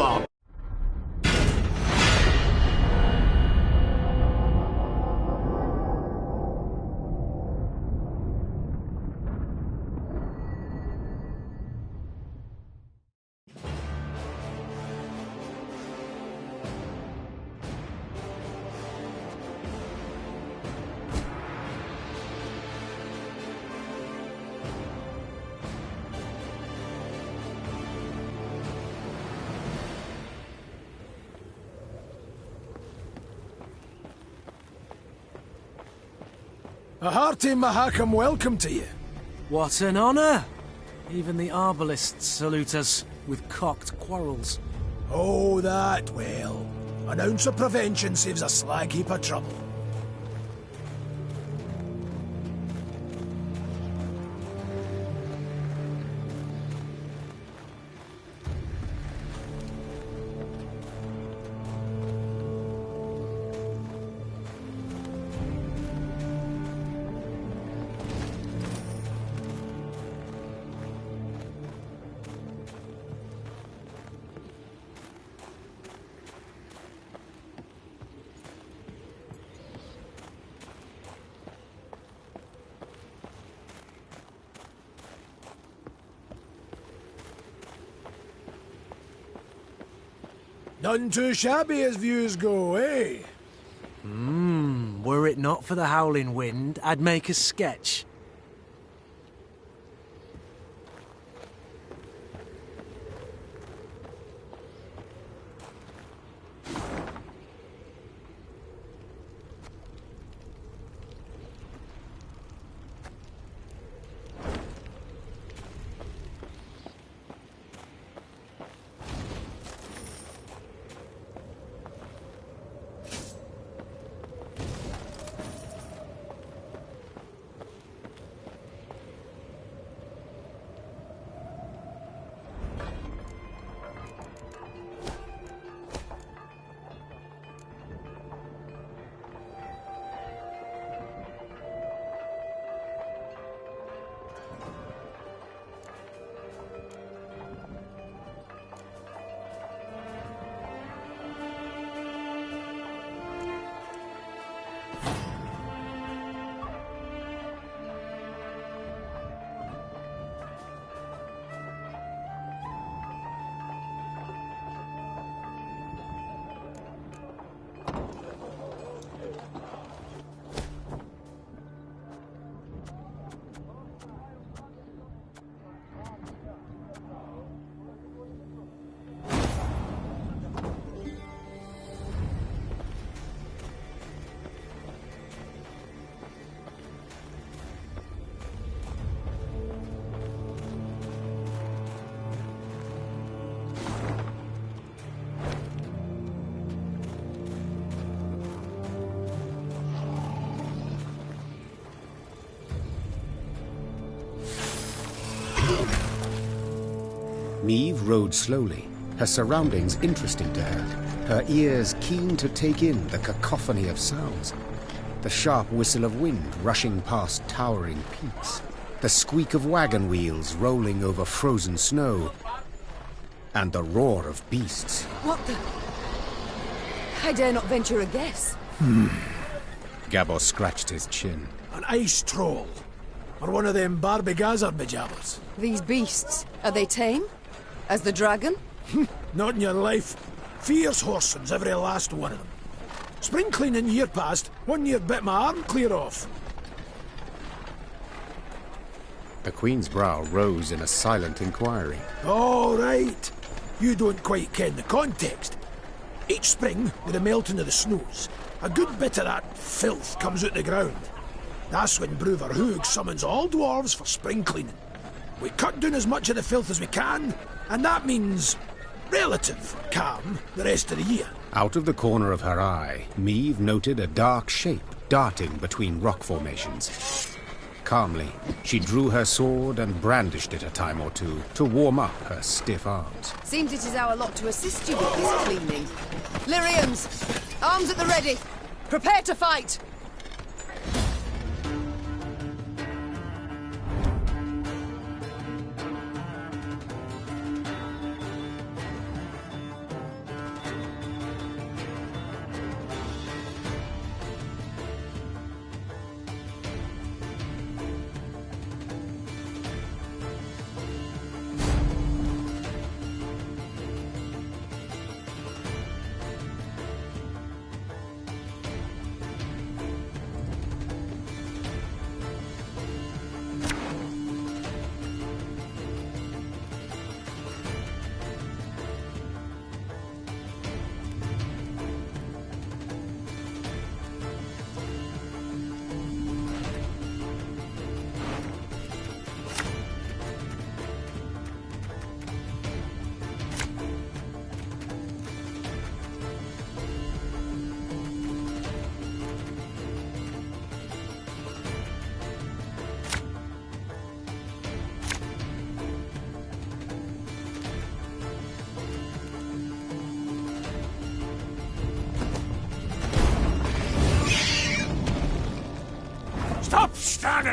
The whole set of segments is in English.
them up. A hearty Mahakam welcome to you. What an honour! Even the arbalists salute us with cocked quarrels. Oh, that well. An ounce of prevention saves a slag heap of trouble. None too shabby as views go, eh? Were it not for the howling wind, I'd make a sketch. Meve rode slowly, her surroundings interesting to her, her ears keen to take in the cacophony of sounds. The sharp whistle of wind rushing past towering peaks, the squeak of wagon wheels rolling over frozen snow, and the roar of beasts. What the... I dare not venture a guess. Gabor scratched his chin. An ice troll. Or one of them Barbigazar bejabbers. These beasts, are they tame? As the dragon? Not in your life. Fierce horsens, every last one of them. Spring cleaning year past, one year bit my arm clear off. The Queen's brow rose in a silent inquiry. All right. You don't quite ken the context. Each spring, with the melting of the snows, a good bit of that filth comes out the ground. That's when Bruver Hoog summons all dwarves for spring cleaning. We cut down as much of the filth as we can, and that means relative calm the rest of the year. Out of the corner of her eye, Meve noted a dark shape darting between rock formations. Calmly, she drew her sword and brandished it a time or two to warm up her stiff arms. Seems it is our lot to assist you with this cleaning. Lyrians, arms at the ready. Prepare to fight!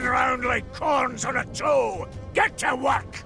around like corns on a toe! Get to work!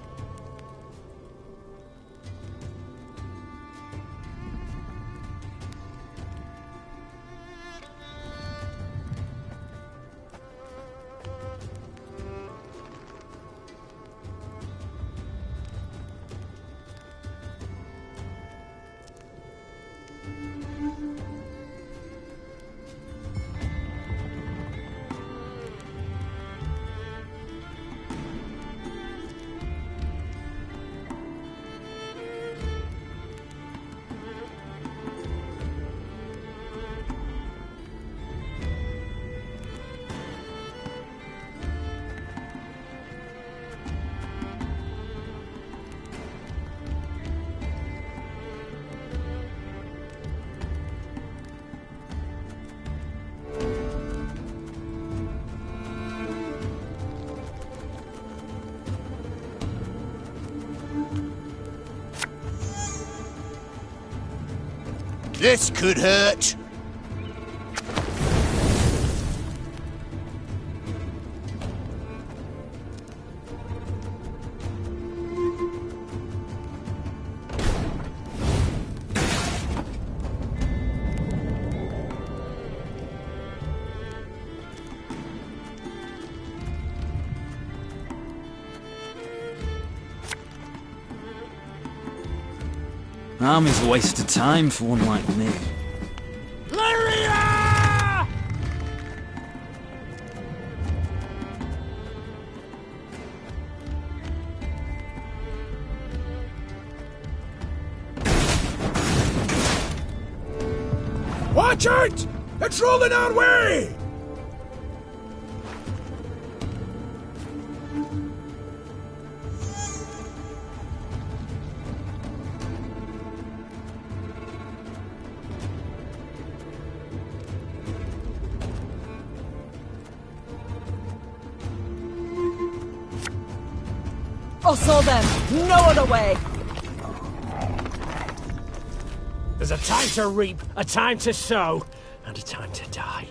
This could hurt. Army's a waste of time for one like me. Lyria! Watch out! It's rolling our way! Hustle them! No other way! There's a time to reap, a time to sow, and a time to die.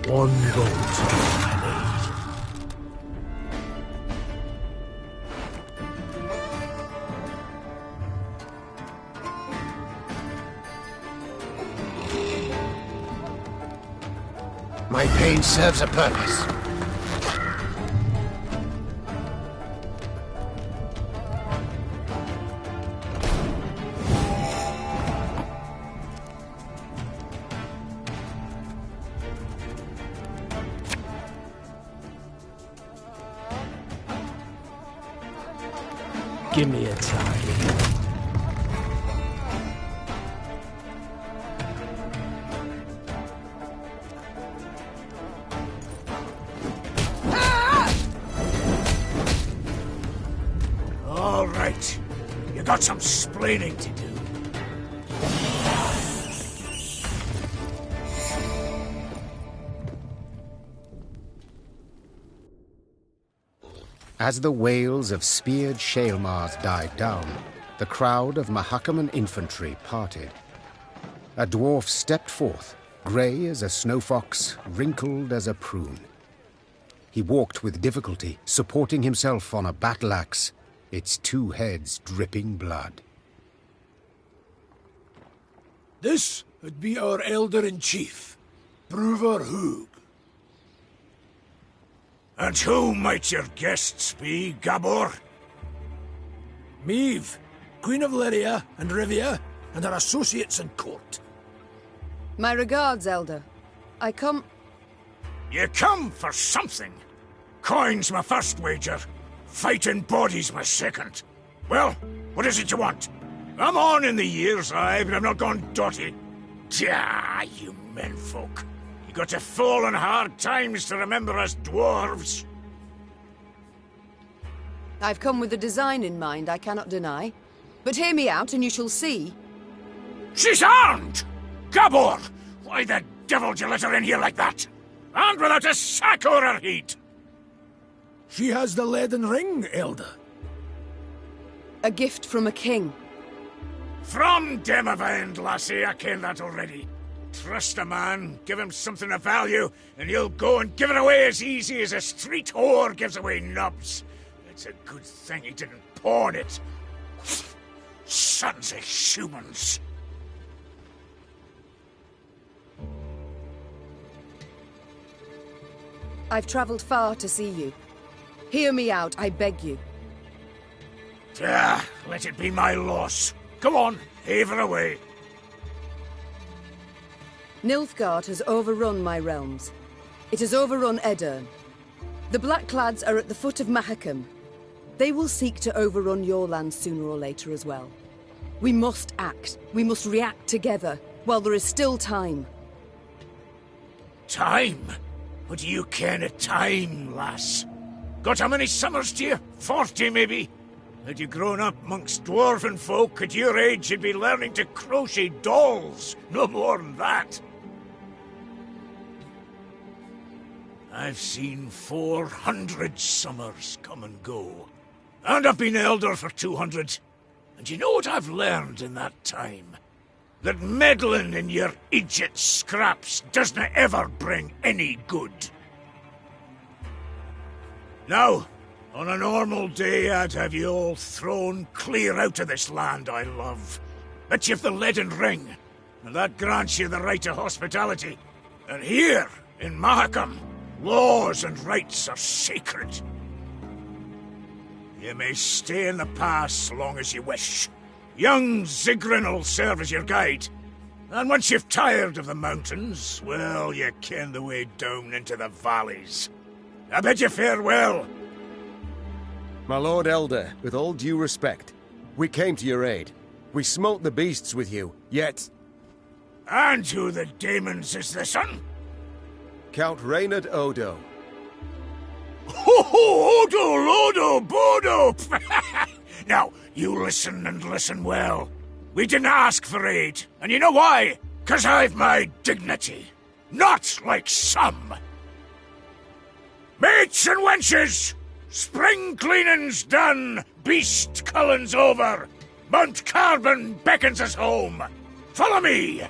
One gold I need. My pain serves a purpose. Give me a target. All right. You got some splaining to do. As the wails of speared Shaelmars died down, the crowd of Mahakaman infantry parted. A dwarf stepped forth, grey as a snow fox, wrinkled as a prune. He walked with difficulty, supporting himself on a battle axe, its two heads dripping blood. This would be our elder-in-chief, Brúvar Hugh. And who might your guests be, Gabor? Meve, Queen of Lyria and Rivia, and her associates in court. My regards, Elder. I come... You come for something. Coin's my first wager. Fighting bodies my second. Well, what is it you want? I'm on in the years, aye, but I'm not gone dotty. Ah, you menfolk. You got to fall on hard times to remember us dwarves. I've come with a design in mind, I cannot deny. But hear me out and you shall see. She's armed! Gabor! Why the devil did you let her in here like that? And without a sack or her heat! She has the leaden ring, Elder. A gift from a king. From Demavend, lassie, I ken that already. Trust a man, give him something of value, and he'll go and give it away as easy as a street whore gives away nubs. It's a good thing he didn't pawn it. Sons of humans. I've travelled far to see you. Hear me out, I beg you. Let it be my loss. Go on, heave her away. Nilfgaard has overrun my realms. It has overrun Edirn. The Blackclads are at the foot of Mahakam. They will seek to overrun your land sooner or later as well. We must act. We must react together, while there is still time. Time? What do you ken of time, lass? Got how many summers to you? 40, maybe? Had you grown up amongst dwarven folk, at your age you'd be learning to crochet dolls. No more than that. I've seen 400 summers come and go. And I've been elder for 200. And you know what I've learned in that time? That meddling in your idiot scraps doesn't ever bring any good. Now, on a normal day, I'd have you all thrown clear out of this land I love. But you've the leaden ring, and that grants you the right to hospitality. And here, in Mahakam, laws and rights are sacred. You may stay in the pass so long as you wish. Young Zigrin'll serve as your guide. And once you've tired of the mountains, well, you ken the way down into the valleys. I bid you farewell. My Lord Elder, with all due respect, we came to your aid. We smote the beasts with you, yet... And who the demons is this one? Count Reynard Odo. Ho ho! Odo, Lodo, Bodo! Now, you listen and listen well. We didn't ask for aid, and you know why? 'Cause I've my dignity. Not like some. Mates and wenches! Spring cleaning's done, beast culling's over. Mount Carbon beckons us home. Follow me!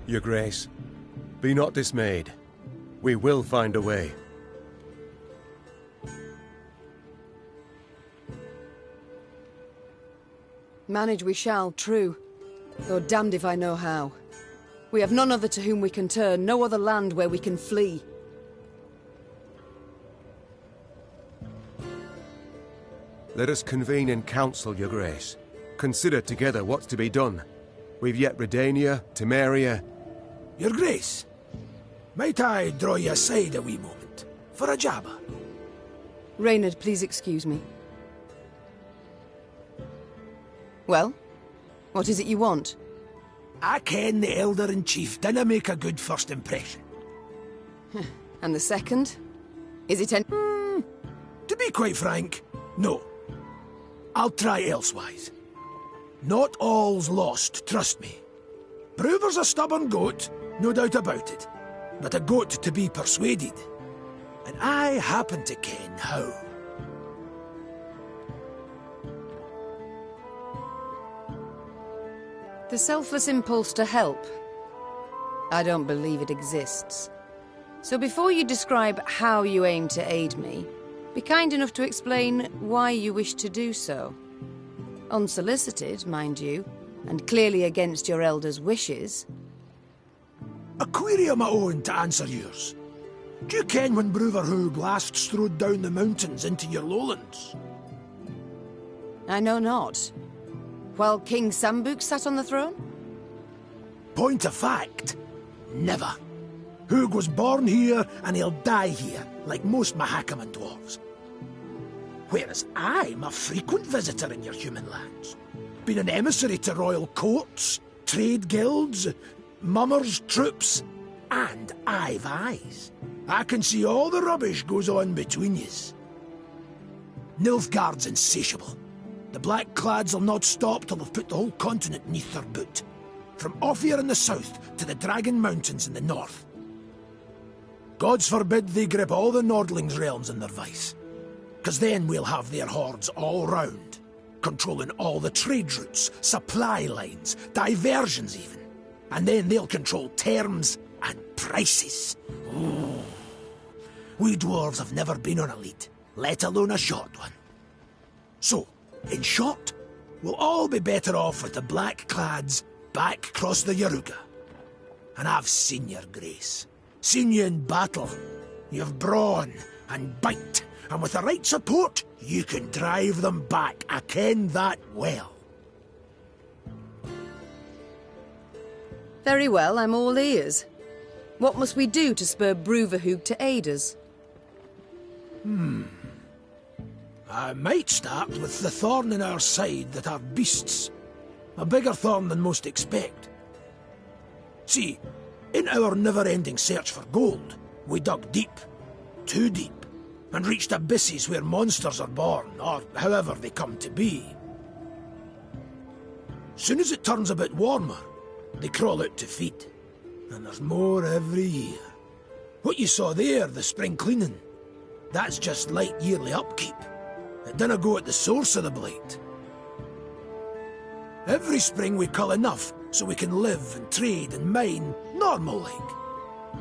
Your Grace, be not dismayed. We will find a way. Manage we shall, true. Though damned if I know how. We have none other to whom we can turn, no other land where we can flee. Let us convene in council, Your Grace. Consider together what's to be done. We've yet Redania, Temeria... Your Grace, might I draw you aside a wee moment, for a jabber? Reynard, please excuse me. Well, what is it you want? I ken the Elder-in-Chief dinna make a good first impression. And the second? Is it To be quite frank, no. I'll try elsewise. Not all's lost, trust me. Bruver's a stubborn goat, no doubt about it. But a goat to be persuaded. And I happen to ken how. The selfless impulse to help? I don't believe it exists. So before you describe how you aim to aid me, be kind enough to explain why you wish to do so. Unsolicited, mind you, and clearly against your elder's wishes. A query of my own to answer yours. Do you ken when Bruverhoog last strode down the mountains into your lowlands? I know not. While King Sambuk sat on the throne? Point of fact, never. Hoog was born here and he'll die here, like most Mahakaman dwarves. Whereas I'm a frequent visitor in your human lands. been an emissary to royal courts, trade guilds, mummers' troops, and I've eyes. I can see all the rubbish goes on between yous. Nilfgaard's insatiable. The Blackclads will not stop till they've put the whole continent neath their boot. From Ophir in the south to the Dragon Mountains in the north. Gods forbid they grip all the Nordlings' realms in their vice. 'Cause then we'll have their hordes all round, controlling all the trade routes, supply lines, diversions even. And then they'll control terms and prices. Ooh. We dwarves have never been on a lead, let alone a short one. So, in short, we'll all be better off with the Blackclads back across the Yaruga. And I've seen your grace. Seen you in battle. You've brawn and bite, and with the right support, you can drive them back. I ken that well. Very well, I'm all ears. What must we do to spur Bruverhoog to aid us? I might start with the thorn in our side that are beasts. A bigger thorn than most expect. See, in our never-ending search for gold, we dug deep, too deep, and reached abysses where monsters are born, or however they come to be. Soon as it turns a bit warmer, they crawl out to feed, and there's more every year. What you saw there, the spring cleaning, that's just light yearly upkeep. It dinna go at the source of the blight. Every spring we cull enough so we can live and trade and mine normal-like.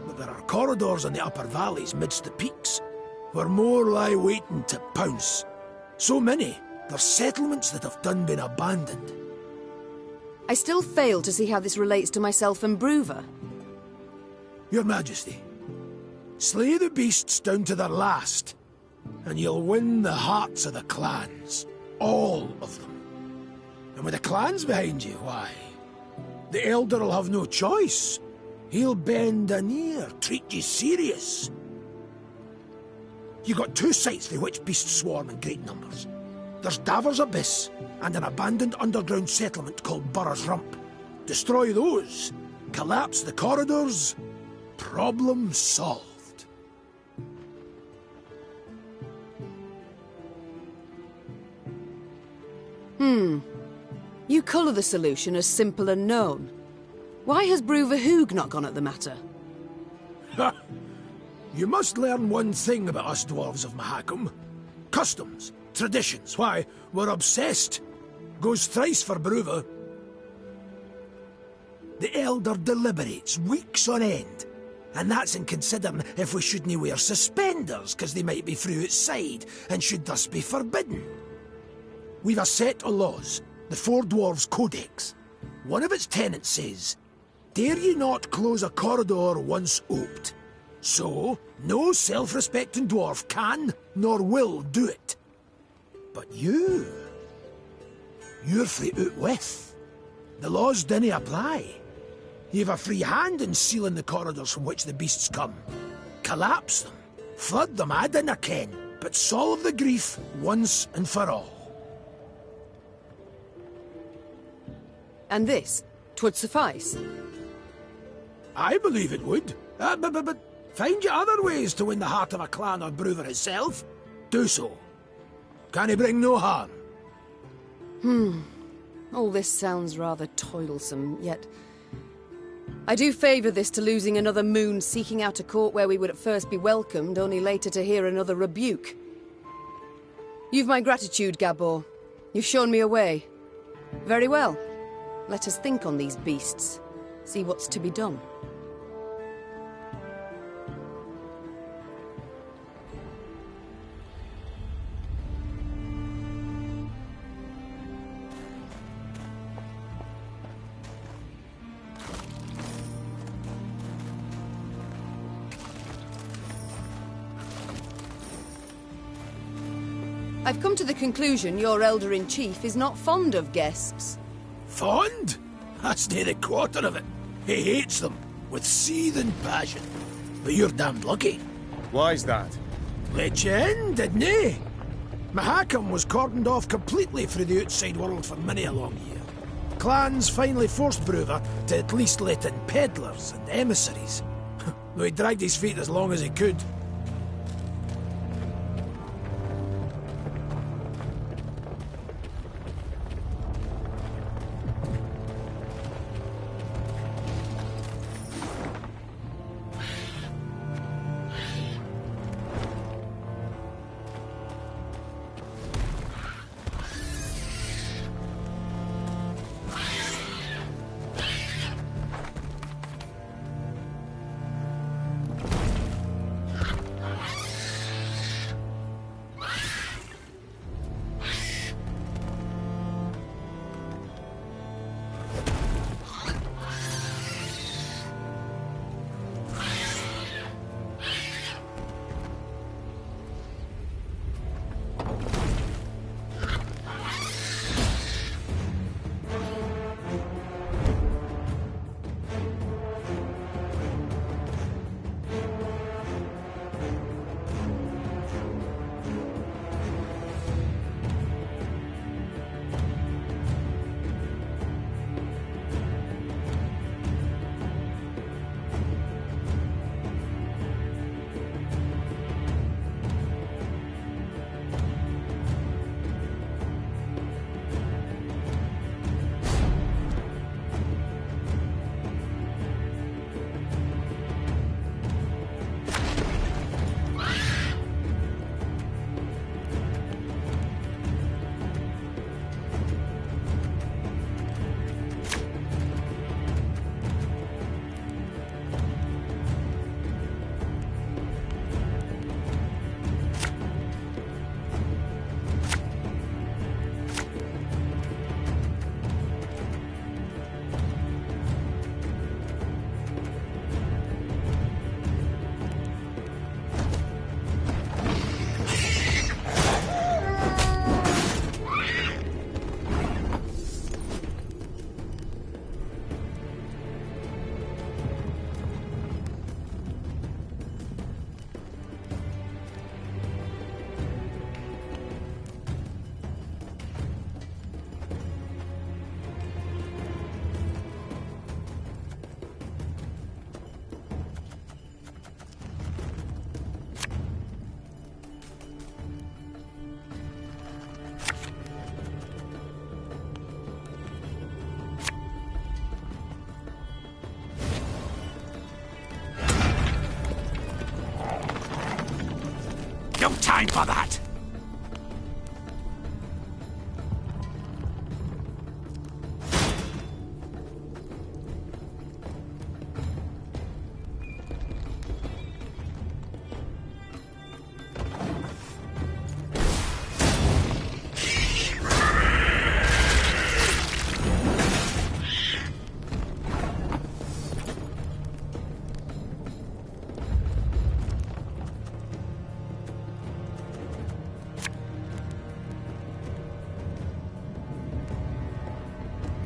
But there are corridors in the upper valleys midst the peaks, where more lie waiting to pounce. So many, there's settlements that have done been abandoned. I still fail to see how this relates to myself and Bruver. Your Majesty, slay the beasts down to their last, and you'll win the hearts of the clans. All of them. And with the clans behind you, why, the Elder will have no choice. He'll bend an ear, treat you serious. You got two sites through which beasts swarm in great numbers. There's Davor's Abyss, and an abandoned underground settlement called Burr's Rump. Destroy those, collapse the corridors, problem solved. You colour the solution as simple and known. Why has Bruverhoog not gone at the matter? Ha! You must learn one thing about us dwarves of Mahakam. Customs, traditions, why, we're obsessed. Goes thrice for Bruver. The Elder deliberates weeks on end. And that's in considering if we shouldn't wear suspenders, 'cause they might be through outside, and should thus be forbidden. We've a set of laws, the Four Dwarves Codex. One of its tenets says, dare ye not close a corridor once oped. So, no self-respecting dwarf can nor will do it. But you're free out with. The laws dinna apply. You've a free hand in sealing the corridors from which the beasts come. Collapse them, flood them, I dinna ken, but solve the grief once and for all. And this, 'twould suffice. I believe it would. But find you other ways to win the heart of a clan or Bruver itself. Do so. Can he bring no harm? All this sounds rather toilsome, yet I do favour this to losing another moon seeking out a court where we would at first be welcomed, only later to hear another rebuke. You've my gratitude, Gabor. You've shown me a way. Very well. Let us think on these beasts. See what's to be done. I've come to the conclusion your Elder-in-Chief is not fond of guests. Fond? That's near a quarter of it. He hates them, with seething passion. But you're damned lucky. Why's that? Let you in, didn't he? Mahakam was cordoned off completely from the outside world for many a long year. clans finally forced Bruver to at least let in peddlers and emissaries. Though he dragged his feet as long as he could. No time for that!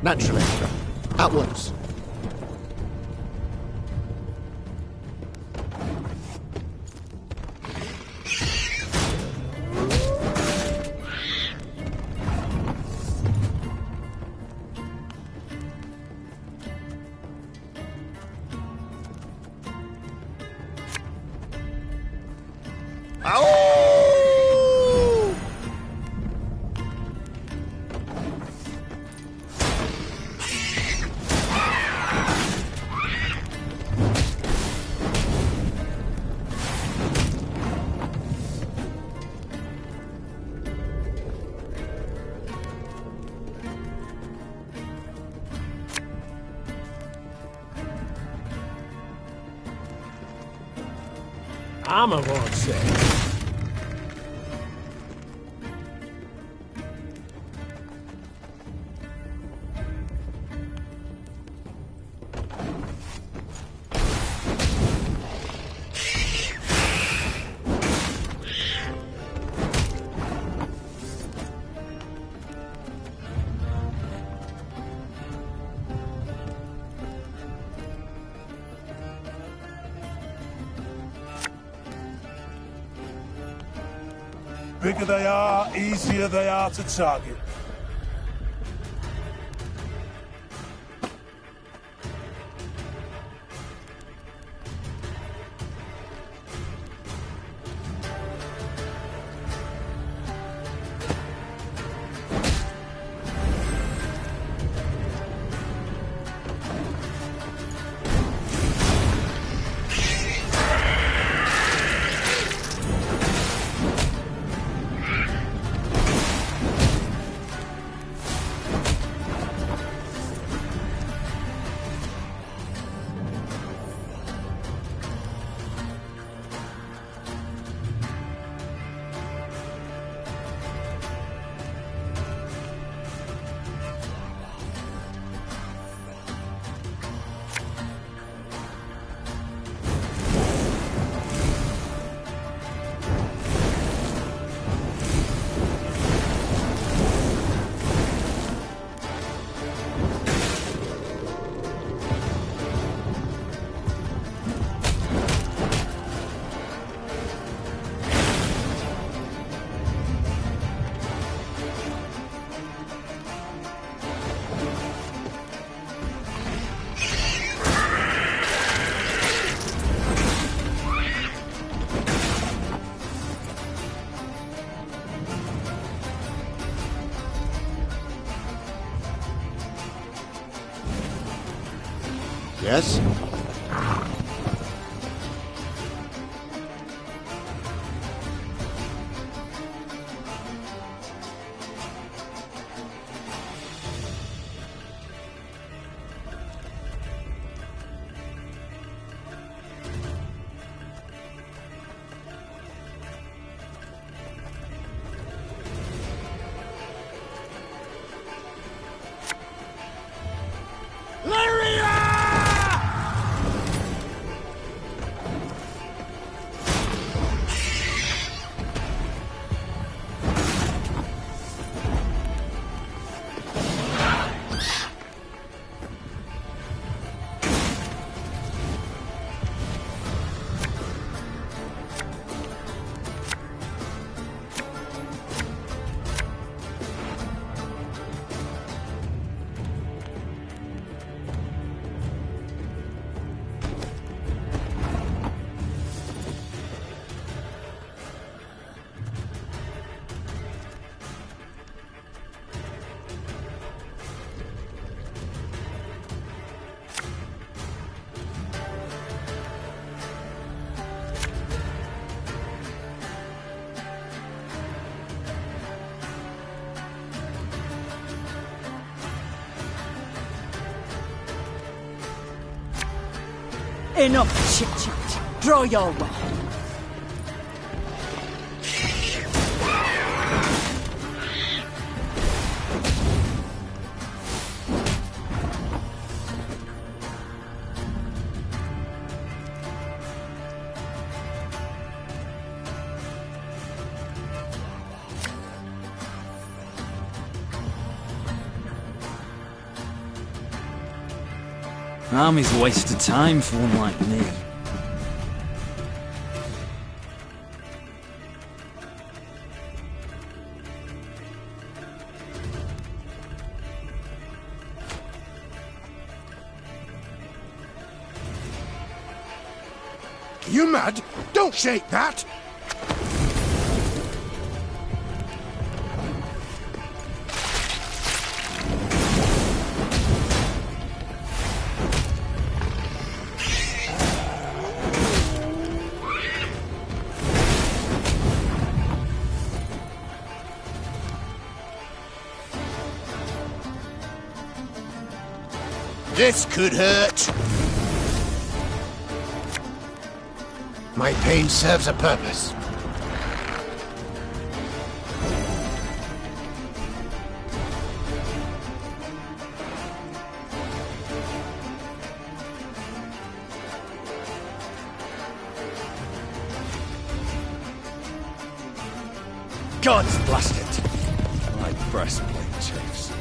Naturally. At once. Armor won't say. Bigger they are, easier they are to target. Yes? Enough chit-chat. Draw your weapon. Army's a waste of time for one like me. You mad? Don't shake that! This could hurt. My pain serves a purpose. God's blast it! My breastplate chafes.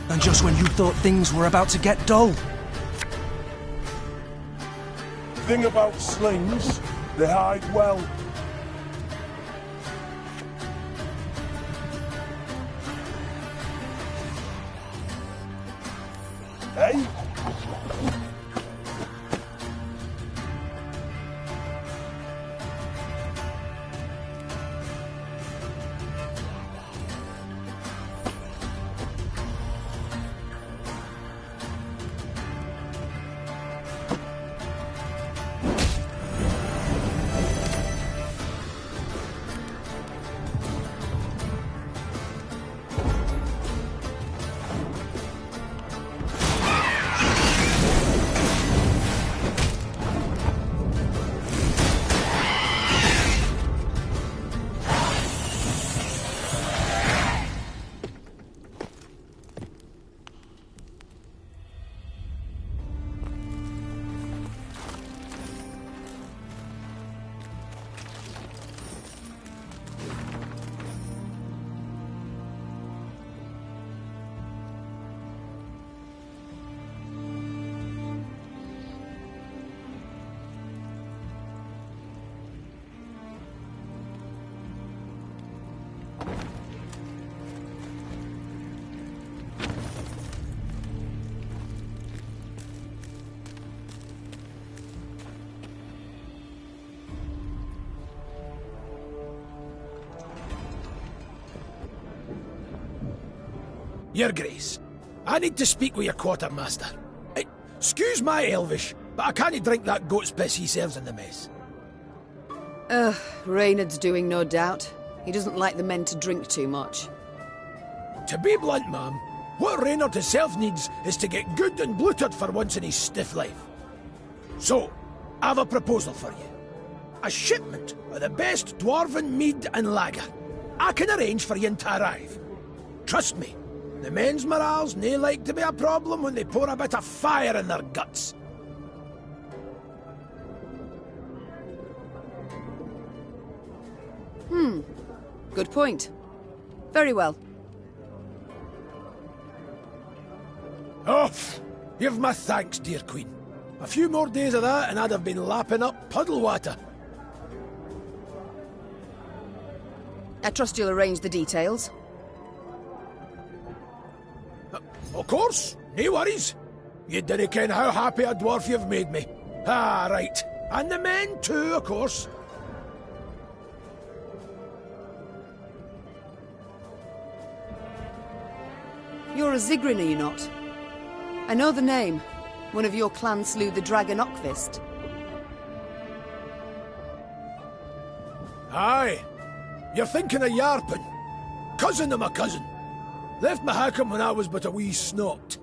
And just when you thought things were about to get dull. Thing about slings, they hide well. Hey? Your Grace, I need to speak with your quartermaster. Excuse my Elvish, but I can't drink that goat's piss he serves in the mess. Reynard's doing, no doubt. He doesn't like the men to drink too much. To be blunt, ma'am, what Reynard himself needs is to get good and bloated for once in his stiff life. So, I have a proposal for you. A shipment of the best dwarven mead and lager. I can arrange for you to arrive. Trust me, the men's morale's nae like to be a problem when they pour a bit of fire in their guts. Good point. Very well. Oh, you've my thanks, dear Queen. A few more days of that and I'd have been lapping up puddle water. I trust you'll arrange the details. Of course, no worries. You dinna ken how happy a dwarf you've made me. Ah, right. And the men too, of course. You're a Zigrin, are you not? I know the name. One of your clan slew the dragon Ockfist. Aye. You're thinking of Yarpen. Cousin of my cousin. Left Mahakam when I was but a wee snot.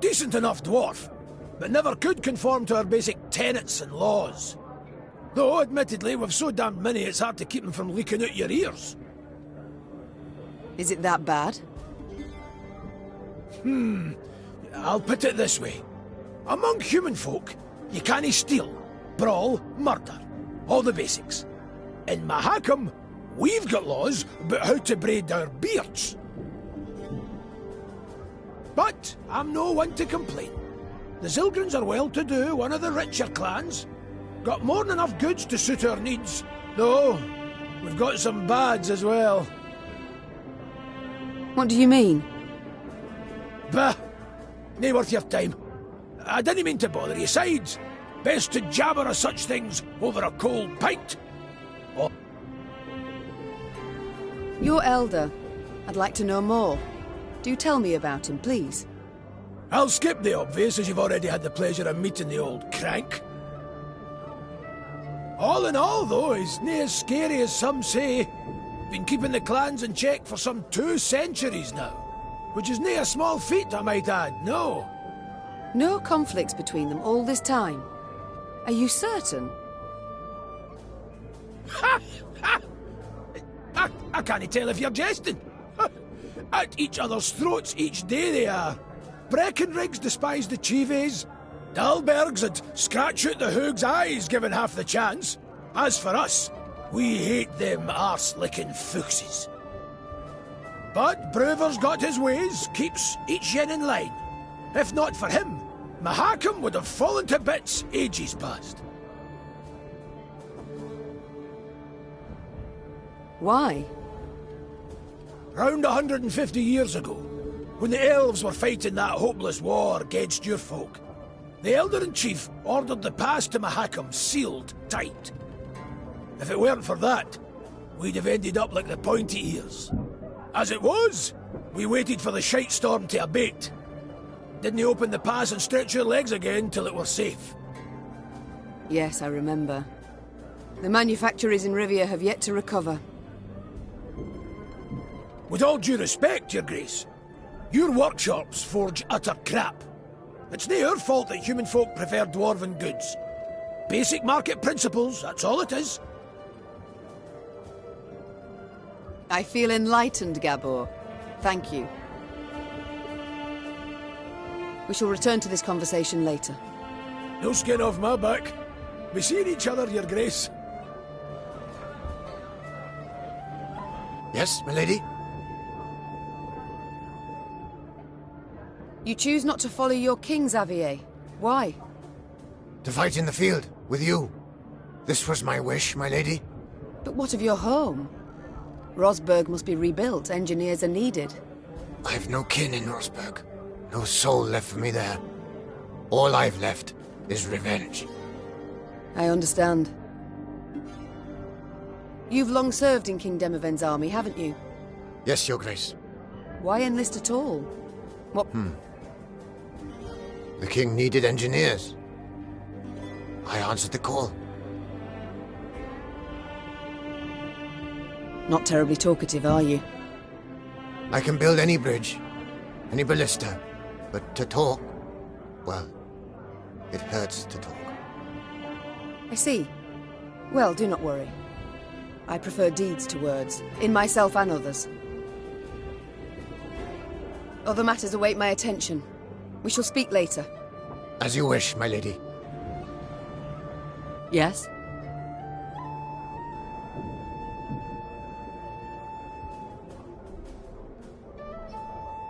Decent enough dwarf, but never could conform to our basic tenets and laws. Though, admittedly, we've so damned many it's hard to keep them from leaking out your ears. Is it that bad? I'll put it this way. Among human folk, you cannae steal, brawl, murder. All the basics. In Mahakam, we've got laws about how to braid our beards. But I'm no one to complain. The Zilgrins are well-to-do, one of the richer clans. Got more than enough goods to suit our needs, though we've got some bads as well. What do you mean? Bah! Nae worth your time. I didn't mean to bother you. Sides, best to jabber of such things over a cold pint. Oh. Your elder. I'd like to know more. Do tell me about him, please. I'll skip the obvious, as you've already had the pleasure of meeting the old crank. All in all, though, he's nae as scary as some say. Been keeping the clans in check for some 2 centuries now. Which is nae a small feat, I might add, no. No conflicts between them all this time. Are you certain? Ha! Ha! I can't tell if you're jesting. At each other's throats each day they are. Breckenrigs despise the Chives. Dalbergs would scratch out the Hoog's eyes given half the chance. As for us, we hate them arse-licking fuchses. But Brewer's got his ways, keeps each yin in line. If not for him, Mahakam would have fallen to bits ages past. Why? Round 150 years ago, when the elves were fighting that hopeless war against your folk, the Elder-in-Chief ordered the pass to Mahakam sealed tight. If it weren't for that, we'd have ended up like the pointy ears. As it was, we waited for the shite storm to abate. Didn't open the pass and stretch your legs again till it were safe. Yes, I remember. The manufacturers in Rivia have yet to recover. With all due respect, Your Grace, your workshops forge utter crap. It's nae our fault that human folk prefer dwarven goods. Basic market principles, that's all it is. I feel enlightened, Gabor. Thank you. We shall return to this conversation later. No skin off my back. We seen each other, Your Grace. Yes, milady? You choose not to follow your king, Xavier. Why? To fight in the field, with you. This was my wish, my lady. But what of your home? Rosberg must be rebuilt. Engineers are needed. I've no kin in Rosberg. No soul left for me there. All I've left is revenge. I understand. You've long served in King Demoven's army, haven't you? Yes, Your Grace. Why enlist at all? What? The king needed engineers. I answered the call. Not terribly talkative, are you? I can build any bridge, any ballista, but to talk, well, it hurts to talk. I see. Well, do not worry. I prefer deeds to words, in myself and others. Other matters await my attention. We shall speak later. As you wish, my lady. Yes?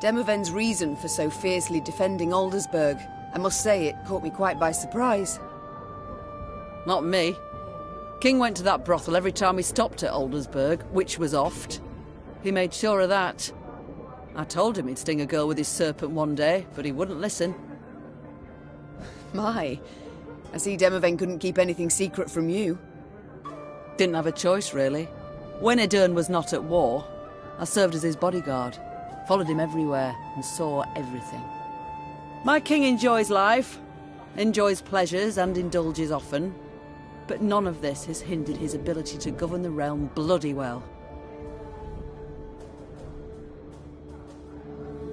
Demoven's reason for so fiercely defending Aldersburg, I must say it caught me quite by surprise. Not me. King went to that brothel every time he stopped at Aldersburg, which was oft. He made sure of that. I told him he'd sting a girl with his serpent one day, but he wouldn't listen. My, I see Demoven couldn't keep anything secret from you. Didn't have a choice, really. When Edurn was not at war, I served as his bodyguard, followed him everywhere, and saw everything. My king enjoys life, enjoys pleasures, and indulges often, but none of this has hindered his ability to govern the realm bloody well.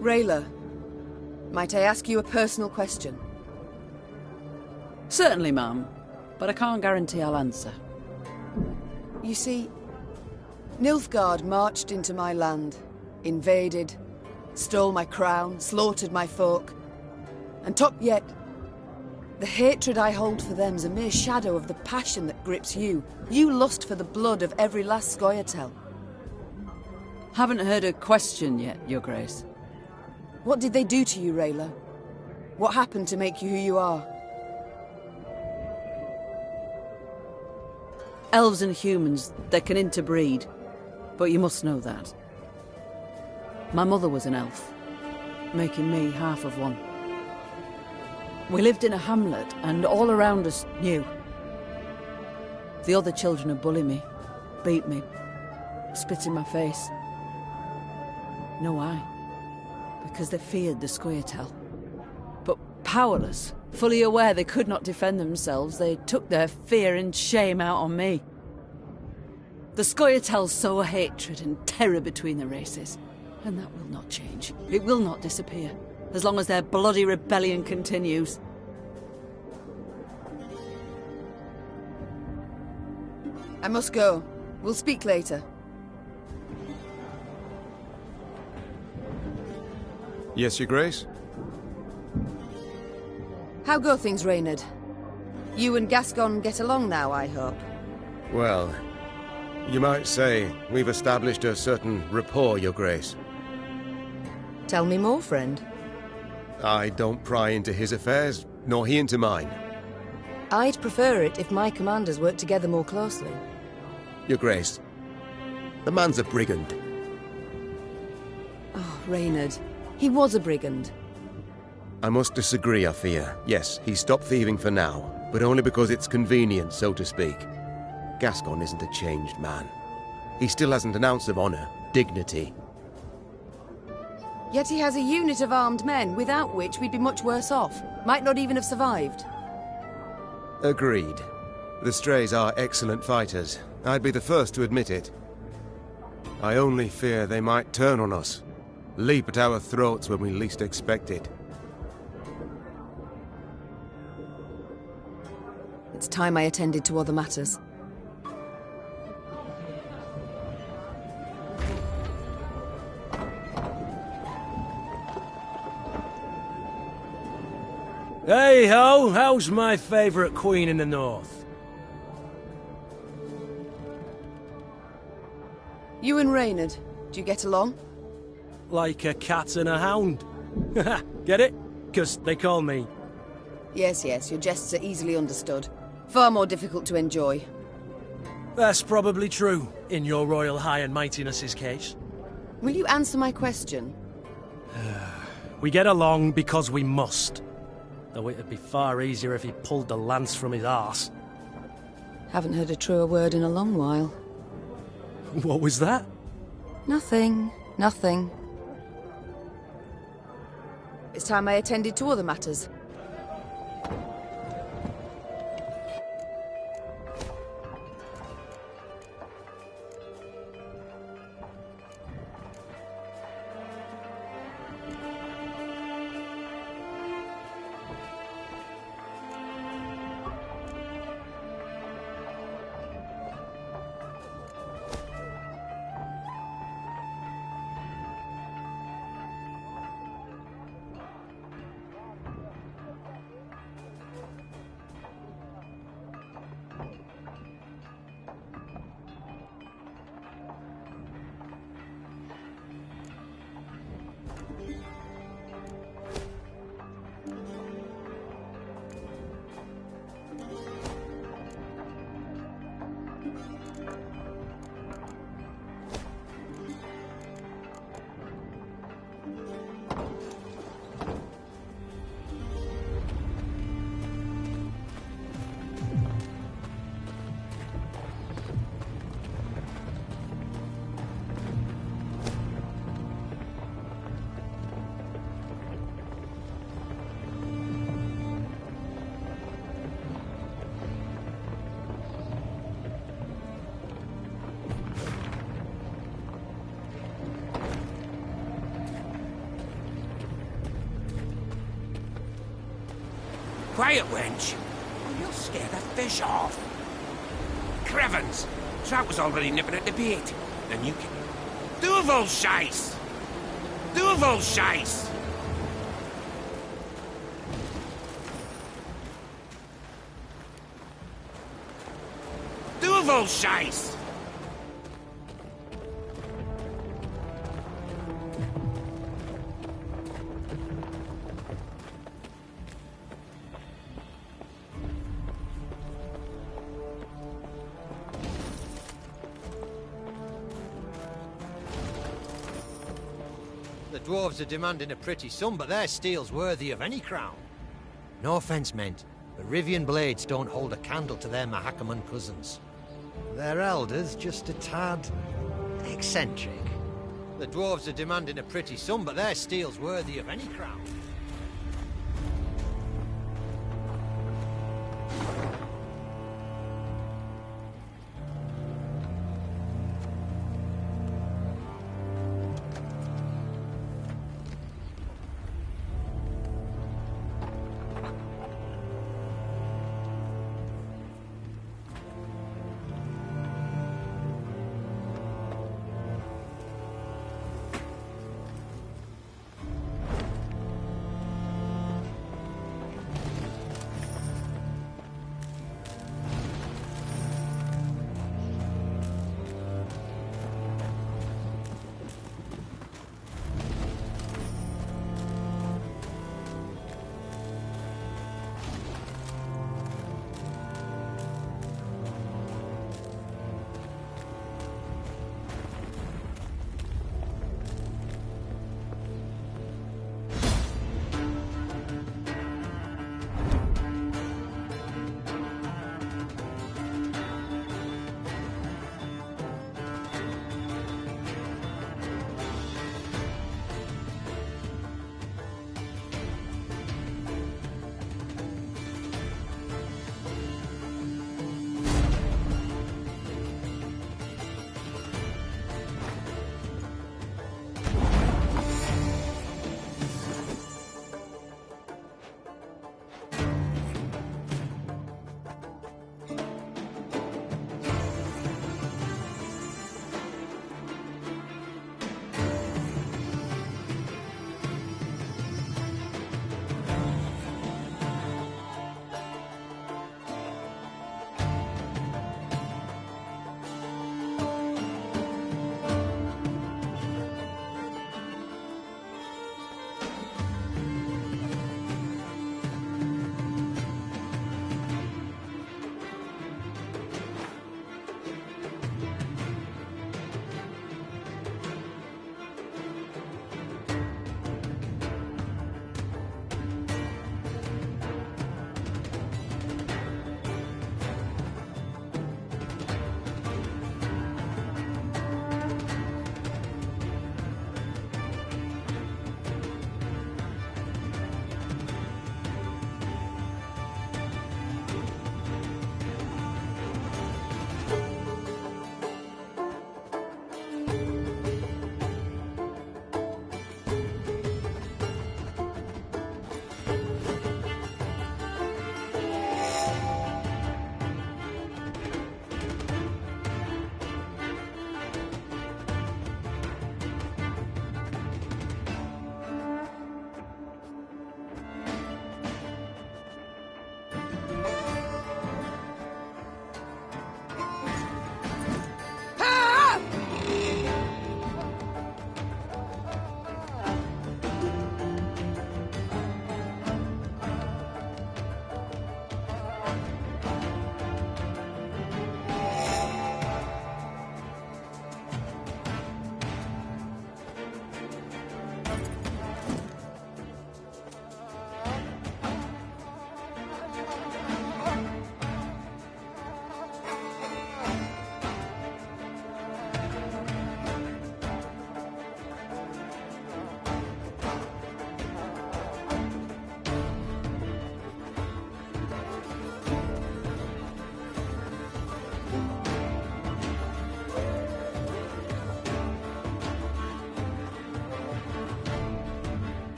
Rayla, might I ask you a personal question? Certainly, ma'am, but I can't guarantee I'll answer. You see, Nilfgaard marched into my land, invaded, stole my crown, slaughtered my folk, and top yet, the hatred I hold for them's a mere shadow of the passion that grips you. You lust for the blood of every last Scoia'tael. Haven't heard a question yet, Your Grace. What did they do to you, Rayla? What happened to make you who you are? Elves and humans, they can interbreed, but you must know that. My mother was an elf, making me half of one. We lived in a hamlet, and all around us knew. The other children would bully me, beat me, spit in my face. No, why? Because they feared the Scoia'tael. But powerless, fully aware they could not defend themselves, they took their fear and shame out on me. The Scoia'tael sow hatred and terror between the races, and that will not change. It will not disappear, as long as their bloody rebellion continues. I must go. We'll speak later. Yes, Your Grace? How go things, Reynard? You and Gascon get along now, I hope? Well, you might say we've established a certain rapport, Your Grace. Tell me more, friend. I don't pry into his affairs, nor he into mine. I'd prefer it if my commanders worked together more closely. Your Grace, the man's a brigand. Oh, Reynard. He was a brigand. I must disagree, I fear. Yes, he stopped thieving for now, but only because it's convenient, so to speak. Gascon isn't a changed man. He still hasn't an ounce of honor, dignity. Yet he has a unit of armed men, without which we'd be much worse off. Might not even have survived. Agreed. The Strays are excellent fighters. I'd be the first to admit it. I only fear they might turn on us. Leap at our throats when we least expect it. It's time I attended to other matters. Hey ho, how's my favourite queen in the north? You and Reynard, do you get along? Like a cat and a hound. Get it? 'Cause they call me. Yes, yes, your jests are easily understood. Far more difficult to enjoy. That's probably true, in your royal high and mightiness's case. Will you answer my question? We get along because we must. Though it'd be far easier if he pulled the lance from his arse. Haven't heard a truer word in a long while. What was that? Nothing. Nothing. It's time I attended to other matters. Quiet, wench. You'll scare the fish off. Crevens! Trout was already nipping at the bait. Then you can... Duvel Scheiss! Duvel Scheiss! Duvel Scheiss! The dwarves are demanding a pretty sum, but their steel's worthy of any crown. No offense meant, but Rivian blades don't hold a candle to their Mahakaman cousins. Their elders just a tad... eccentric. The dwarves are demanding a pretty sum, but their steel's worthy of any crown.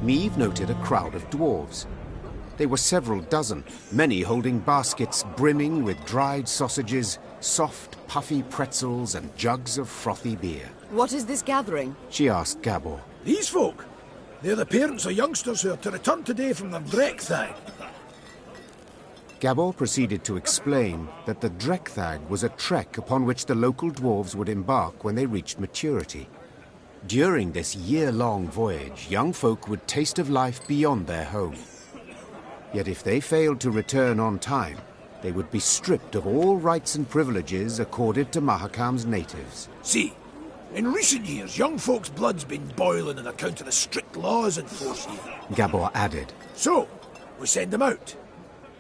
Meave noted a crowd of dwarves. They were several dozen, many holding baskets brimming with dried sausages, soft, puffy pretzels, and jugs of frothy beer. What is this gathering? She asked Gabor. These folk, they're the parents of youngsters who are to return today from their Drekthag. Gabor proceeded to explain that the Drekthag was a trek upon which the local dwarves would embark when they reached maturity. During this year-long voyage, young folk would taste of life beyond their home. Yet if they failed to return on time, they would be stripped of all rights and privileges accorded to Mahakam's natives. See, in recent years, young folks' blood's been boiling on account of the strict laws in force here. Gabor added. So, we send them out.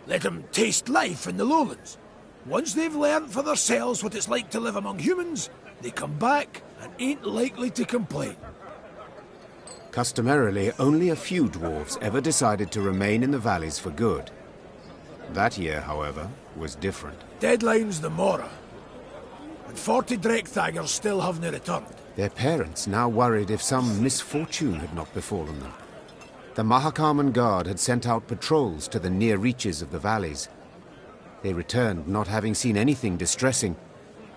Let them taste life in the lowlands. Once they've learned for themselves what it's like to live among humans, they come back and ain't likely to complain. Customarily, only a few dwarves ever decided to remain in the valleys for good. That year, however, was different. Deadline's the Mora. And 40 Drekthagers still haven't returned. Their parents now worried if some misfortune had not befallen them. The Mahakaman Guard had sent out patrols to the near reaches of the valleys. They returned not having seen anything distressing,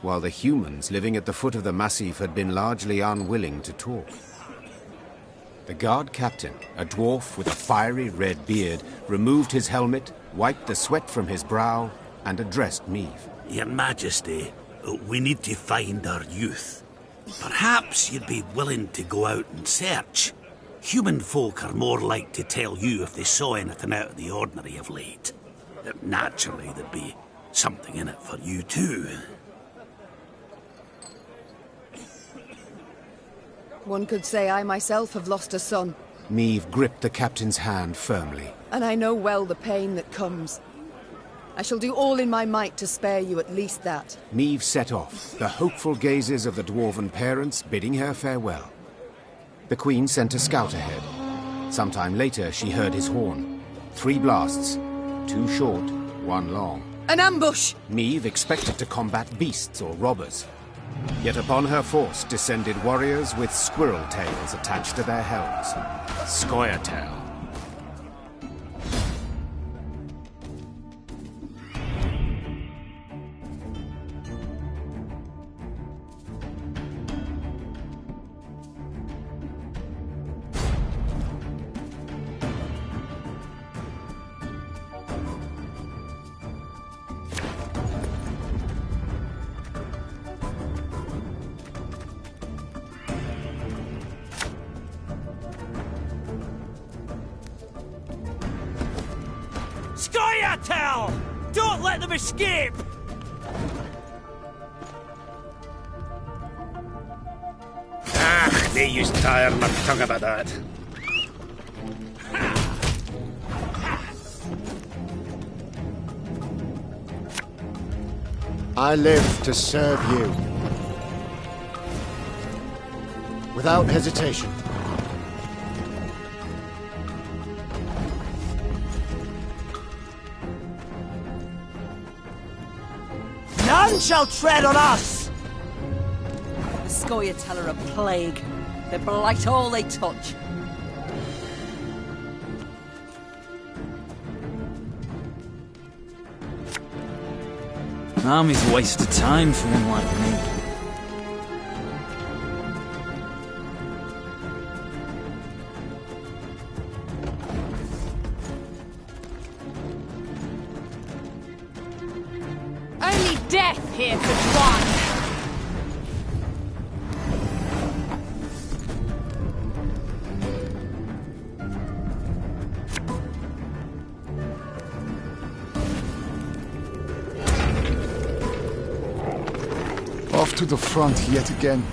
while the humans living at the foot of the massif had been largely unwilling to talk. The guard captain, a dwarf with a fiery red beard, removed his helmet, wiped the sweat from his brow, and addressed Meave. Your Majesty, we need to find our youth. Perhaps you'd be willing to go out and search. Human folk are more like to tell you if they saw anything out of the ordinary of late. Naturally, there'd be something in it for you too. One could say I myself have lost a son. Meave gripped the captain's hand firmly. And I know well the pain that comes. I shall do all in my might to spare you at least that. Meave set off, the hopeful gazes of the dwarven parents bidding her farewell. The Queen sent a scout ahead. Sometime later, she heard his horn. 3 blasts, 2 short, 1 long. An ambush! Meave expected to combat beasts or robbers. Yet upon her force descended warriors with squirrel tails attached to their helms. Scoia'tael. Scoia'tael! Don't let them escape! They used to tire my tongue about that. I live to serve you. Without hesitation. None shall tread on us! The Scoia'tael are a plague. They blight all they touch. Army's a waste of time for one like me. Only death here could one. Off to the front yet again.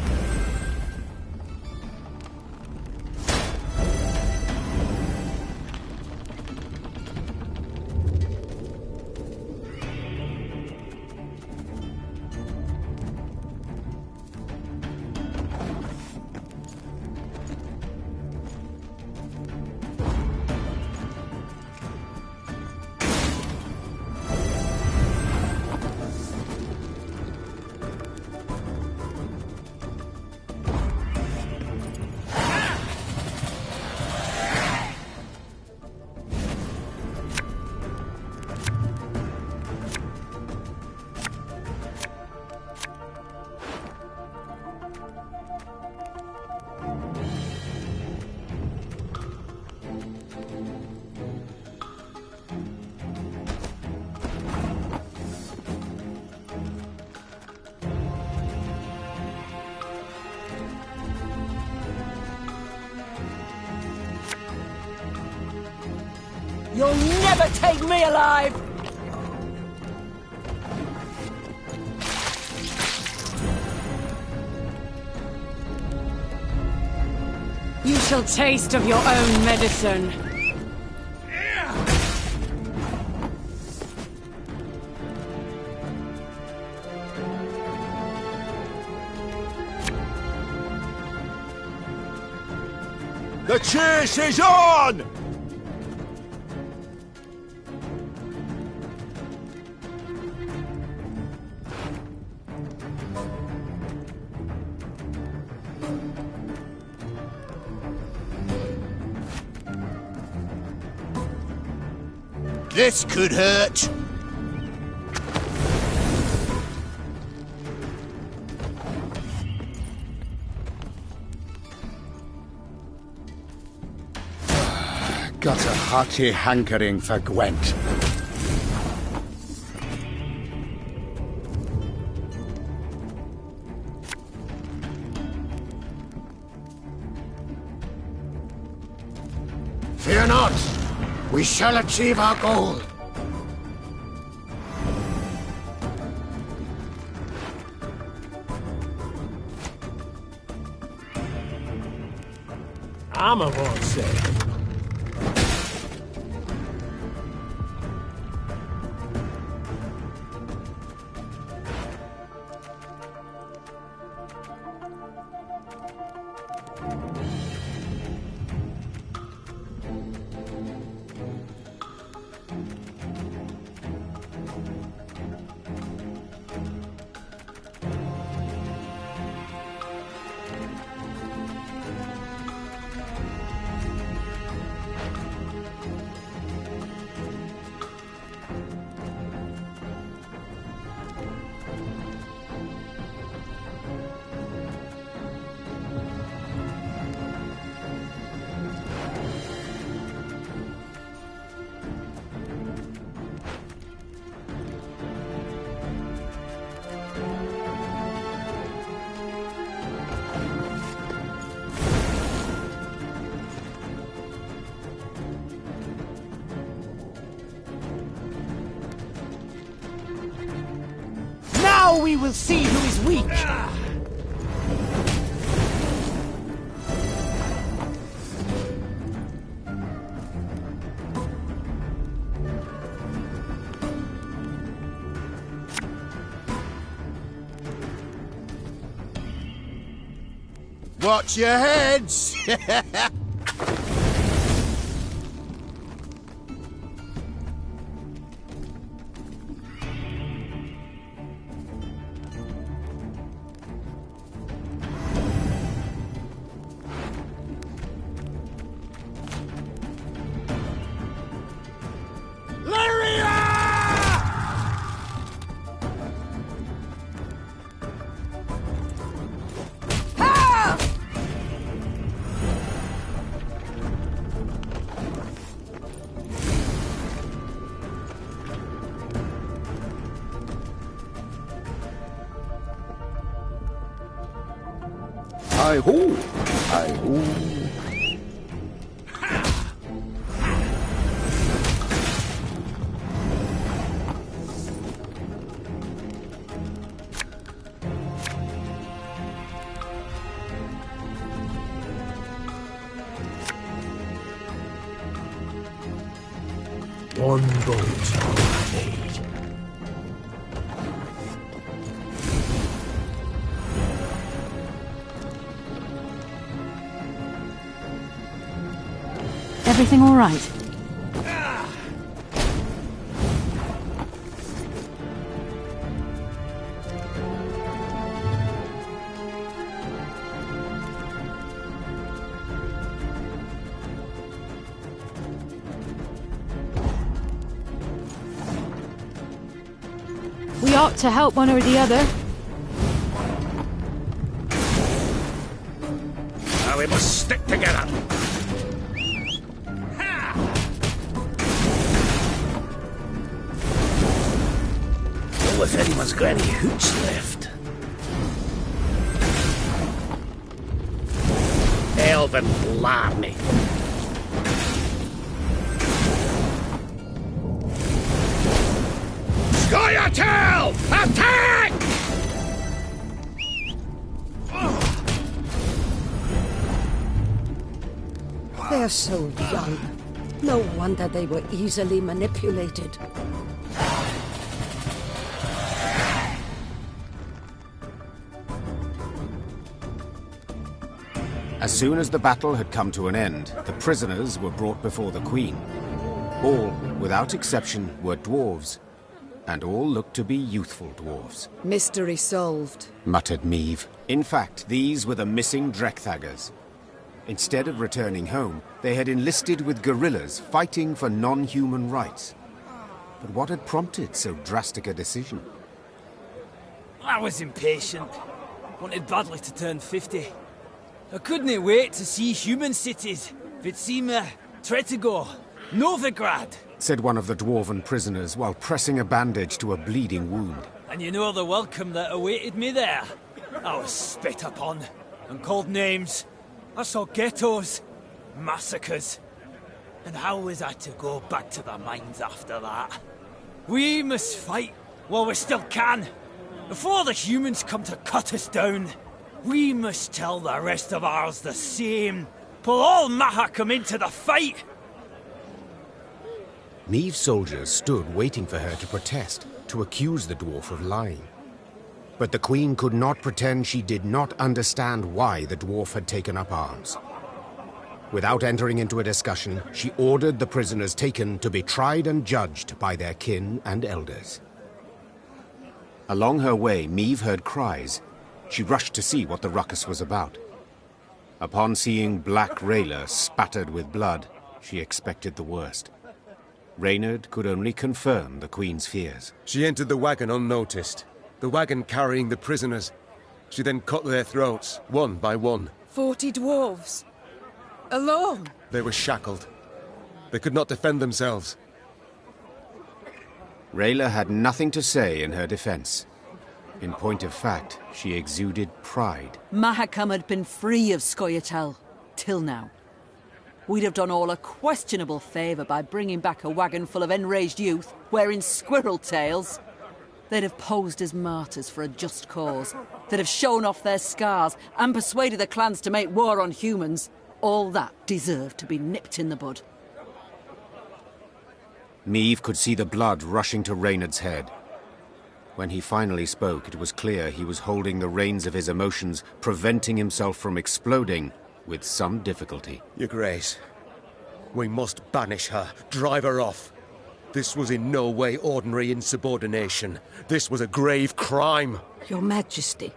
You'll never take me alive! You shall taste of your own medicine. The chase is on! This could hurt. Got a hearty hankering for Gwent. Fear not! We shall achieve our goal! I'm a wrong say. Now we will see who is weak! Watch your heads! Hi-ho! Hi-ho! One boat made. Everything all right? We ought to help one or the other. Now we must stick together. Oh, if anyone's got any hooch left. Elven blarney. Teil! Attack! They're so young. No wonder they were easily manipulated. As soon as the battle had come to an end, the prisoners were brought before the Queen. All, without exception, were dwarves, and all looked to be youthful dwarves. Mystery solved, muttered Meve. In fact, these were the missing Drekthagers. Instead of returning home, they had enlisted with guerrillas fighting for non-human rights. But what had prompted so drastic a decision? I was impatient. Wanted badly to turn 50. I couldn't wait to see human cities. Vitsima, Tretogor, Novigrad. Said one of the dwarven prisoners while pressing a bandage to a bleeding wound. And you know the welcome that awaited me there. I was spit upon and called names. I saw ghettos, massacres. And how was I to go back to the mines after that? We must fight while we still can. Before the humans come to cut us down, we must tell the rest of ours the same. Pull all Mahakam into the fight. Meve's soldiers stood waiting for her to protest, to accuse the dwarf of lying. But the Queen could not pretend she did not understand why the dwarf had taken up arms. Without entering into a discussion, she ordered the prisoners taken to be tried and judged by their kin and elders. Along her way, Meve heard cries. She rushed to see what the ruckus was about. Upon seeing Black Rayla spattered with blood, she expected the worst. Reynard could only confirm the Queen's fears. She entered the wagon unnoticed. The wagon carrying the prisoners. She then cut their throats, one by one. 40 dwarves. Alone. They were shackled. They could not defend themselves. Rayla had nothing to say in her defense. In point of fact, she exuded pride. Mahakam had been free of Scoia'tael, till now. We'd have done all a questionable favour by bringing back a wagon full of enraged youth wearing squirrel tails. They'd have posed as martyrs for a just cause. They'd have shown off their scars and persuaded the clans to make war on humans. All that deserved to be nipped in the bud. Meve could see the blood rushing to Reynard's head. When he finally spoke, it was clear he was holding the reins of his emotions, preventing himself from exploding with some difficulty. Your Grace, we must banish her, drive her off. This was in no way ordinary insubordination. This was a grave crime. Your Majesty,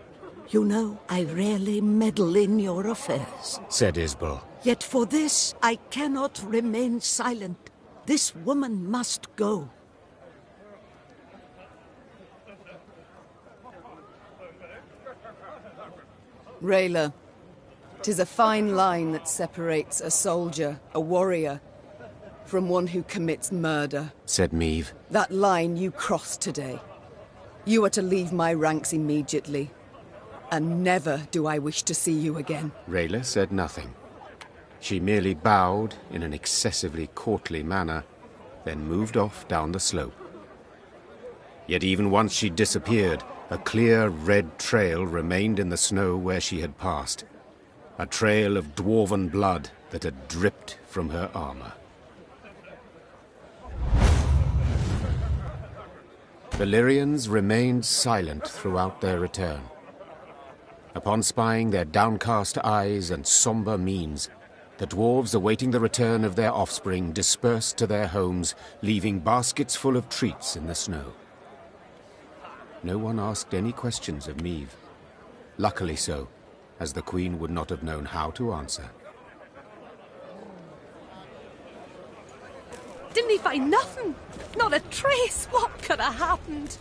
you know I rarely meddle in your affairs. Said Isbel. Yet for this, I cannot remain silent. This woman must go. Rayla, 'tis a fine line that separates a soldier, a warrior, from one who commits murder. Said Meve. That line you crossed today. You are to leave my ranks immediately. And never do I wish to see you again. Rayla said nothing. She merely bowed in an excessively courtly manner, then moved off down the slope. Yet even once she disappeared, a clear red trail remained in the snow where she had passed. A trail of dwarven blood that had dripped from her armor. The Lyrians remained silent throughout their return. Upon spying their downcast eyes and somber means, the dwarves awaiting the return of their offspring dispersed to their homes, leaving baskets full of treats in the snow. No one asked any questions of Meve. Luckily so, as the Queen would not have known how to answer. Didn't he find nothing? Not a trace. What could have happened?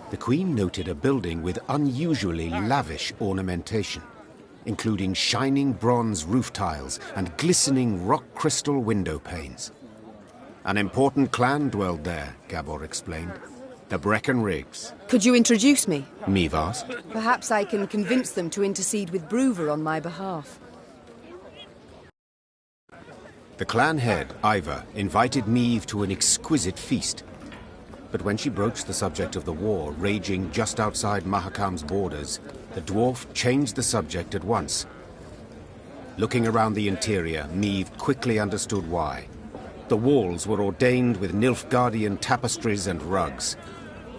The Queen noted a building with unusually lavish ornamentation, including shining bronze roof tiles and glistening rock crystal window panes. An important clan dwelled there, Gabor explained. The Breckenrigs. Could you introduce me? Meve asked. Perhaps I can convince them to intercede with Bruver on my behalf. The clan head, Ivar, invited Meve to an exquisite feast. But when she broached the subject of the war raging just outside Mahakam's borders, the dwarf changed the subject at once. Looking around the interior, Meve quickly understood why. The walls were ordained with Nilfgaardian tapestries and rugs.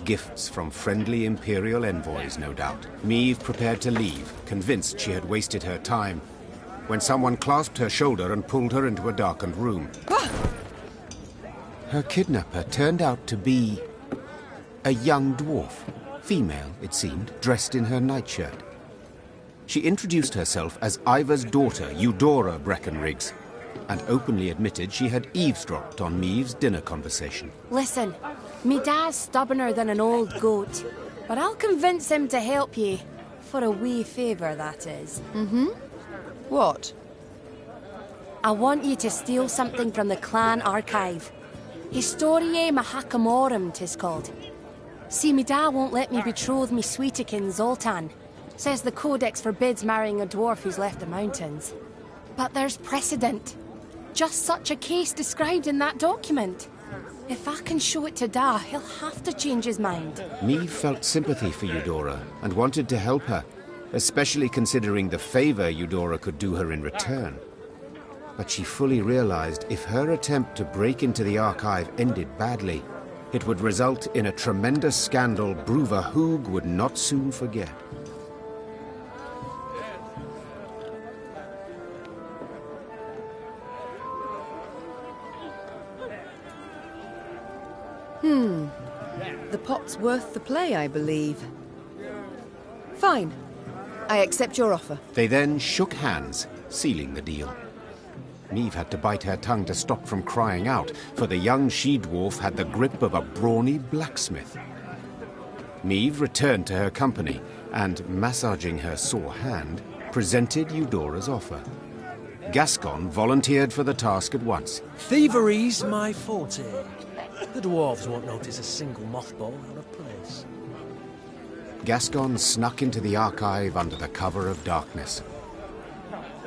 Gifts from friendly Imperial envoys, no doubt. Meve prepared to leave, convinced she had wasted her time, when someone clasped her shoulder and pulled her into a darkened room. Her kidnapper turned out to be a young dwarf, female, it seemed, dressed in her nightshirt. She introduced herself as Ivar's daughter, Eudora Breckenrigs, and openly admitted she had eavesdropped on Meve's dinner conversation. Listen, me dad's stubborner than an old goat, but I'll convince him to help ye. For a wee favour, that is. Mm-hmm. What? I want you to steal something from the clan archive. Historiae Mahakamorum, 'tis called. See, me dad won't let me betroth me sweetikin Zoltan. Says the codex forbids marrying a dwarf who's left the mountains. But there's precedent. Just such a case described in that document. If I can show it to Da, he'll have to change his mind. Meve felt sympathy for Eudora and wanted to help her, especially considering the favor Eudora could do her in return. But she fully realized if her attempt to break into the archive ended badly, it would result in a tremendous scandal Bruver Hoog would not soon forget. The pot's worth the play, I believe. Fine. I accept your offer. They then shook hands, sealing the deal. Meve had to bite her tongue to stop from crying out, for the young she-dwarf had the grip of a brawny blacksmith. Meve returned to her company, and, massaging her sore hand, presented Eudora's offer. Gascon volunteered for the task at once. Thievery's my forte. The dwarves won't notice a single mothball out of place. Gascon snuck into the archive under the cover of darkness.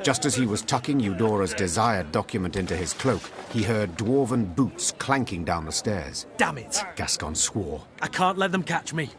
Just as he was tucking Eudora's desired document into his cloak, he heard dwarven boots clanking down the stairs. Damn it! Gascon swore. I can't let them catch me.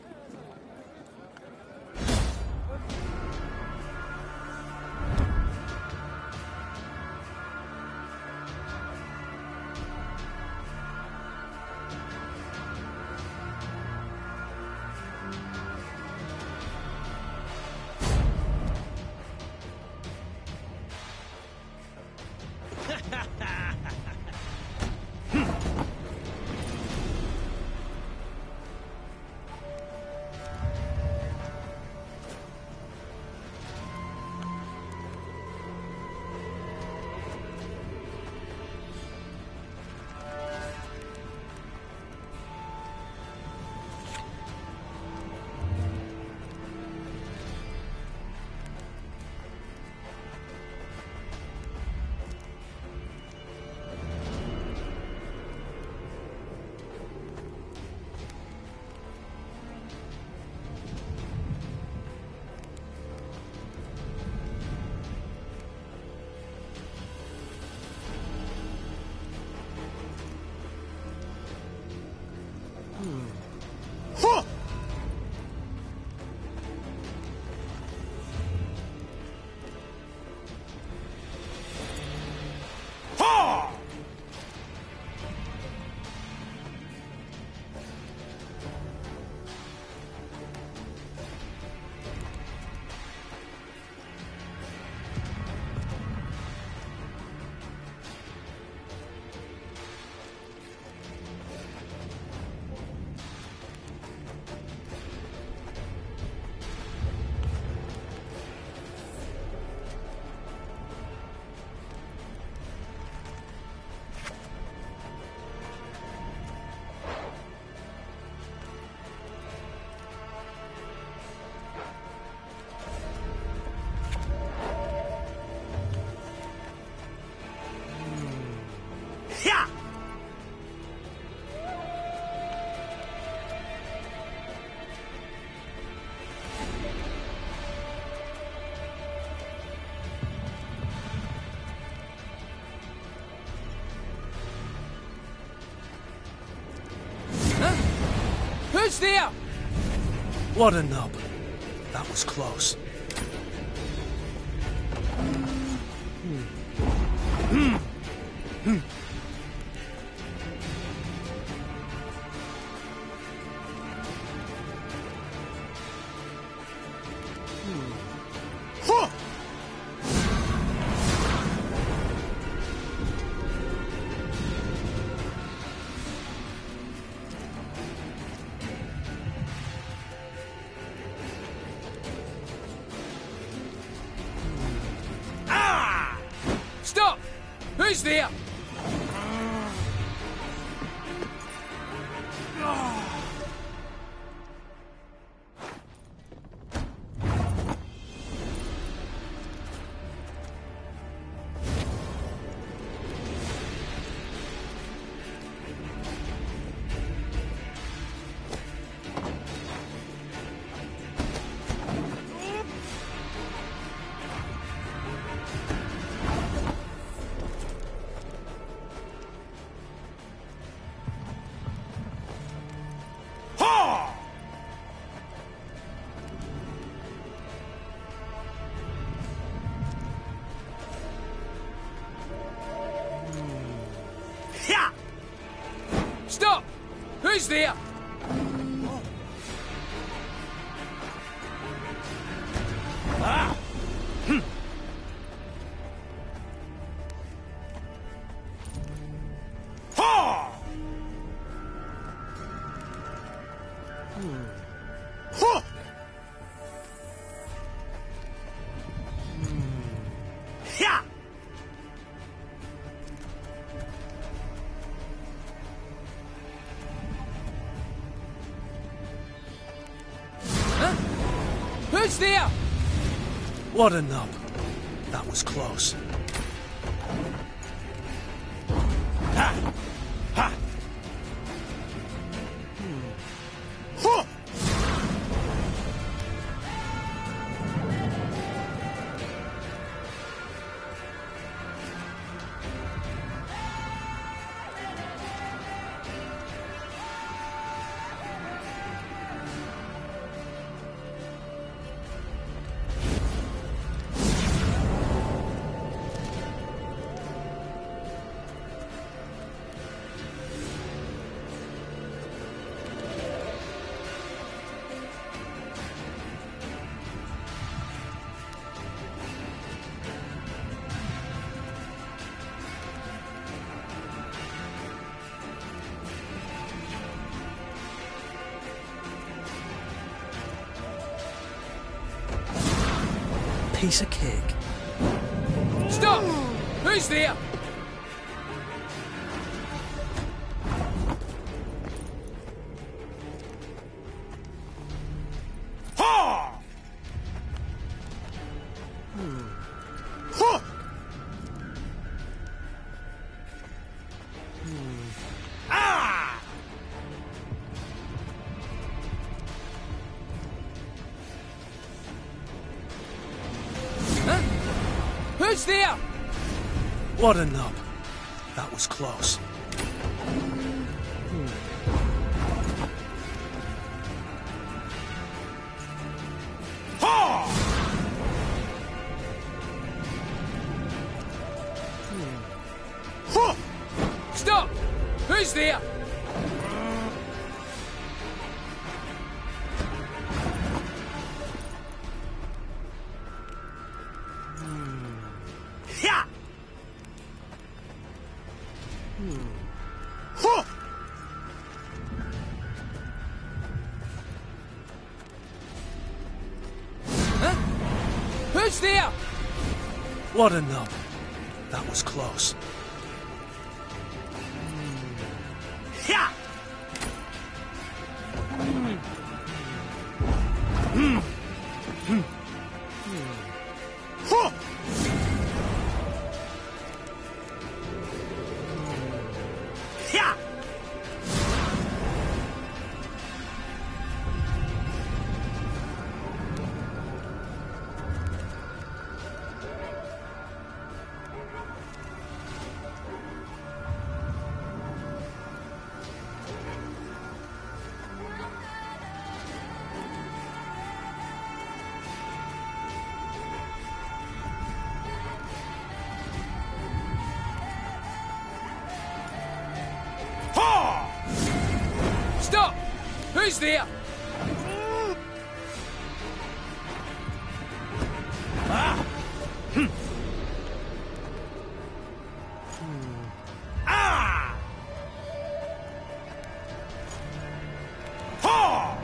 there? What a nub. That was close. Stop! Who's there? Stop! Who's there? Ah! Who's there? What a nub. That was close. Ha! Ha! Piece of cake. Stop! Who's there? Who's there? What a nub. That was close. Stop! Who's there? Who's there? What a nub. That was close. Who's there? Ah! Ah! Ha!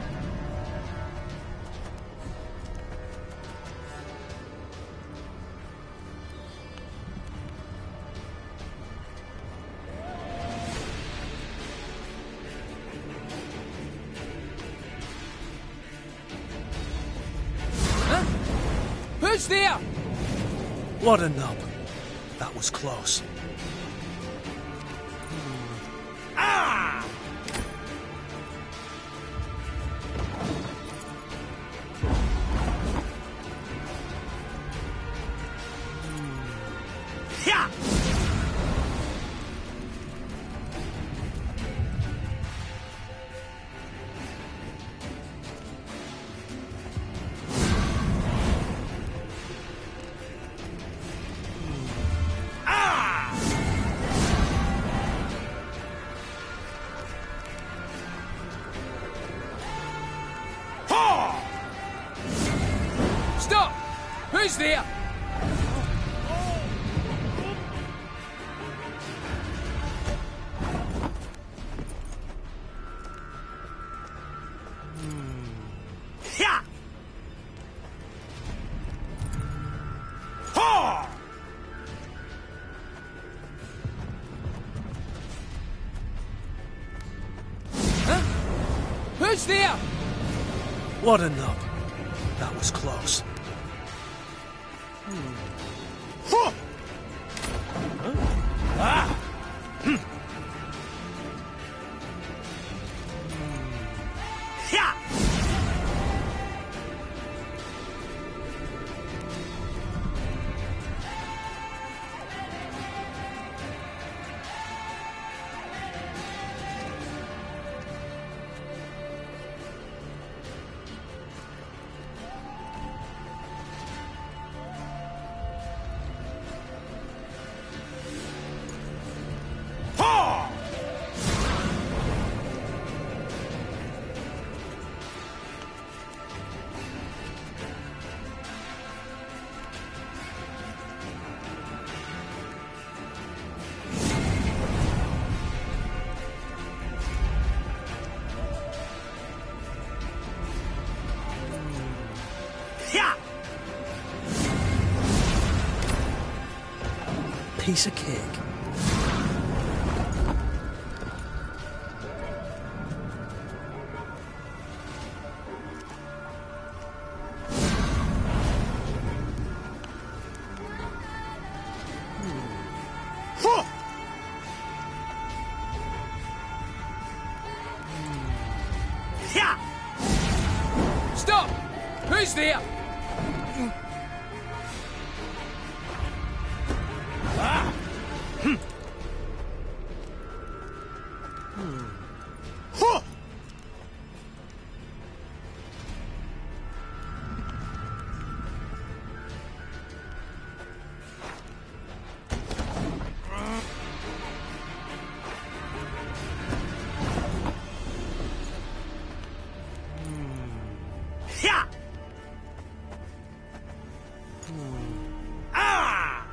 Huh? Who's there? What a nub. That was close. Ah! Yeah! Stop! Who's there? Yeah! Ha! Huh? Who's there? What a nub. That was close. Huh? Ah! Yeah! Ha! Yeah! Piece of cake. Huh! Yeah! Stop! Who's there? Ah! Huh! Yeah! Ah!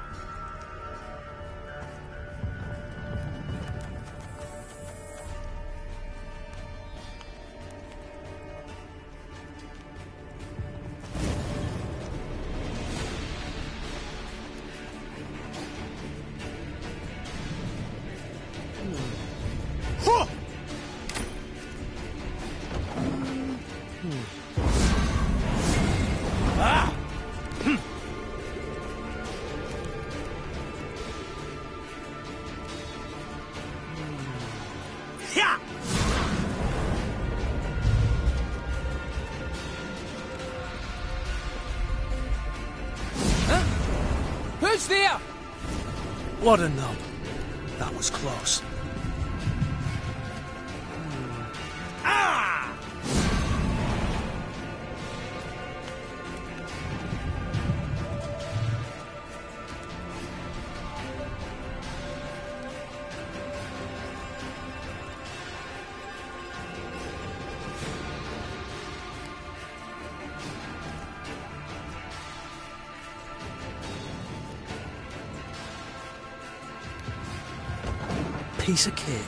Huh! Ah! Yeah! Huh? Who's there? What a nub. That was close. Ah! Piece of cake.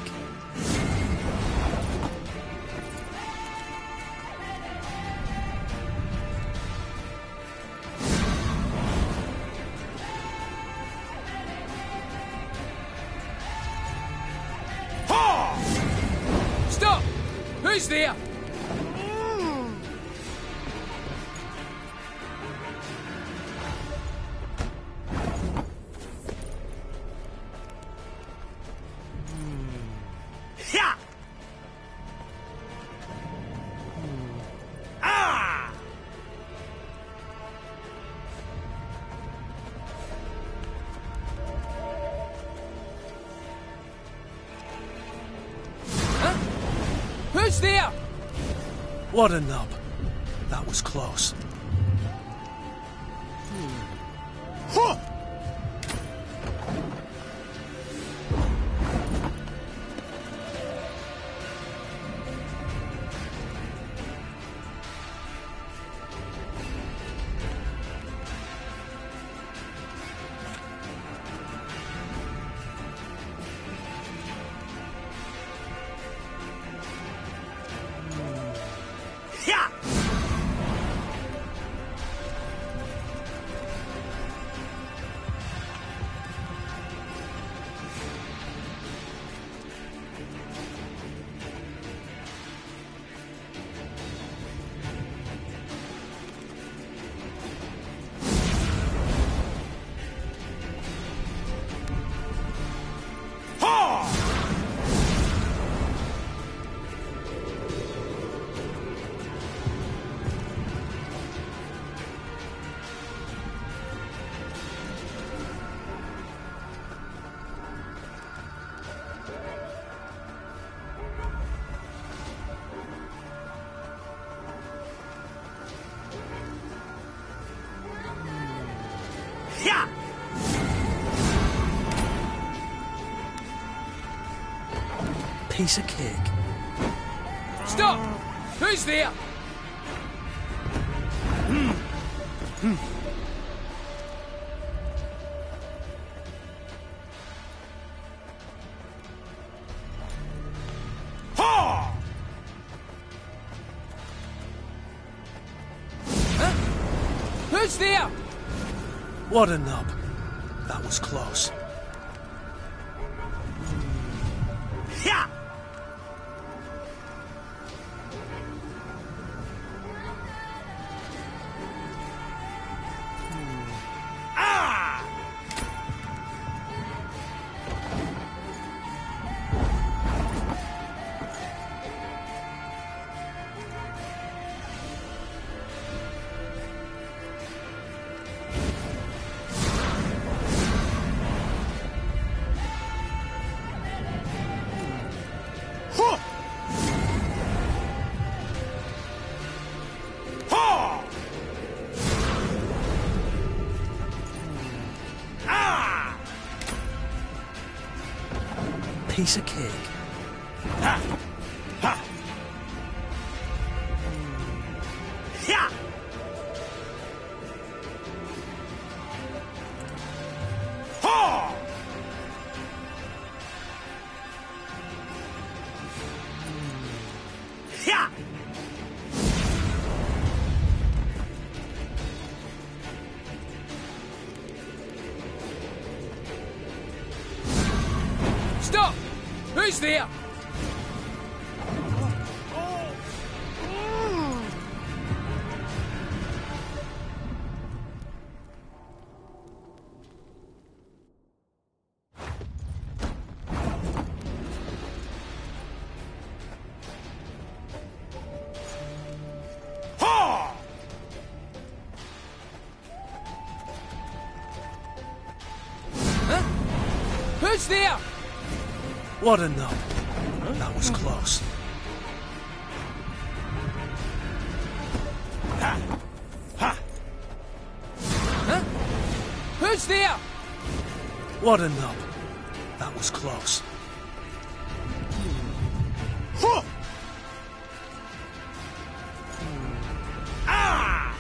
Stop! Who's there? Who's there? What a nub. That was close. Piece of cake. Stop! Who's there? Who's there? What a nub. That was close. Piece of cake. Ha! Ha! Yeah! Ha! Yeah! Stop! Who's there? Who's there? What a nub. That was close. Ha! Ha! Huh? Who's there? What a nub. That was close. Huh! Ah!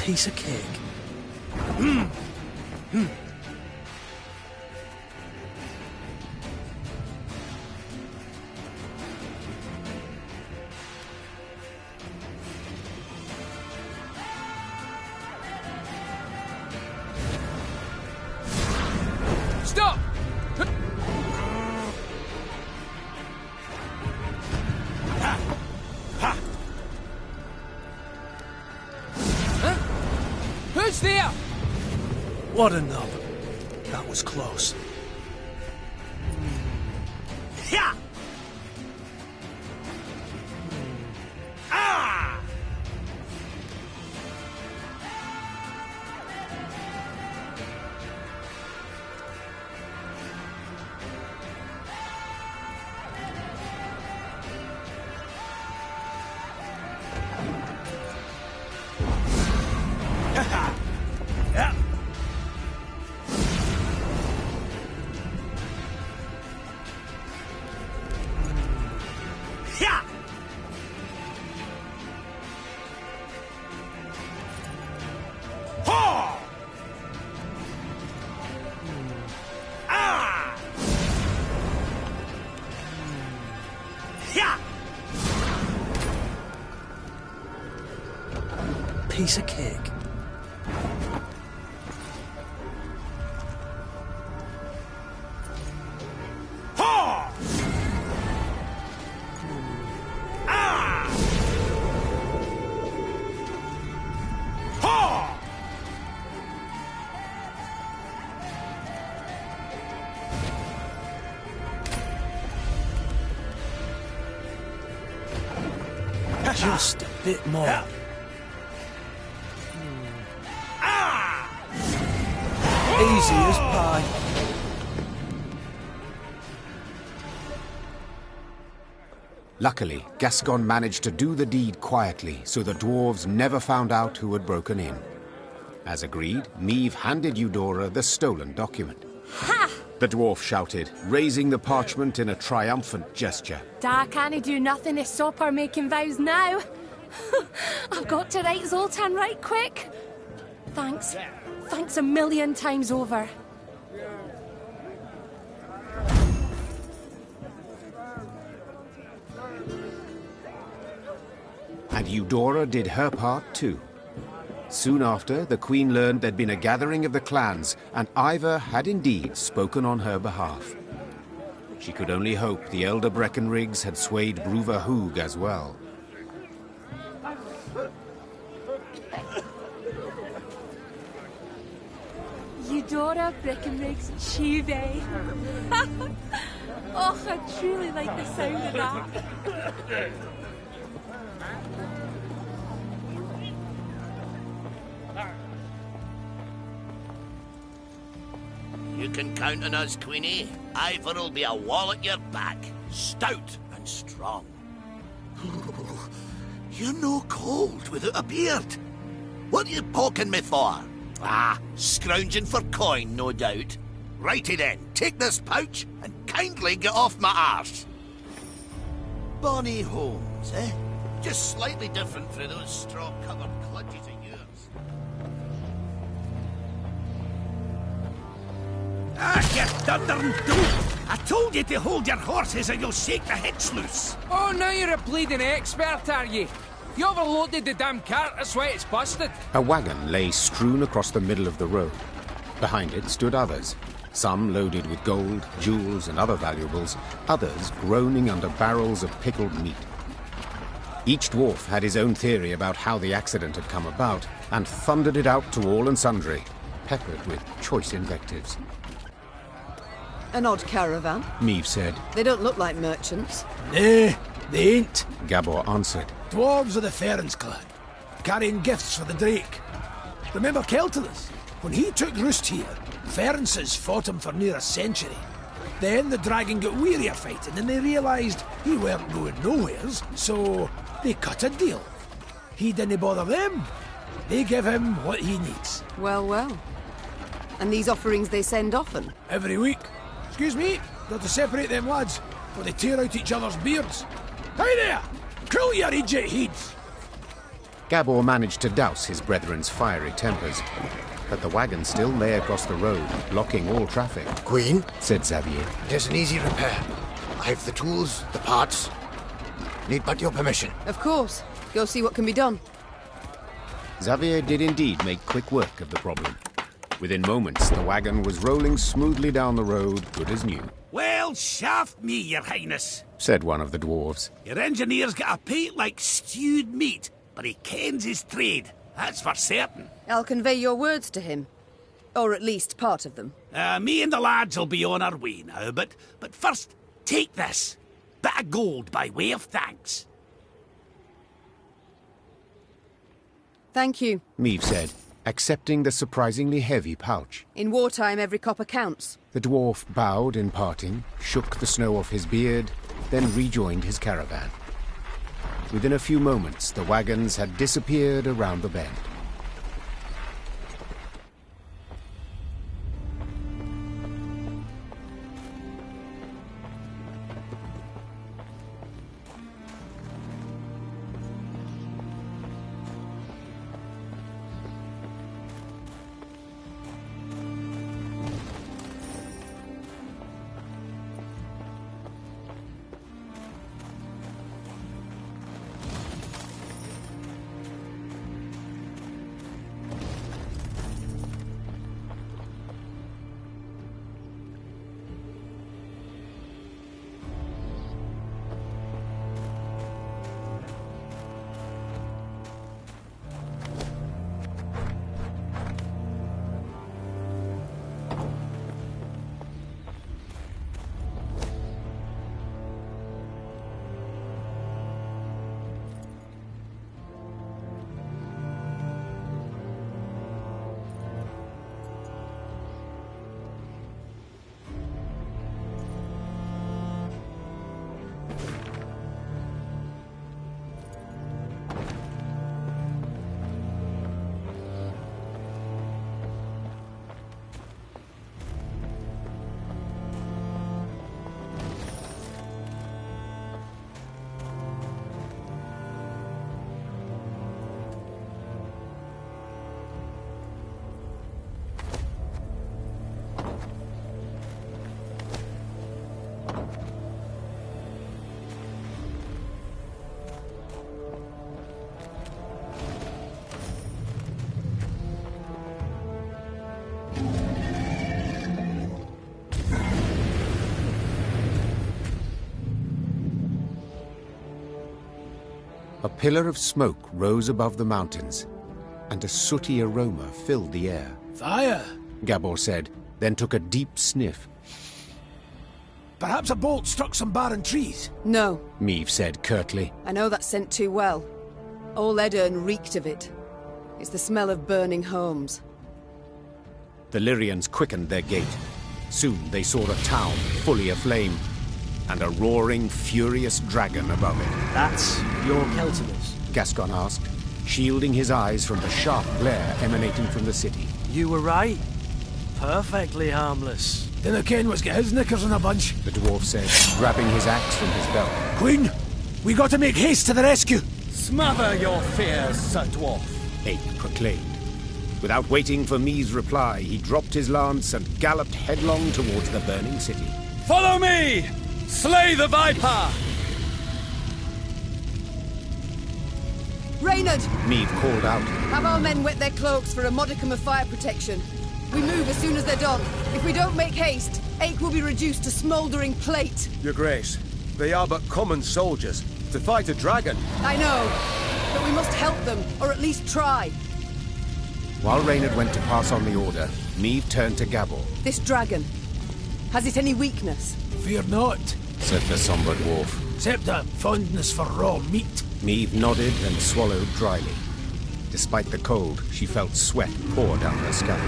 Piece of cake. Stop! Huh? Who's there? What a knob. That was close. Yeah! Ah! Yeah. Yeah. Ho! Ah! Yeah. Piece of cake. Ho! Ah! Ho! Just a bit more. Ah! Easy as pie. Luckily, Gascon managed to do the deed quietly, so the dwarves never found out who had broken in. As agreed, Meve handed Eudora the stolen document. Ha! The dwarf shouted, raising the parchment in a triumphant gesture. Da can't do nothing to stop her making vows now. I've got to write Zoltan right quick. Thanks. Thanks a million times over. And Eudora did her part too. Soon after, the Queen learned there'd been a gathering of the clans, and Ivor had indeed spoken on her behalf. She could only hope the elder Breckenriggs had swayed Bruver Hoog as well. Eudora Breckenriggs Chive. Oh, I truly like the sound of that. You can count on us, Queenie. Ivor'll be a wall at your back, stout and strong. You're no cold without a beard. What are you poking me for? Ah, scrounging for coin, no doubt. Righty then, take this pouch and kindly get off my arse. Bonny homes, eh? Just slightly different from those straw-covered cludges of yours. Ah, you thundering dope! I told you to hold your horses or you'll shake the hitch loose. Oh, now you're a bleeding expert, are you? You overloaded the damn cart, that's why it's busted. A wagon lay strewn across the middle of the road. Behind it stood others, some loaded with gold, jewels, and other valuables, others groaning under barrels of pickled meat. Each dwarf had his own theory about how the accident had come about, and thundered it out to all and sundry, peppered with choice invectives. An odd caravan, Meve said. They don't look like merchants. Nah, they ain't. Gabor answered. Dwarves of the Ferens clan, carrying gifts for the Drake. Remember Keltilis? When he took roost here, Ferences fought him for near a century. Then the dragon got weary of fighting and they realised he weren't going nowheres, so they cut a deal. He didn't bother them. They give him what he needs. Well, well. And these offerings they send often? Every week. Excuse me, got to separate them lads, or they tear out each other's beards. Hey there! Cool your idiot heads! Gabor managed to douse his brethren's fiery tempers, but the wagon still lay across the road, blocking all traffic. Queen, said Xavier. It is an easy repair. I've the tools, the parts. Need but your permission. Of course. Go see what can be done. Xavier did indeed make quick work of the problem. Within moments, the wagon was rolling smoothly down the road, good as new. Well, shaft me, your highness, said one of the dwarves. Your engineer's got a pate like stewed meat, but he kens his trade, that's for certain. I'll convey your words to him. Or at least part of them. Me and the lads will be on our way now, but first, take this. Bit of gold by way of thanks. Thank you, Meave said, accepting the surprisingly heavy pouch. In wartime, every copper counts. The dwarf bowed in parting, shook the snow off his beard, then rejoined his caravan. Within a few moments, the wagons had disappeared around the bend. A pillar of smoke rose above the mountains, and a sooty aroma filled the air. Fire, Gabor said, then took a deep sniff. Perhaps a bolt struck some barren trees? No, Meave said curtly. I know that scent too well. All Edirn reeked of it. It's the smell of burning homes. The Lyrians quickened their gait. Soon they saw a town fully aflame, and a roaring, furious dragon above it. That's your Keltimus? Gascon asked, shielding his eyes from the sharp glare emanating from the city. You were right. Perfectly harmless. Dinna ken what's got his knickers in a bunch, the dwarf said, grabbing his axe from his belt. Queen, we got to make haste to the rescue. Smother your fears, Sir Dwarf, Ape proclaimed. Without waiting for Mea's reply, he dropped his lance and galloped headlong towards the burning city. Follow me! Slay the Viper! Reynard! Meave called out. Have our men wet their cloaks for a modicum of fire protection. We move as soon as they're done. If we don't make haste, Ache will be reduced to smouldering plate. Your Grace, they are but common soldiers. To fight a dragon. I know, but we must help them, or at least try. While Reynard went to pass on the order, Meave turned to Gabor. This dragon, has it any weakness? Fear not, said the sombre dwarf. Except a fondness for raw meat. Meave nodded and swallowed dryly. Despite the cold, she felt sweat pour down her scalp.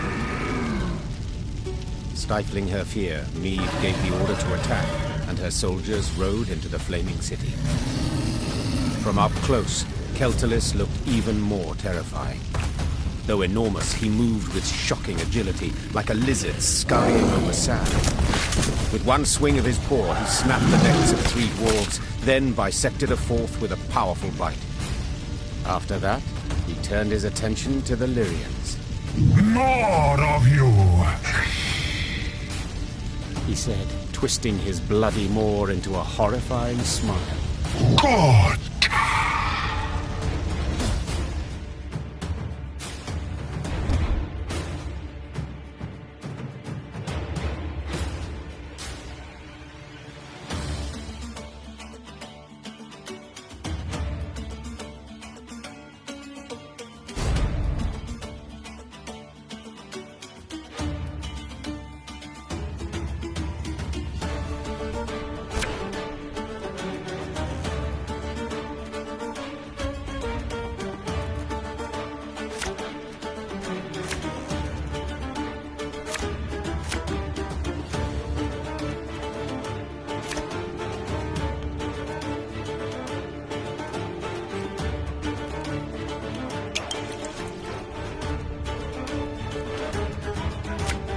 Stifling her fear, Meave gave the order to attack, and her soldiers rode into the flaming city. From up close, Keltilis looked even more terrifying. Though enormous, he moved with shocking agility, like a lizard scurrying over sand. With one swing of his paw, he snapped the necks of 3 dwarves, then bisected a 4th with a powerful bite. After that, turned his attention to the Lyrians. More of you! He said, twisting his bloody maw into a horrifying smile. God!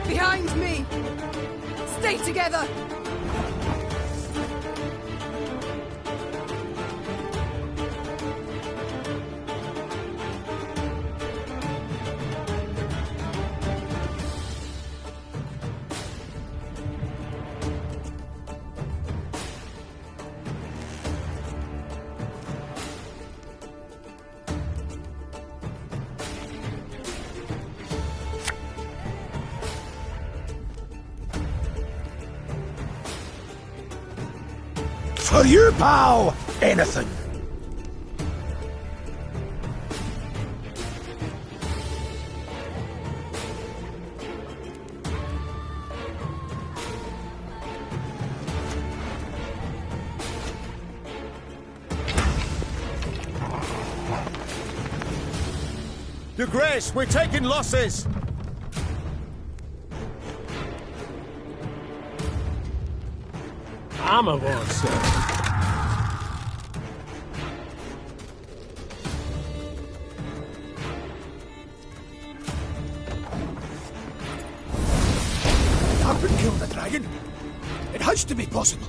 Behind me! Stay together! For you, pal! Anything! Your Grace, we're taking losses! I'm aboard, sir. I could kill the dragon. It has to be possible.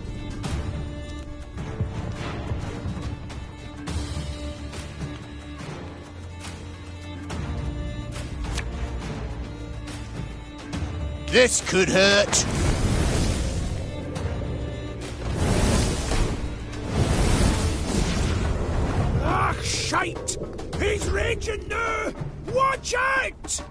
This could hurt. Ah, shite! He's raging now! Watch out!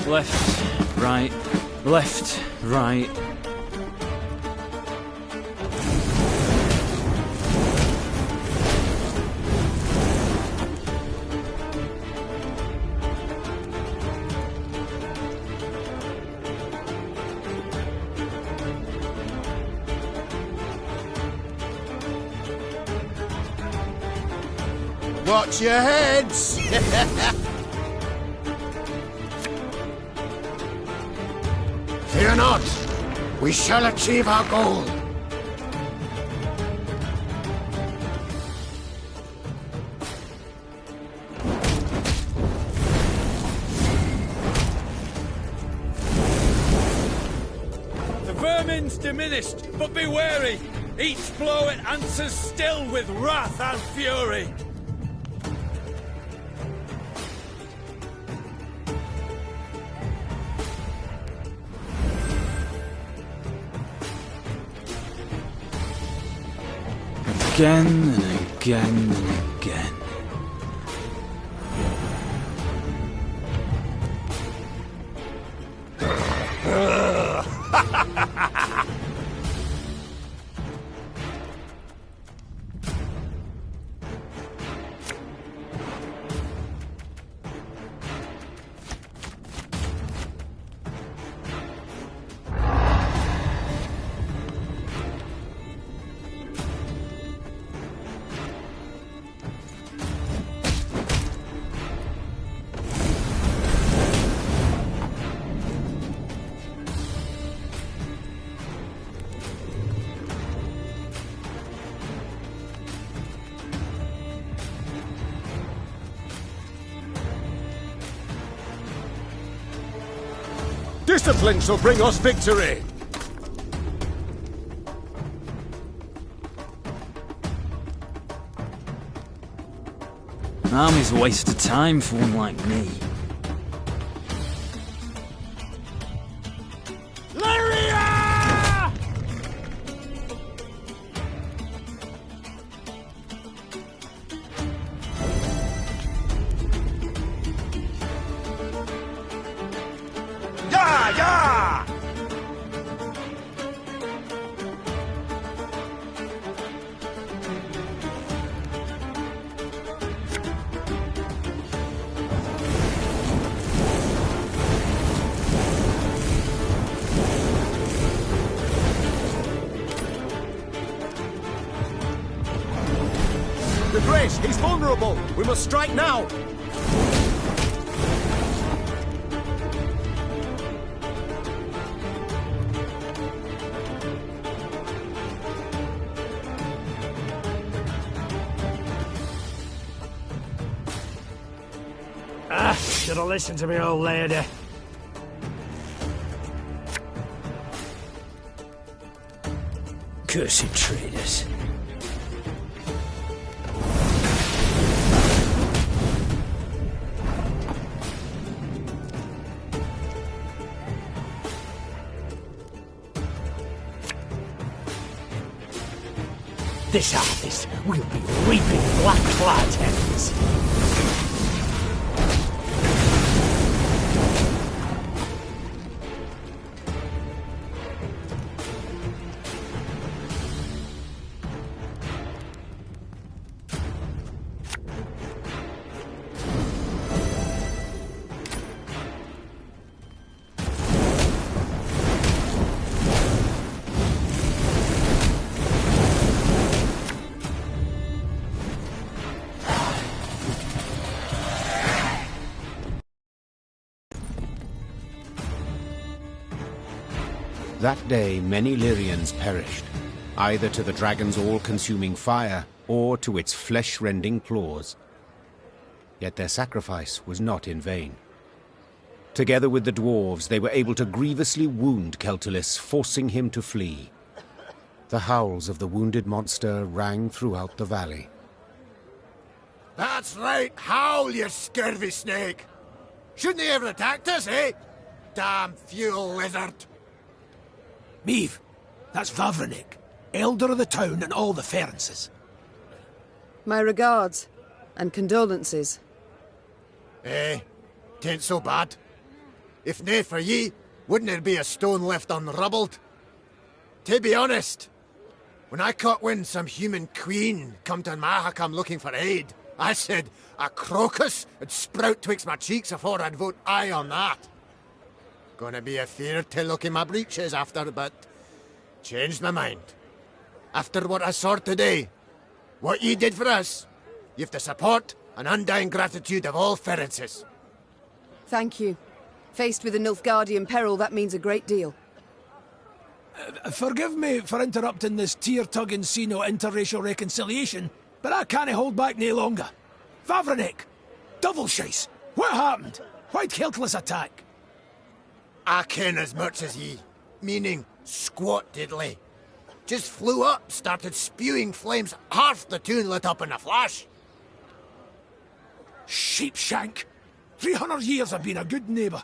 Left, right, left, right. Watch your heads! Fear not. We shall achieve our goal. The vermin's diminished, but be wary. Each blow it answers still with wrath and fury. Again and again and again. Discipline shall bring us victory! Army's a waste of time for one like me. The Grace, he's vulnerable! We must strike now! Should have listened to me, old lady. Cursed traitors. This harvest will be reaping black-clad heavens. That day, many Lyrians perished, either to the dragon's all-consuming fire or to its flesh-rending claws. Yet their sacrifice was not in vain. Together with the dwarves, they were able to grievously wound Celtulis, forcing him to flee. The howls of the wounded monster rang throughout the valley. That's right, howl, you scurvy snake! Shouldn't they ever attacked us, eh? Damn fuel lizard! Meave, that's Vavrenik, elder of the town and all the Ferences. My regards and condolences. Eh, tain't so bad. If nae for ye, wouldn't there be a stone left unrubbled? To be honest, when I caught wind some human queen come to Mahakam looking for aid, I said a crocus would sprout twixt my cheeks afore I'd vote aye on that. Gonna be a fear to look in my breeches after, but changed my mind. After what I saw today, what ye did for us, you've the support and undying gratitude of all Ferences. Thank you. Faced with a Nilfgaardian peril, that means a great deal. Forgive me for interrupting this tear-tugging scene of interracial reconciliation, but I can't hold back no longer. Vavrenik! Double shice! What happened? Why'd Celtulis attack? I ken as much as ye, meaning squat diddly. Just flew up, started spewing flames, half the town lit up in a flash. Sheepshank! 300 years I've been a good neighbour.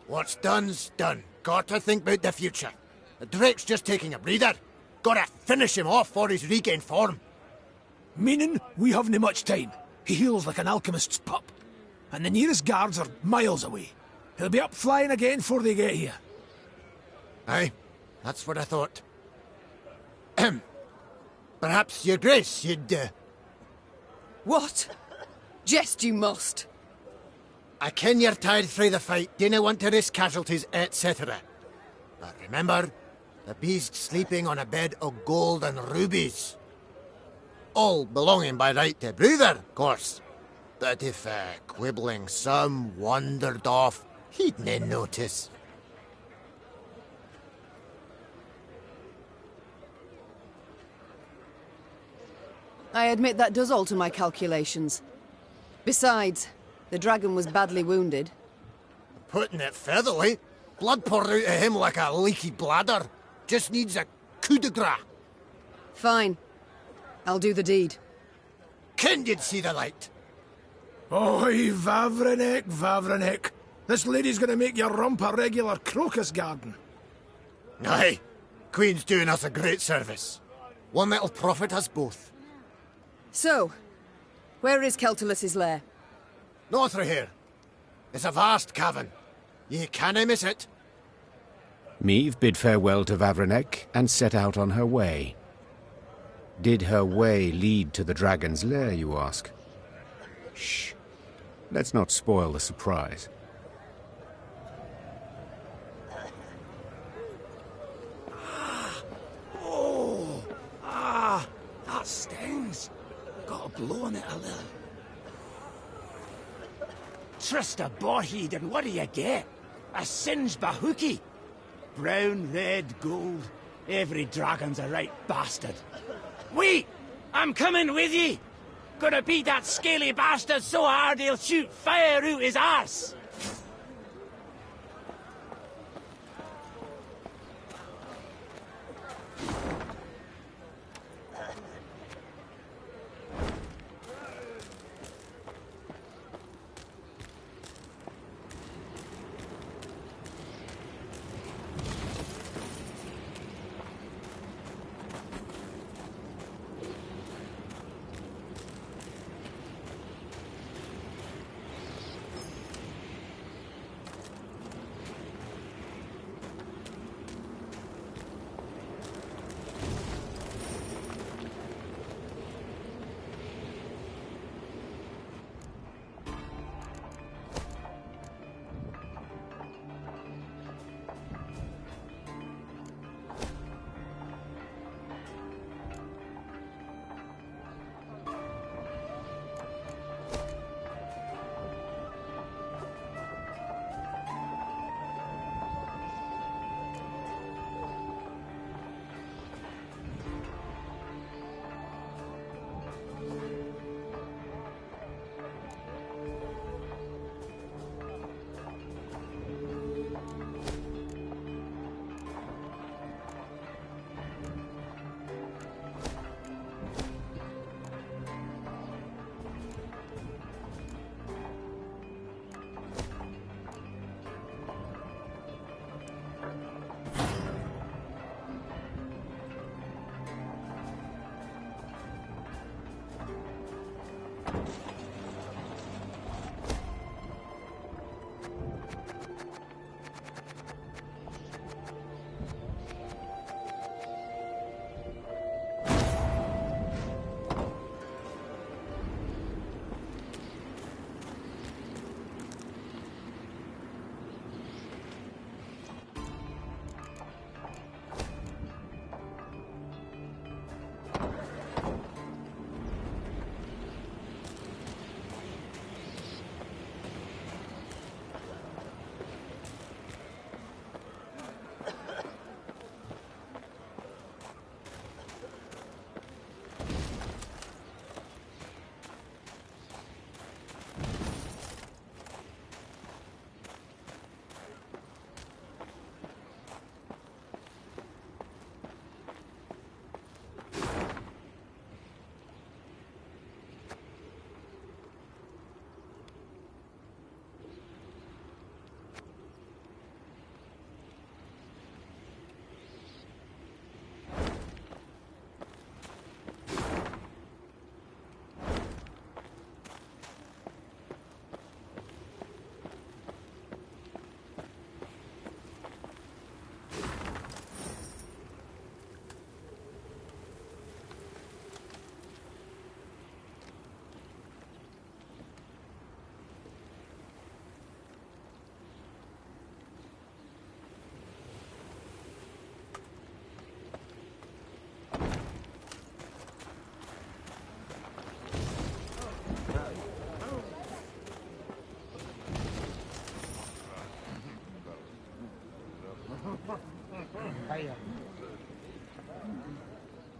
What's done's done. Got to think about the future. The Drake's just taking a breather. Gotta finish him off for he's regained form. Meaning we haven't much time. He heals like an alchemist's pup. And the nearest guards are miles away. He'll be up flying again before they get here. Aye, that's what I thought. Perhaps, your grace, you'd, What? Jest you must. I ken you're tired frae the fight, dinna want to risk casualties, etc. But remember, the beast's sleeping on a bed of gold and rubies. All belonging by right to Brother, of course. But if quibbling some wandered off, he'd nae notice. I admit that does alter my calculations. Besides, the dragon was badly wounded. Putting it featherly, blood poured out of him like a leaky bladder. Just needs a coup de grace. Fine. I'll do the deed. Ken you'd see the light. Oi, Vavrenek. This lady's gonna make your rump a regular crocus garden. Aye. Queen's doing us a great service. One that'll profit us both. So, where is Keltulus's lair? North through here. It's a vast cavern. Ye canna miss it. Meve bid farewell to Vavrenek and set out on her way. Did her way lead to the dragon's lair, you ask? Shh. Let's not spoil the surprise. That stings. Got a blow on it a little. Trust a boheed, and what do you get? A singed bahookie. Brown, red, gold. Every dragon's a right bastard. Wait! I'm coming with ye! Gonna beat that scaly bastard so hard he'll shoot fire out his arse!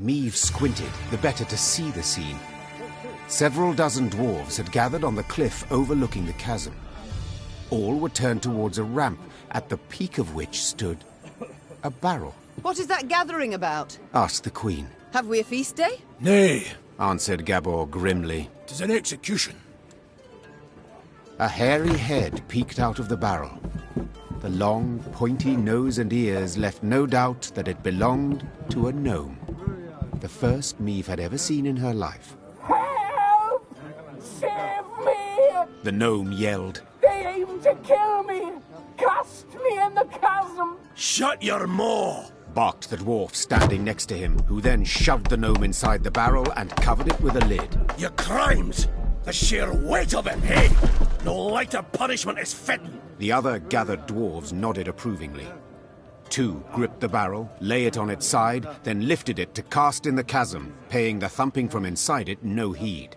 Meve squinted, the better to see the scene. Several dozen dwarves had gathered on the cliff overlooking the chasm. All were turned towards a ramp, at the peak of which stood a barrel. What is that gathering about? Asked the Queen. Have we a feast day? Nay, answered Gabor grimly. 'Tis an execution. A hairy head peeked out of the barrel. The long, pointy nose and ears left no doubt that it belonged to a gnome. The first Meve had ever seen in her life. Help! Save me! The gnome yelled. They aim to kill me! Cast me in the chasm! Shut your maw! Barked the dwarf standing next to him, who then shoved the gnome inside the barrel and covered it with a lid. Your crimes! The sheer weight of it, hey? No lighter punishment is fitting. The other gathered dwarves nodded approvingly. Two gripped the barrel, lay it on its side, then lifted it to cast in the chasm, paying the thumping from inside it no heed.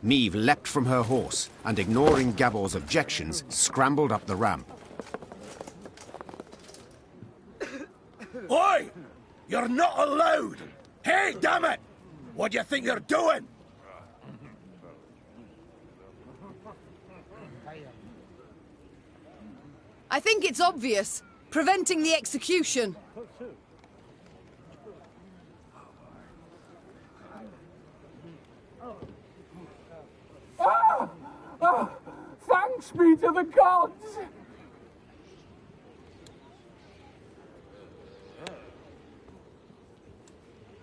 Meve leapt from her horse, and ignoring Gabor's objections, scrambled up the ramp. Oi! You're not allowed! Hey, damn it! What do you think you're doing? I think it's obvious. Preventing the execution. Thanks be to the gods!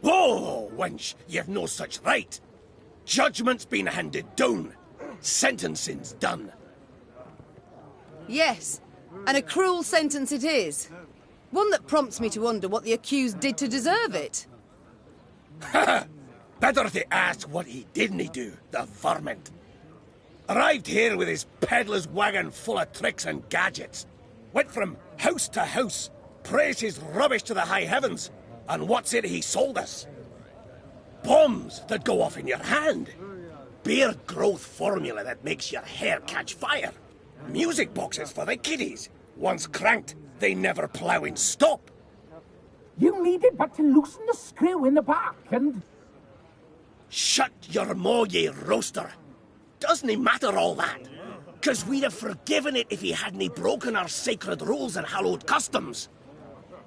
Whoa, wench, you've no such right. Judgment's been handed down. Sentencing's done. Yes, and a cruel sentence it is. One that prompts me to wonder what the accused did to deserve it. Better to ask what he didn't do, the varmint. Arrived here with his peddler's wagon full of tricks and gadgets. Went from house to house, praised his rubbish to the high heavens, and what's it he sold us? Bombs that go off in your hand. Beard growth formula that makes your hair catch fire. Music boxes for the kiddies. Once cranked, they never plough in stop. You needed but to loosen the screw in the back and... Shut your maw, ye roaster. Doesn't he matter all that? 'Cause we'd have forgiven it if he hadn't broken our sacred rules and hallowed customs.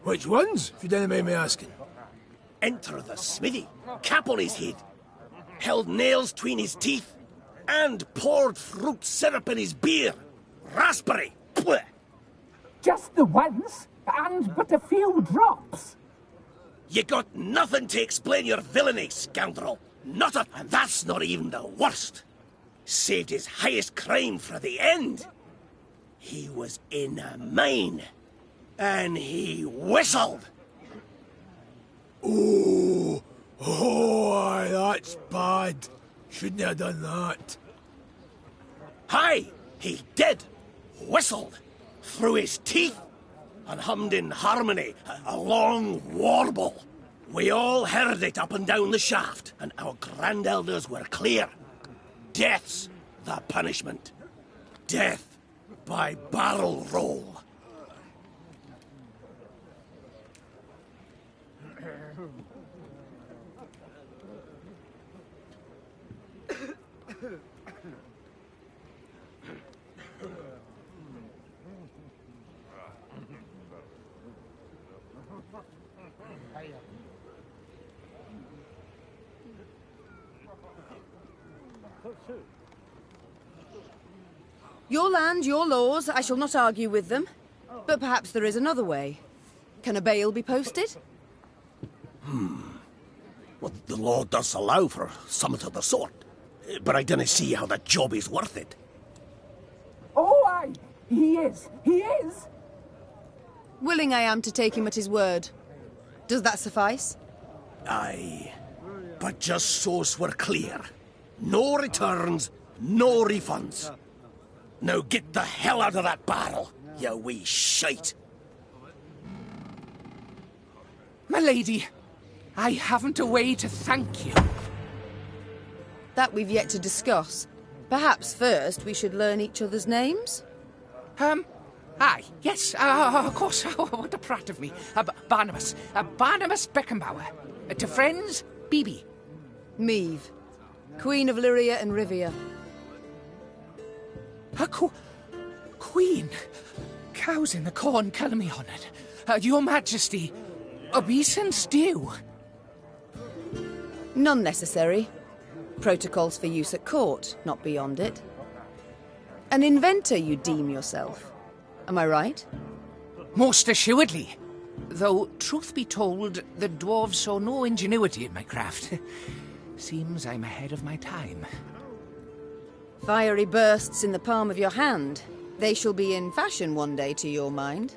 Which ones, if you don't mind me asking? Enter the smithy, cap on his head, held nails between his teeth, and poured fruit syrup in his beer. Raspberry. Blech. Just the once, and but a few drops. You got nothing to explain your villainy, scoundrel. Nothing. And that's not even the worst. Saved his highest crime for the end. He was in a mine, and he whistled. Oh, aye, that's bad. Shouldn't have done that. Aye, he did. Whistled through his teeth and hummed in harmony a long warble. We all heard it up and down the shaft, and our grand-elders were clear. Death's the punishment. Death by barrel roll. Your land, your laws, I shall not argue with them. But perhaps there is another way. Can a bail be posted? Well, the law does allow for something of the sort. But I don't see how that job is worth it. Oh, aye, he is. He is. Willing I am to take him at his word. Does that suffice? Aye. But just so's we're clear. No returns, no refunds. Now get the hell out of that barrel, you wee shite. My lady, I haven't a way to thank you. That we've yet to discuss. Perhaps first we should learn each other's names? Aye, yes, of course. Oh, what a prat of me. Barnabas. Barnabas Beckenbauer. To friends, Bibi. Meve, Queen of Lyria and Rivia. Queen. Cows in the corn, colour me honoured. Your Majesty, obeisance due. None necessary. Protocols for use at court, not beyond it. An inventor, you deem yourself. Am I right? Most assuredly. Though, truth be told, the dwarves saw no ingenuity in my craft. Seems I'm ahead of my time. Fiery bursts in the palm of your hand. They shall be in fashion one day, to your mind.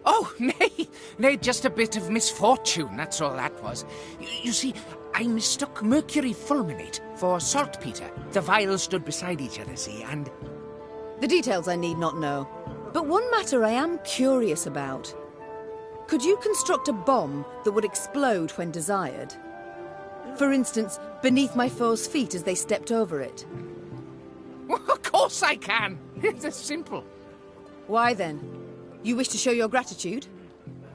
Oh, nay, just a bit of misfortune, that's all that was. You see, I mistook mercury fulminate for saltpeter. The vials stood beside each other, see, and... The details I need not know. But one matter I am curious about. Could you construct a bomb that would explode when desired? For instance, beneath my foe's feet as they stepped over it. Of course I can. It's simple. Why then? You wish to show your gratitude?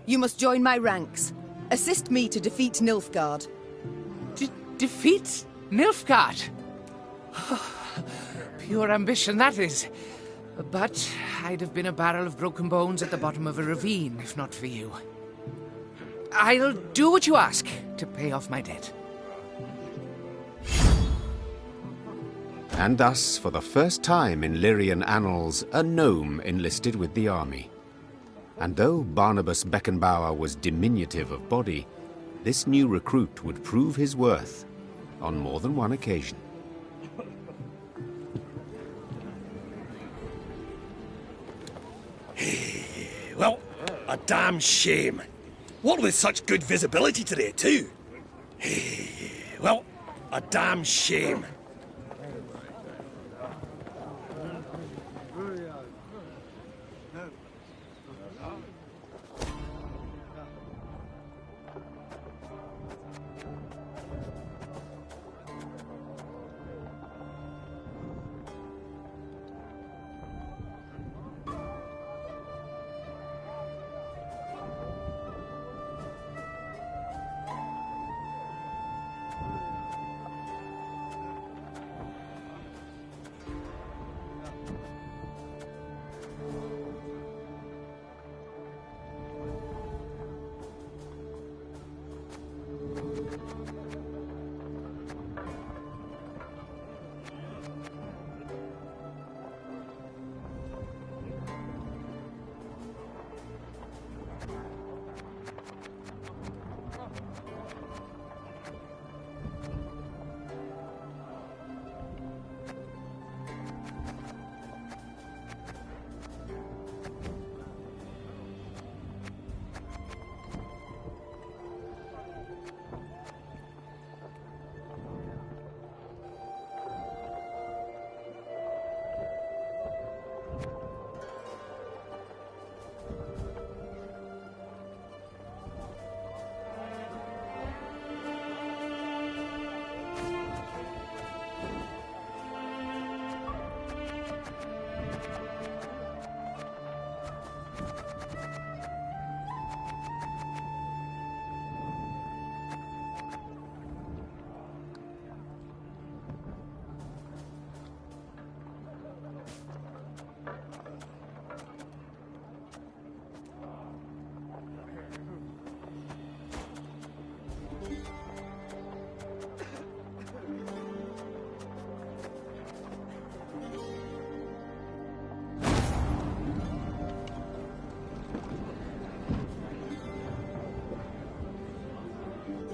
You must join my ranks. Assist me to defeat Nilfgaard. Defeat Nilfgaard? Pure ambition, that is. But I'd have been a barrel of broken bones at the bottom of a ravine if not for you. I'll do what you ask to pay off my debt. And thus, for the first time in Lyrian annals, a gnome enlisted with the army. And though Barnabas Beckenbauer was diminutive of body, this new recruit would prove his worth on more than one occasion. Well, a damn shame. What with such good visibility today, too? Well, a damn shame.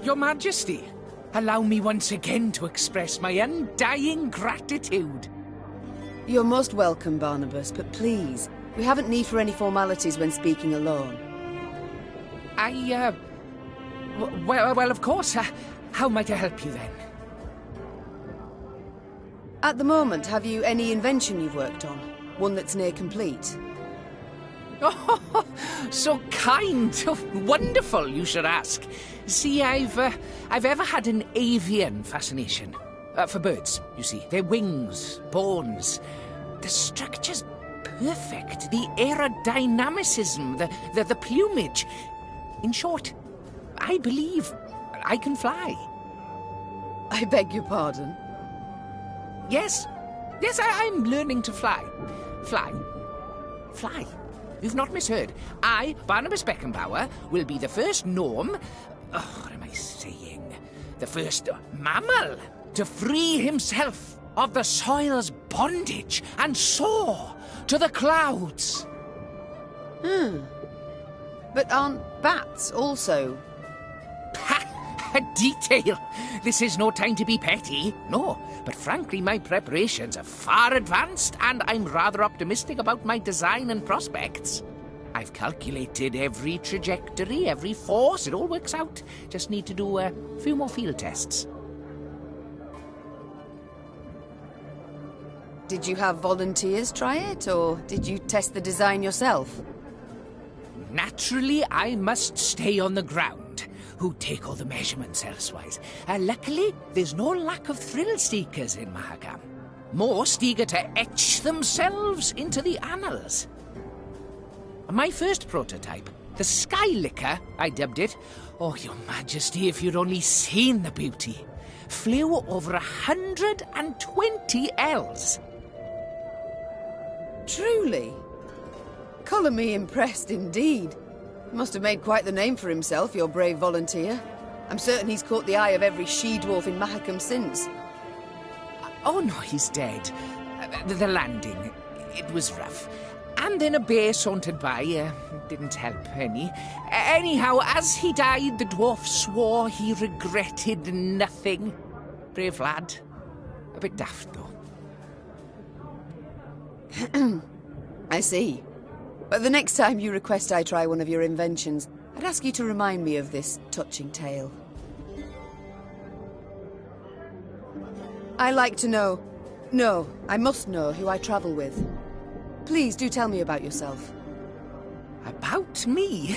Your Majesty, allow me once again to express my undying gratitude. You're most welcome, Barnabas, but please, we haven't need for any formalities when speaking alone. Well, of course. How might I help you then? At the moment, have you any invention you've worked on? One that's near complete? Oh, so kind. Oh, wonderful, you should ask. See, I've ever had an avian fascination. For birds, you see. Their wings, bones. The structure's perfect. The aerodynamicism, the plumage. In short, I believe I can fly. I beg your pardon? Yes. Yes, I'm learning to fly. Fly. You've not misheard. I, Barnabas Beckenbauer, will be the first gnome... Oh, what am I saying? The first mammal to free himself of the soil's bondage and soar to the clouds. But aren't bats also? A detail. This is no time to be petty. No, but frankly, my preparations are far advanced, and I'm rather optimistic about my design and prospects. I've calculated every trajectory, every force. It all works out. Just need to do a few more field tests. Did you have volunteers try it, or did you test the design yourself? Naturally, I must stay on the ground. Who take all the measurements elsewise. Luckily, there's no lack of thrill-seekers in Mahakam. Most eager to etch themselves into the annals. My first prototype, the Skylicker, I dubbed it. Oh, Your Majesty, if you'd only seen the beauty. Flew over 120 ells. Truly? Colour me impressed indeed. He must have made quite the name for himself, your brave volunteer. I'm certain he's caught the eye of every she-dwarf in Mahakam since. Oh no, he's dead. The landing, it was rough. And then a bear sauntered by, didn't help any. Anyhow, as he died, the dwarf swore he regretted nothing. Brave lad. A bit daft, though. I see. But the next time you request I try one of your inventions, I'd ask you to remind me of this touching tale. I like to know. No, I must know who I travel with. Please do tell me about yourself. About me?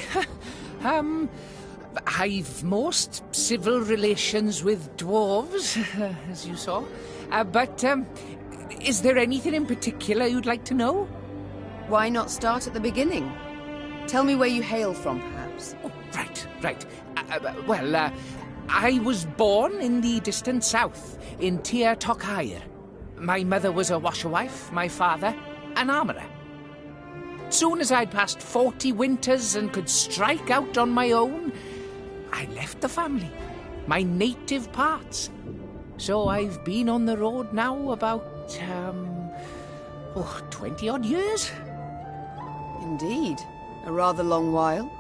I've most civil relations with dwarves, as you saw. But is there anything in particular you'd like to know? Why not start at the beginning? Tell me where you hail from, perhaps. Oh, right. Well, I was born in the distant south, in Teil. My mother was a washerwife, my father an armourer. Soon as I'd passed 40 winters and could strike out on my own, I left the family, my native parts. So I've been on the road now about, 20-odd years. Indeed. A rather long while.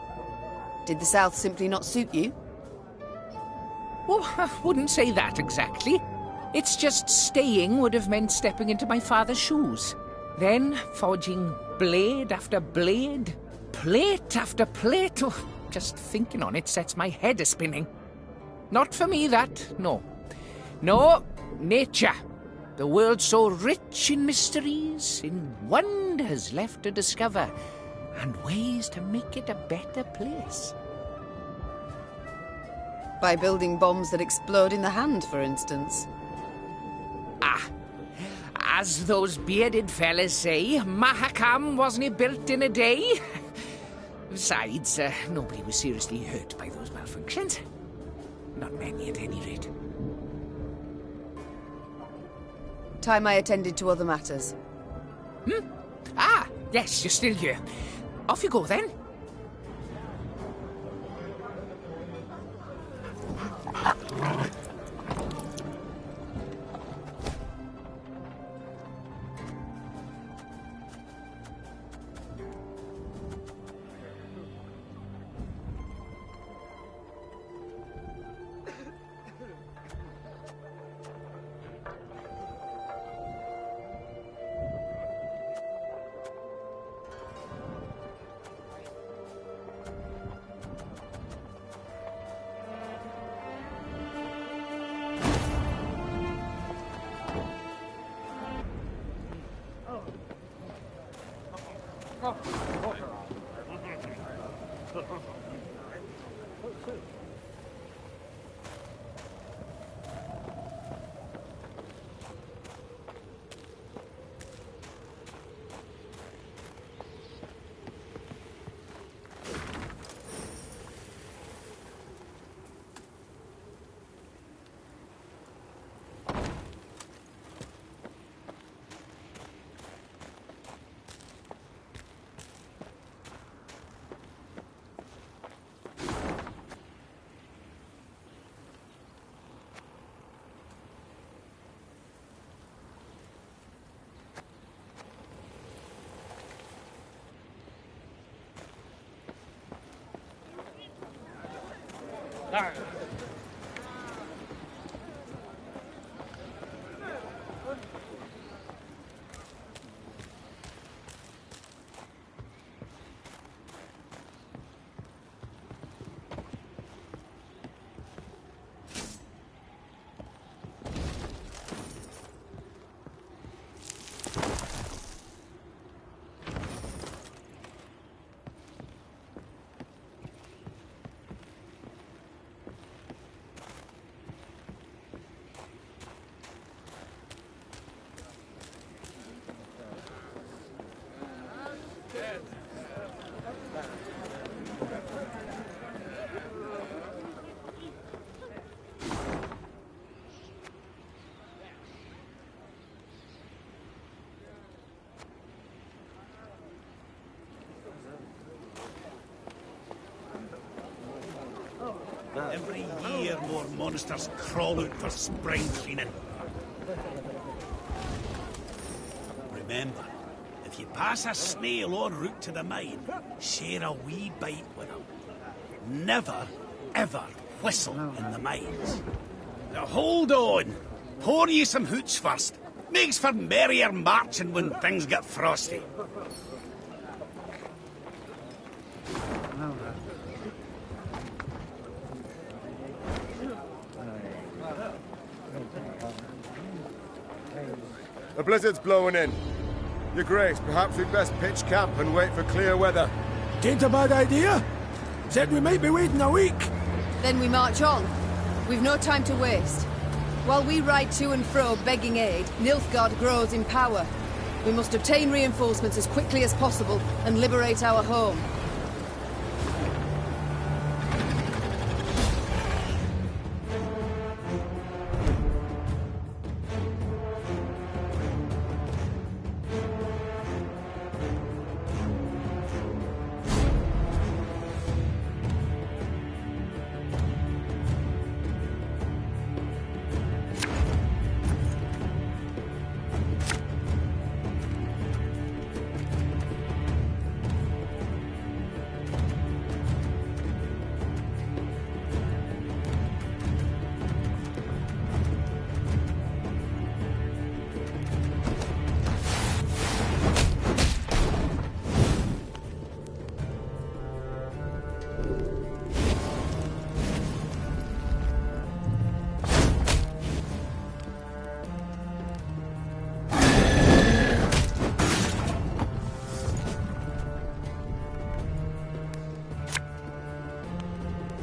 Did the south simply not suit you? Well, I wouldn't say that exactly. It's just staying would have meant stepping into my father's shoes. Then forging blade after blade, plate after plate. Oh, just thinking on it sets my head a-spinning. Not for me, that, no. No, nature. The world's so rich in mysteries, in wonders left to discover, and ways to make it a better place. By building bombs that explode in the hand, for instance. As those bearded fellas say, Mahakam wasn't built in a day. Besides, nobody was seriously hurt by those malfunctions. Not many, at any rate. Time I attended to other matters. Yes, you're still here. Off you go, then. Every year more monsters crawl out for spring cleaning. Remember, if you pass a snail en route to the mine, share a wee bite with them. Never, ever whistle in the mines. Now hold on. Pour you some hooch first. Makes for merrier marching when things get frosty. The blizzard's blowing in. Your Grace, perhaps we'd best pitch camp and wait for clear weather. Tain't a bad idea. Said we might be waiting a week. Then we march on. We've no time to waste. While we ride to and fro begging aid, Nilfgaard grows in power. We must obtain reinforcements as quickly as possible and liberate our home.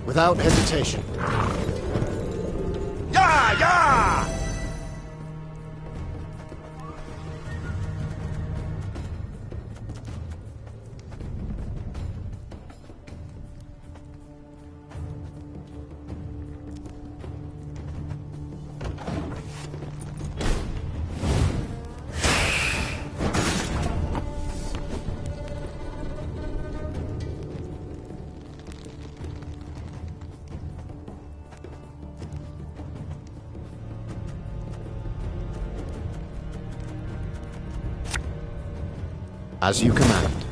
Without hesitation. Yeah, yeah! As you command.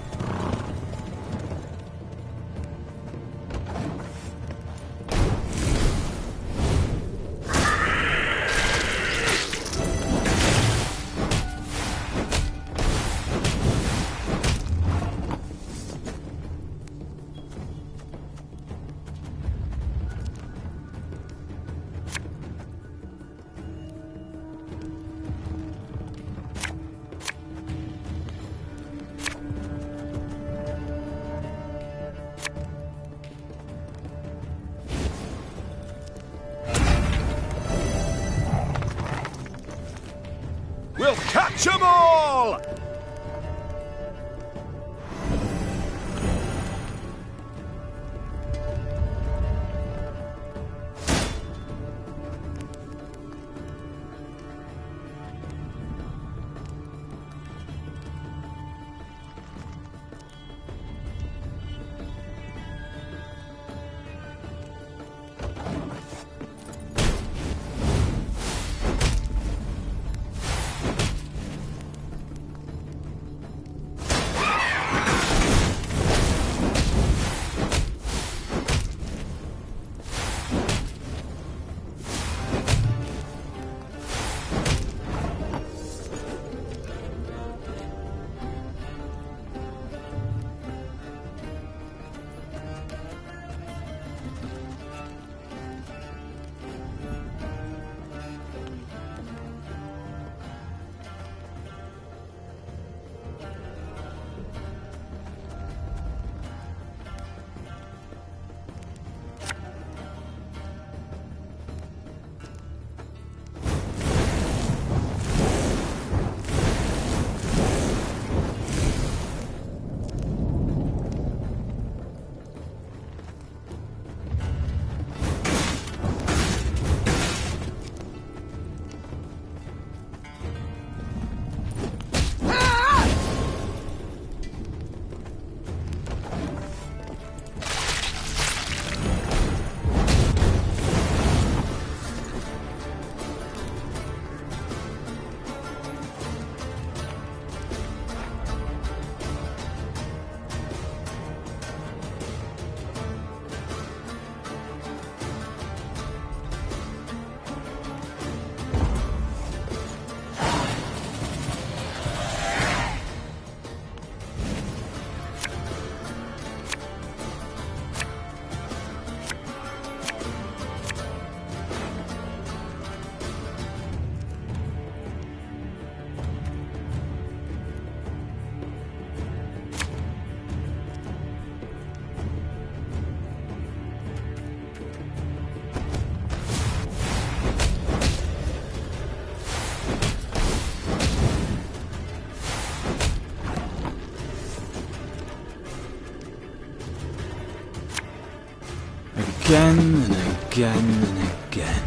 Again and again and again.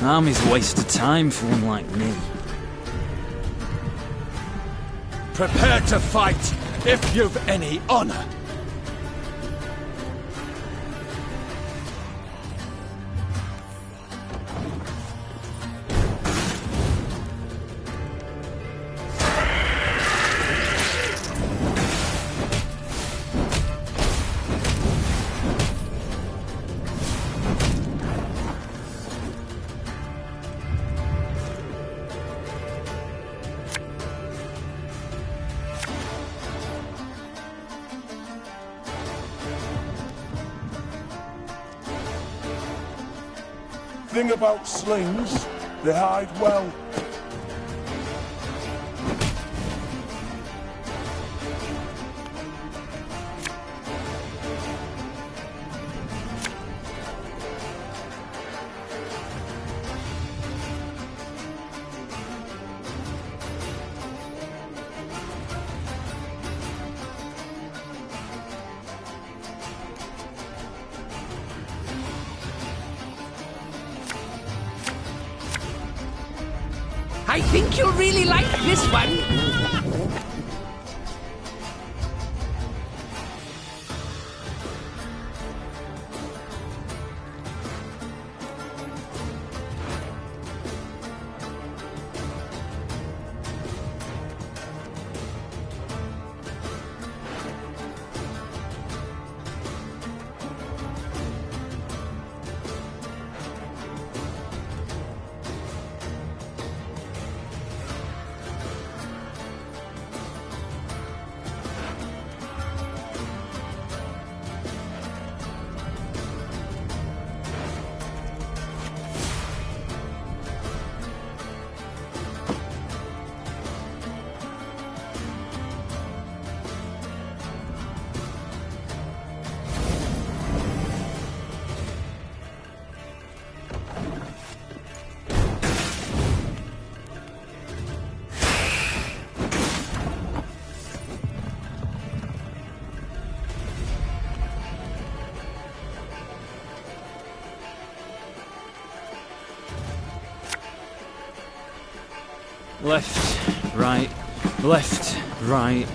Army's a waste of time for one like me. Prepare to fight, if you've any honor. Thing about slings, they hide well. I think you'll really like this one. Left, right, left, right.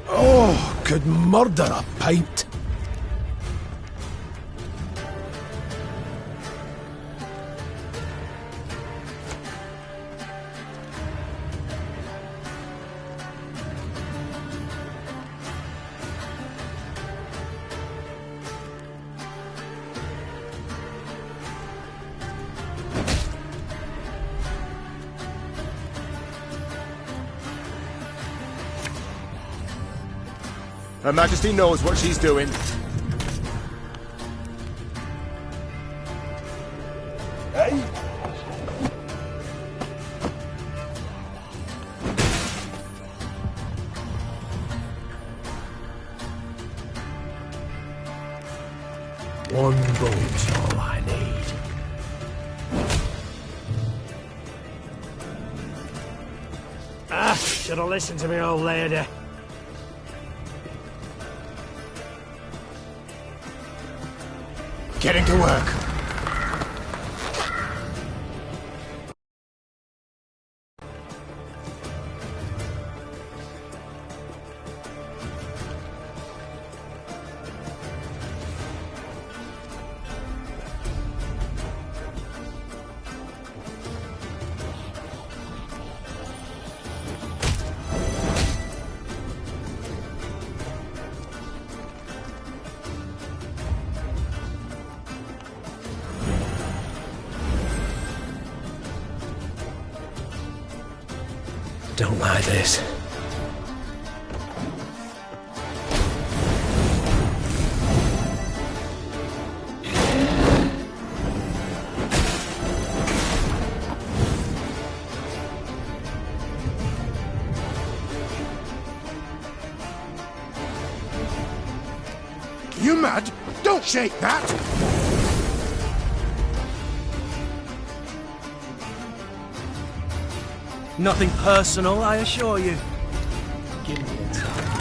Oh, could murder a pint. Her Majesty knows what she's doing. Hey? One boat's all I need. Should have listened to me, old lady. Getting to work. Don't like this. Don't shake that! Nothing personal, I assure you. Give me a time.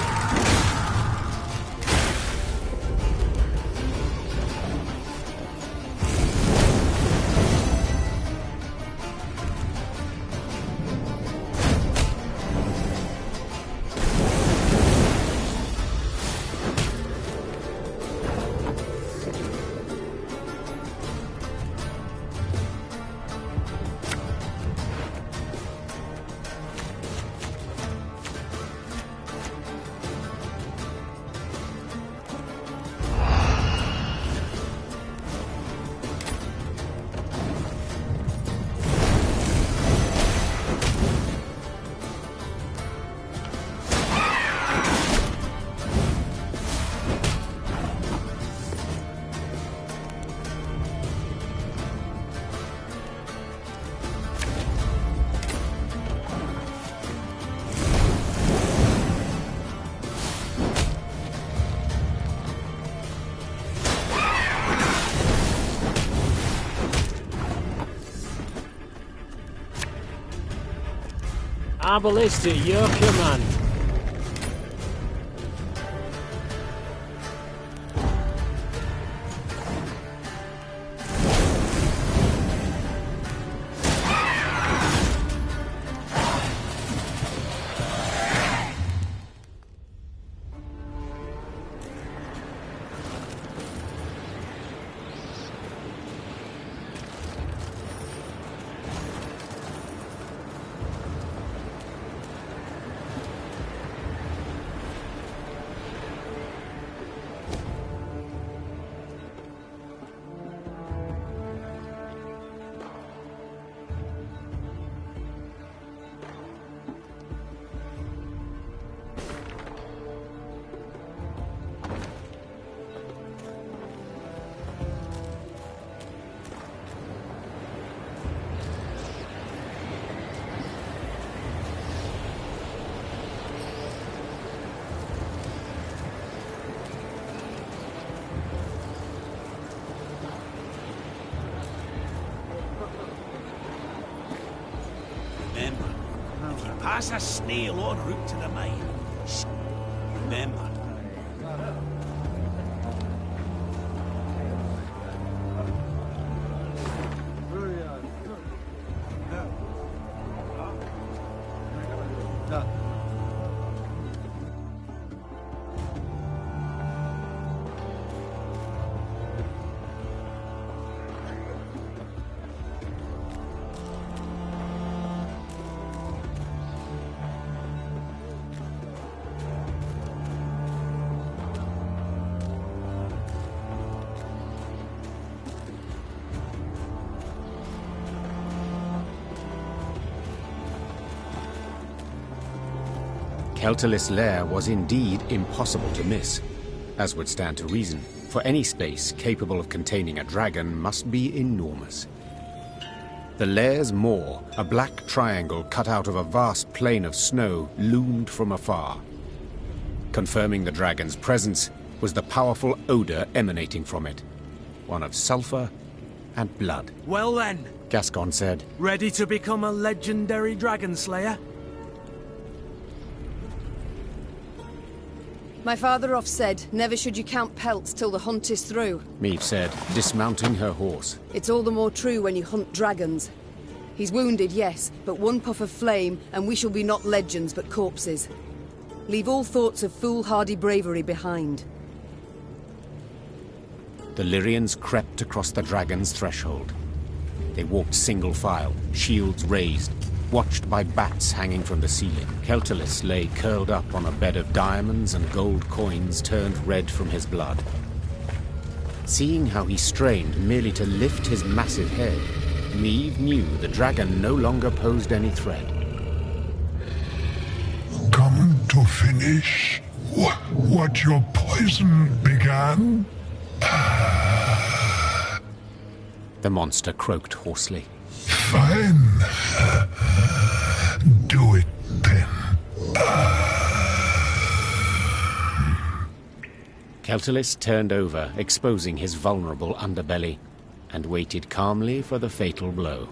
Ballista, your command. Pass a snail en route to the mine. Remember. Keltalis' lair was indeed impossible to miss, as would stand to reason, for any space capable of containing a dragon must be enormous. The lair's maw, a black triangle cut out of a vast plain of snow, loomed from afar. Confirming the dragon's presence was the powerful odor emanating from it, one of sulfur and blood. Well then, Gascon said, ready to become a legendary dragon slayer? My father oft said, never should you count pelts till the hunt is through. Meve said, dismounting her horse. It's all the more true when you hunt dragons. He's wounded, yes, but one puff of flame, and we shall be not legends, but corpses. Leave all thoughts of foolhardy bravery behind. The Lyrians crept across the dragon's threshold. They walked single file, shields raised, watched by bats hanging from the ceiling. Keltalis lay curled up on a bed of diamonds and gold coins turned red from his blood. Seeing how he strained merely to lift his massive head, Meve knew the dragon no longer posed any threat. Come to finish what your poison began? The monster croaked hoarsely. Fine. Do it then. Keltalis turned over, exposing his vulnerable underbelly, and waited calmly for the fatal blow.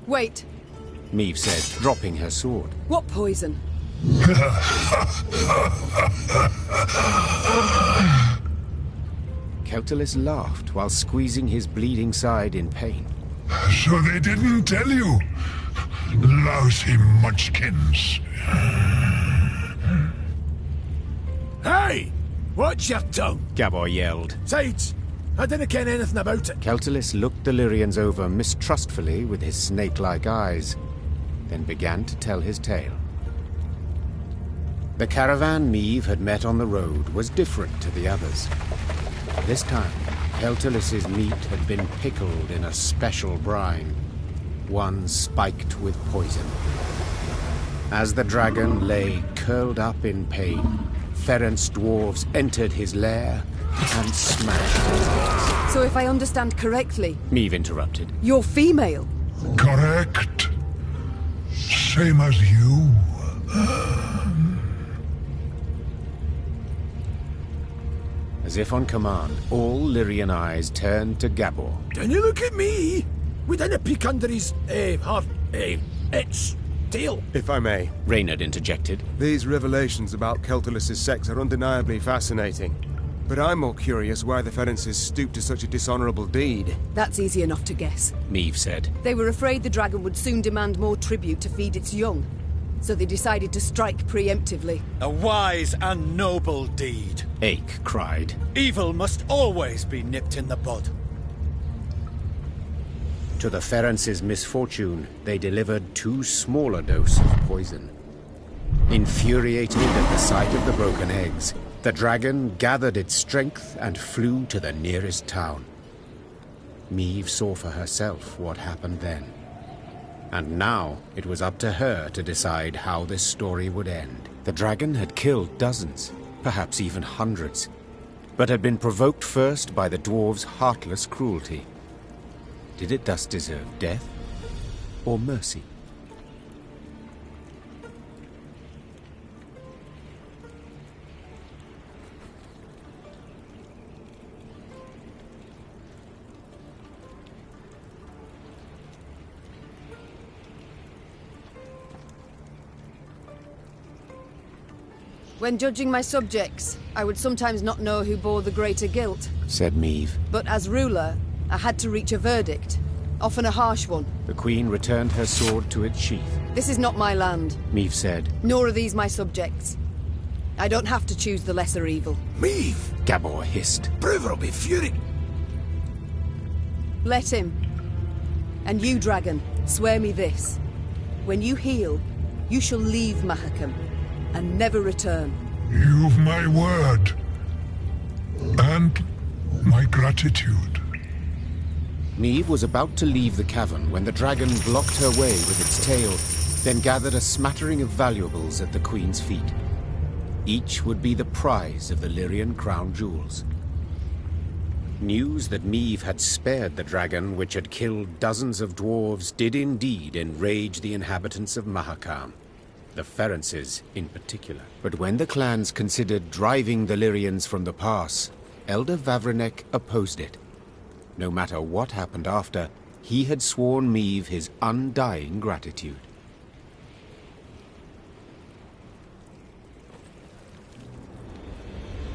Wait. Meve said, dropping her sword. What poison? Keltalis laughed while squeezing his bleeding side in pain. So they didn't tell you? Lousy munchkins. Hey! Watch your tongue! Gabor yelled. Sides! I didn't ken anything about it. Keltalis looked the Lyrians over mistrustfully with his snake-like eyes, then began to tell his tale. The caravan Meve had met on the road was different to the others. This time, Keltalis's meat had been pickled in a special brine, one spiked with poison. As the dragon lay curled up in pain, Ferenc dwarves entered his lair and smashed his head. So if I understand correctly... Meve interrupted. You're female? Correct. Same as you. As if on command, all Lyrian eyes turned to Gabor. Don't you look at me! We didn't peek under his, its tail. If I may, Reynard interjected. These revelations about Keltalis's sex are undeniably fascinating. But I'm more curious why the Ferences stooped to such a dishonorable deed. That's easy enough to guess. Meve said. They were afraid the dragon would soon demand more tribute to feed its young. So they decided to strike preemptively. A wise and noble deed. Ache cried. Evil must always be nipped in the bud. To the Ferences' misfortune, they delivered too small a dose of poison. Infuriated at the sight of the broken eggs, the dragon gathered its strength and flew to the nearest town. Meve saw for herself what happened then. And now it was up to her to decide how this story would end. The dragon had killed dozens, perhaps even hundreds, but had been provoked first by the dwarves' heartless cruelty. Did it thus deserve death or mercy? When judging my subjects, I would sometimes not know who bore the greater guilt, said Meve. But as ruler, I had to reach a verdict, often a harsh one. The Queen returned her sword to its sheath. This is not my land, Meve said. Nor are these my subjects. I don't have to choose the lesser evil. Meve! Gabor hissed. Bruver will be furious. Let him. And you, dragon, swear me this. When you heal, you shall leave Mahakam and never return. You've my word. And my gratitude. Meve was about to leave the cavern when the dragon blocked her way with its tail, then gathered a smattering of valuables at the Queen's feet. Each would be the prize of the Lyrian crown jewels. News that Meve had spared the dragon, which had killed dozens of dwarves, did indeed enrage the inhabitants of Mahakam. The Ferences in particular. But when the clans considered driving the Lyrians from the pass, Elder Vavrinek opposed it. No matter what happened after, he had sworn Meve his undying gratitude.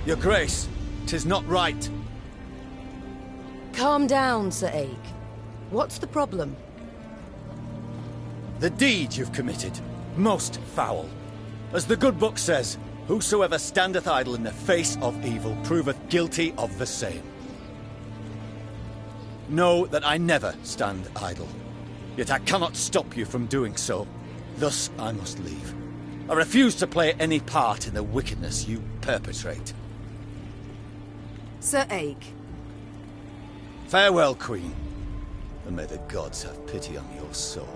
Your Grace, 'tis not right. Calm down, Sir Ache. What's the problem? The deed you've committed, most foul. As the good book says, whosoever standeth idle in the face of evil proveth guilty of the same. Know that I never stand idle, yet I cannot stop you from doing so. Thus I must leave. I refuse to play any part in the wickedness you perpetrate. Sir Ache. Farewell, Queen, and may the gods have pity on your soul.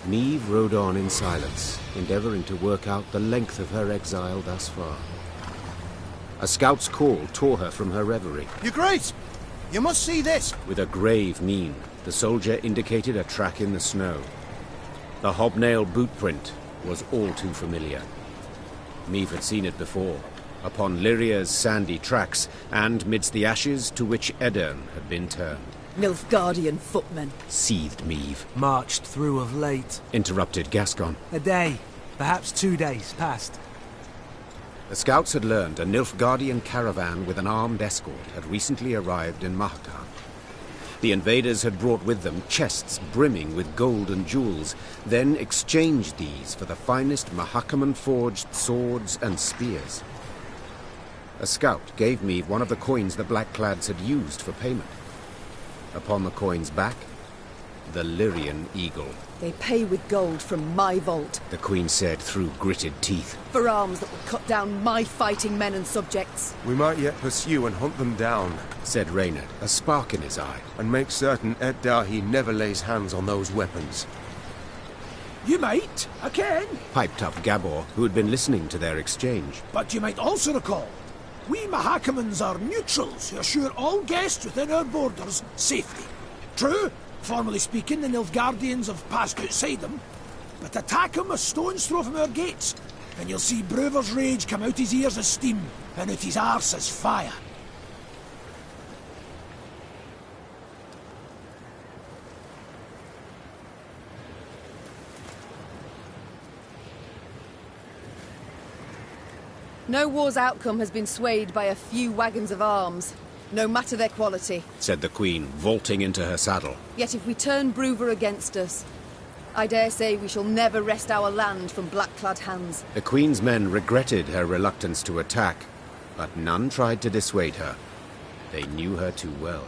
Niamh rode on in silence, endeavoring to work out the length of her exile thus far. A scout's call tore her from her reverie. Your Grace! You must see this! With a grave mien, the soldier indicated a track in the snow. The hobnail boot print was all too familiar. Niamh had seen it before, upon Lyria's sandy tracks, and midst the ashes to which Edirn had been turned. Nilfgaardian footmen. Seethed Niamh. Marched through of late. Interrupted Gascon. A day, perhaps 2 days past. The scouts had learned a Nilfgaardian caravan with an armed escort had recently arrived in Mahakam. The invaders had brought with them chests brimming with gold and jewels, then exchanged these for the finest Mahakaman-forged swords and spears. A scout gave me one of the coins the Blackclads had used for payment. Upon the coin's back, the Lyrian eagle. They pay with gold from my vault. The Queen said through gritted teeth. For arms that will cut down my fighting men and subjects. We might yet pursue and hunt them down, said Reynard, a spark in his eye. And make certain Ed Dahi never lays hands on those weapons. You might, I can. Piped up Gabor, who had been listening to their exchange. But you might also recall, we Mahakamans are neutrals who assure all guests within our borders safety. True, formally speaking, the Nilfgaardians have passed outside them, but attack him a stone's throw from our gates, and you'll see Bruver's rage come out his ears as steam, and out his arse as fire. No war's outcome has been swayed by a few wagons of arms, no matter their quality, said the Queen, vaulting into her saddle. Yet if we turn Bruver against us, I dare say we shall never wrest our land from black-clad hands. The Queen's men regretted her reluctance to attack, but none tried to dissuade her. They knew her too well.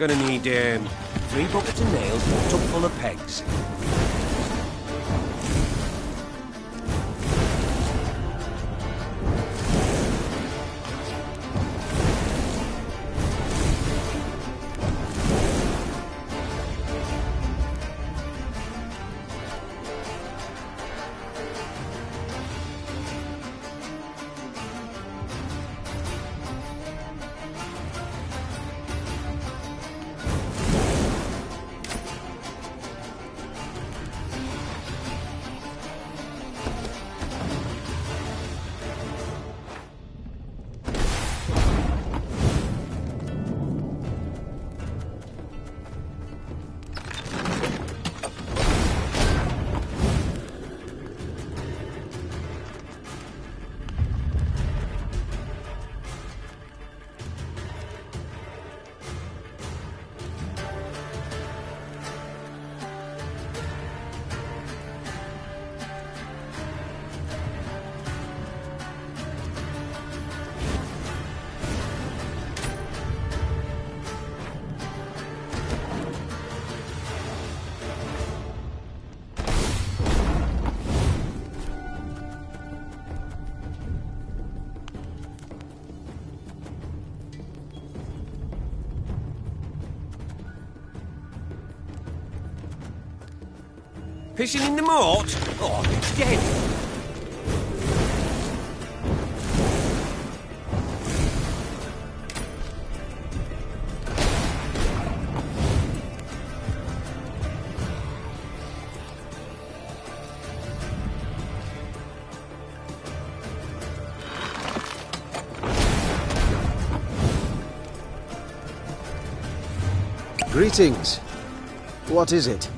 Gonna need 3 buckets of nails and a tub full of pegs. Fishing in the moat? Oh, it's dead. Greetings. What is it?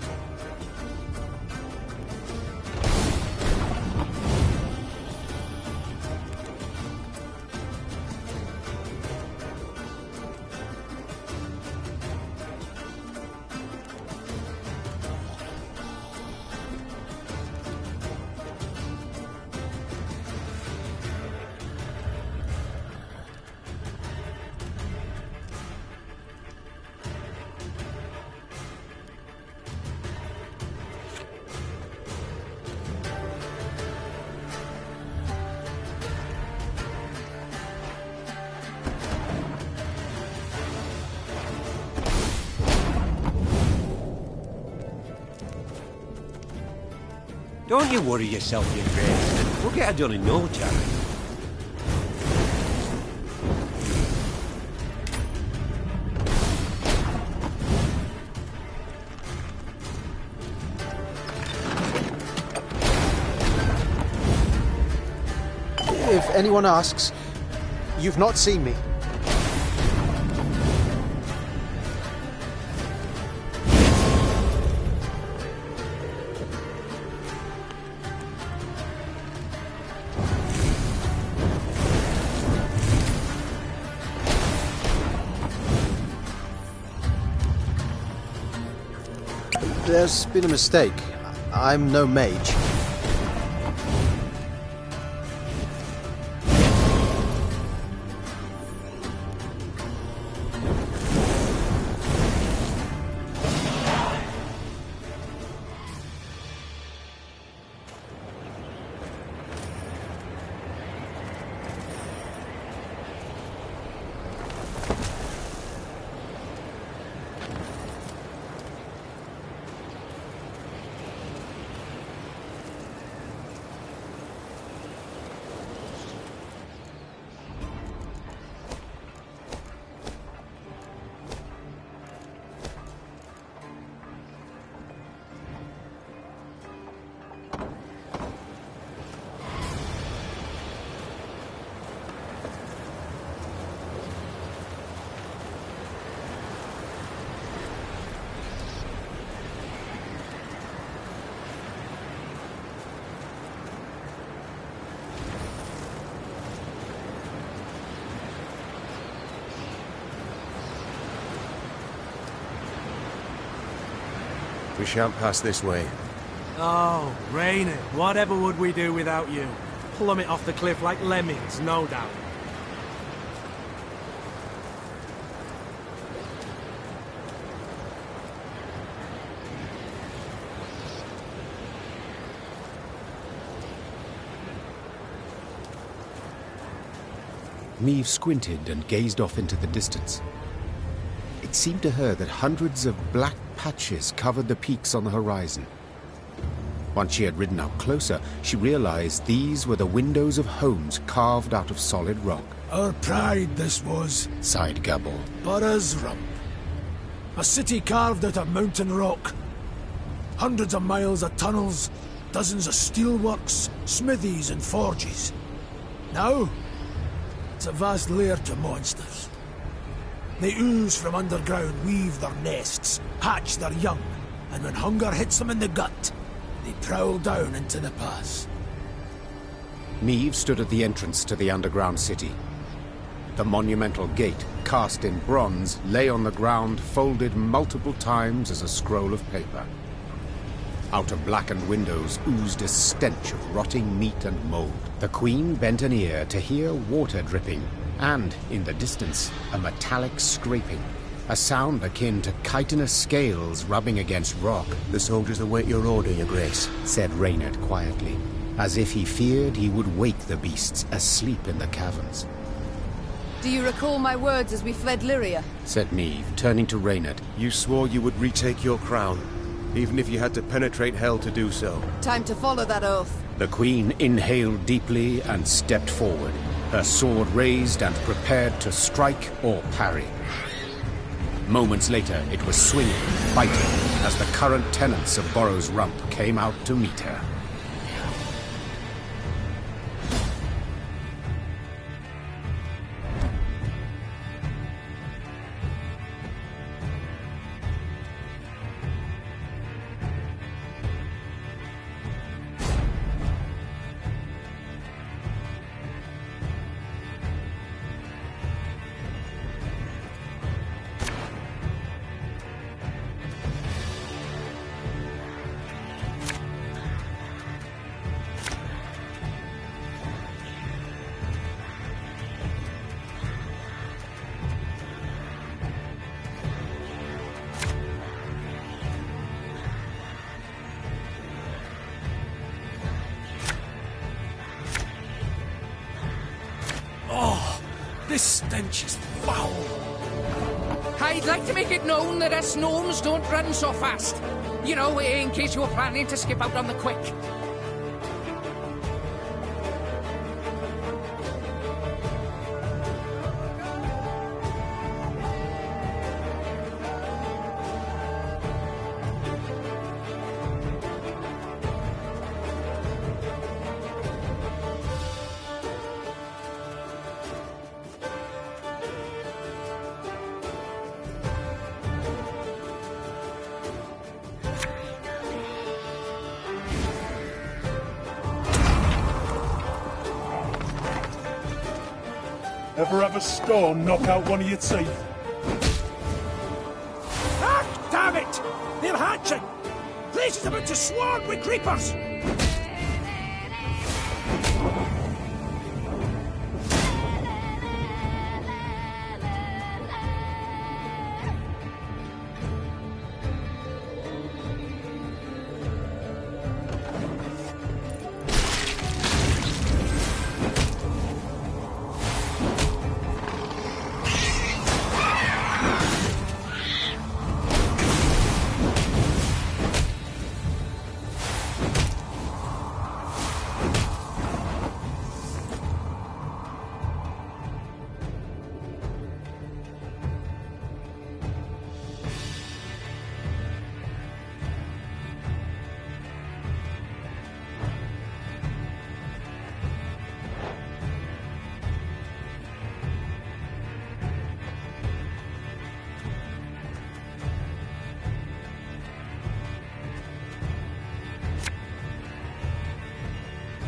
Don't you worry yourself, you Grace. We'll get her done in no time. If anyone asks, you've not seen me. There's been a mistake. I'm no mage. We shan't pass this way. Oh, Rainy, whatever would we do without you? Plummet off the cliff like lemmings, no doubt. Maeve squinted and gazed off into the distance. It seemed to her that hundreds of black patches covered the peaks on the horizon. Once she had ridden up closer, she realized these were the windows of homes carved out of solid rock. Our pride this was, sighed Gabor. Borough's Rump. A city carved out of mountain rock. Hundreds of miles of tunnels, dozens of steelworks, smithies and forges. Now, it's a vast lair to monsters. They ooze from underground, weave their nests, hatch their young, and when hunger hits them in the gut, they prowl down into the pass. Maeve stood at the entrance to the underground city. The monumental gate, cast in bronze, lay on the ground, folded multiple times as a scroll of paper. Out of blackened windows oozed a stench of rotting meat and mold. The Queen bent an ear to hear water dripping, and, in the distance, a metallic scraping. A sound akin to chitinous scales rubbing against rock. The soldiers await your order, Your Grace, said Reynard quietly, as if he feared he would wake the beasts asleep in the caverns. Do you recall my words as we fled Lyria? Said Maeve, turning to Reynard. You swore you would retake your crown, even if you had to penetrate hell to do so. Time to follow that oath. The Queen inhaled deeply and stepped forward, her sword raised and prepared to strike or parry. Moments later, it was swinging, fighting, as the current tenants of Borough's Rump came out to meet her. This stench is foul. I'd like to make it known that us gnomes don't run so fast. You know, in case you were planning to skip out on the quick. Ever have a stone knock out one of your teeth? Ah, damn it! They're hatching! Place is about to swarm with creepers!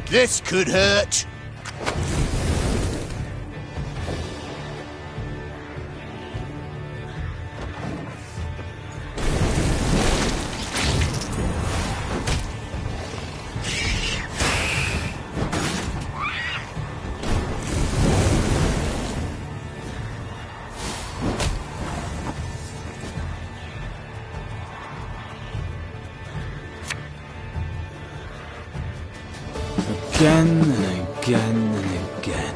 This could hurt. Again and again and again.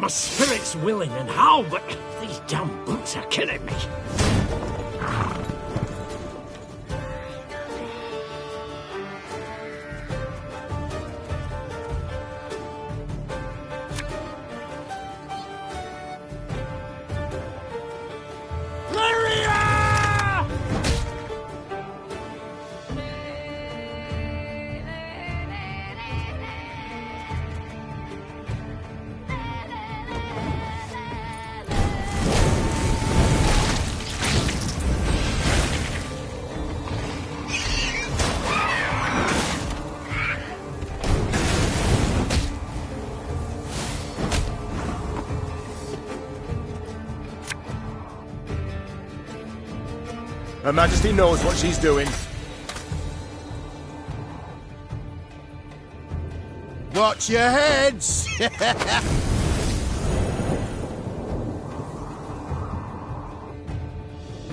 My spirit's willing and how, but these damn boots are killing me. Her Majesty knows what she's doing. Watch your heads!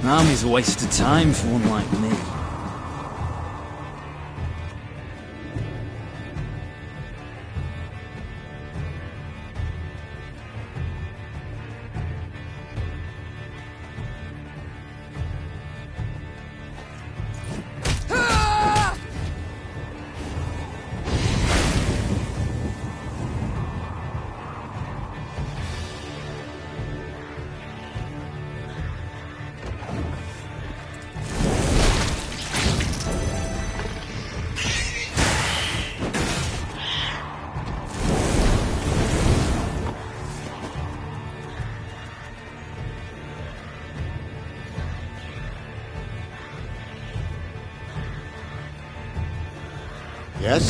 Army's a waste of time for one like me. Yes?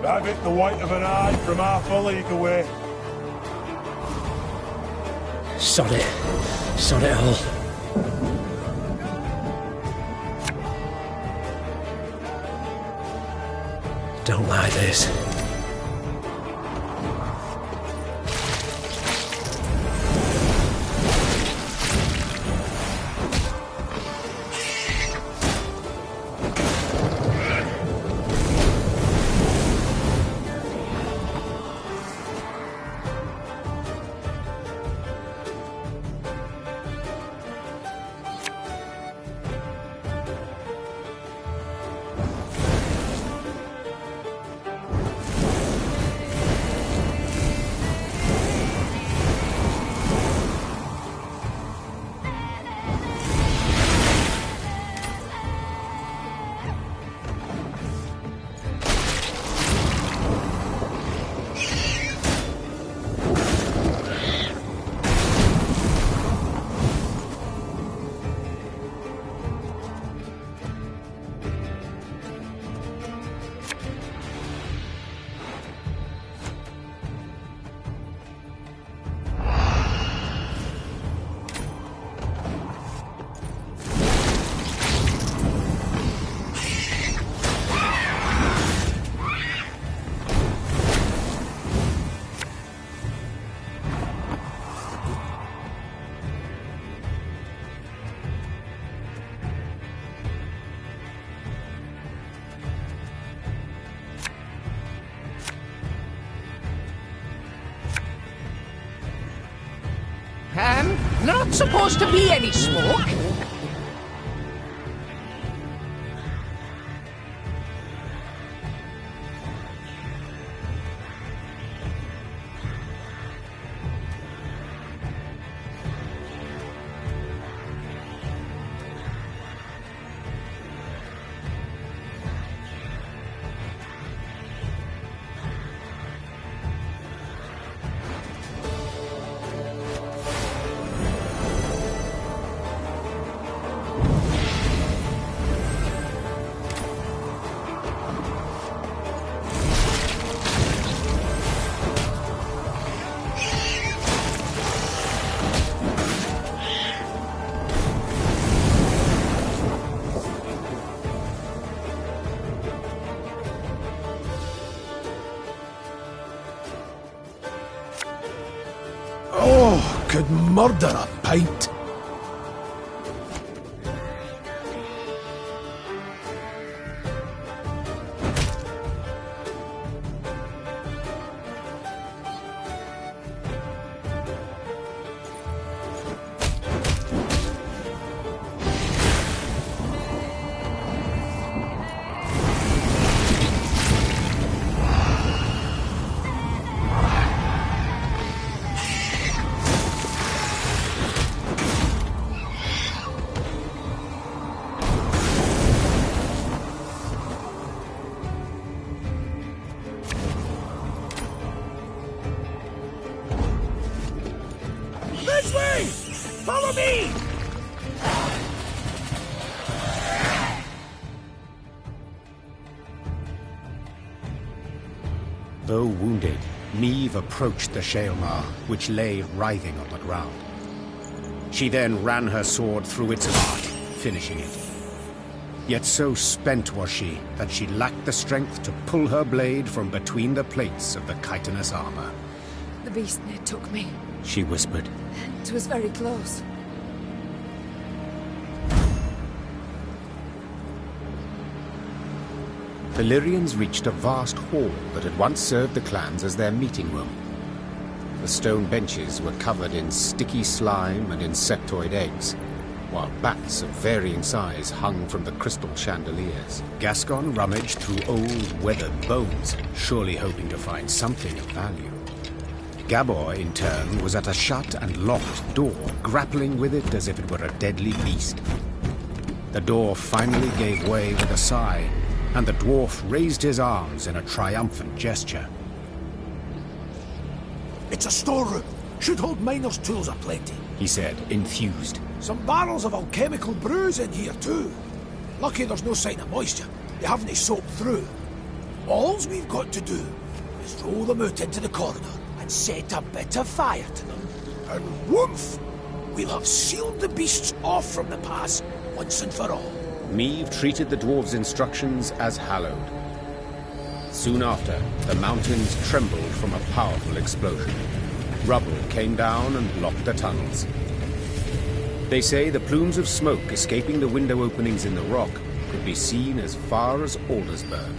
That bit the white of an eye from half a league away. Sod it. Sod it all. Don't like this. Not supposed to be any smoke. Oh, could murder a pint. Though wounded, Neve approached the Shaelmar, which lay writhing on the ground. She then ran her sword through its heart, finishing it. Yet so spent was she that she lacked the strength to pull her blade from between the plates of the chitinous armor. The beast near took me. She whispered. It was very close. The Lyrians reached a vast hall that had once served the clans as their meeting room. The stone benches were covered in sticky slime and insectoid eggs, while bats of varying size hung from the crystal chandeliers. Gascon rummaged through old, weathered bones, surely hoping to find something of value. Gabor, in turn, was at a shut and locked door, grappling with it as if it were a deadly beast. The door finally gave way with a sigh, and the dwarf raised his arms in a triumphant gesture. It's a storeroom. Should hold miners' tools aplenty, he said, enthused. Some barrels of alchemical brews in here, too. Lucky there's no sign of moisture. They haven't soaked through. All's we've got to do is roll them out into the corridor and set a bit of fire to them. And whoomph! We'll have sealed the beasts off from the pass once and for all. Neve treated the dwarves' instructions as hallowed. Soon after, the mountains trembled from a powerful explosion. Rubble came down and blocked the tunnels. They say the plumes of smoke escaping the window openings in the rock could be seen as far as Aldersburg.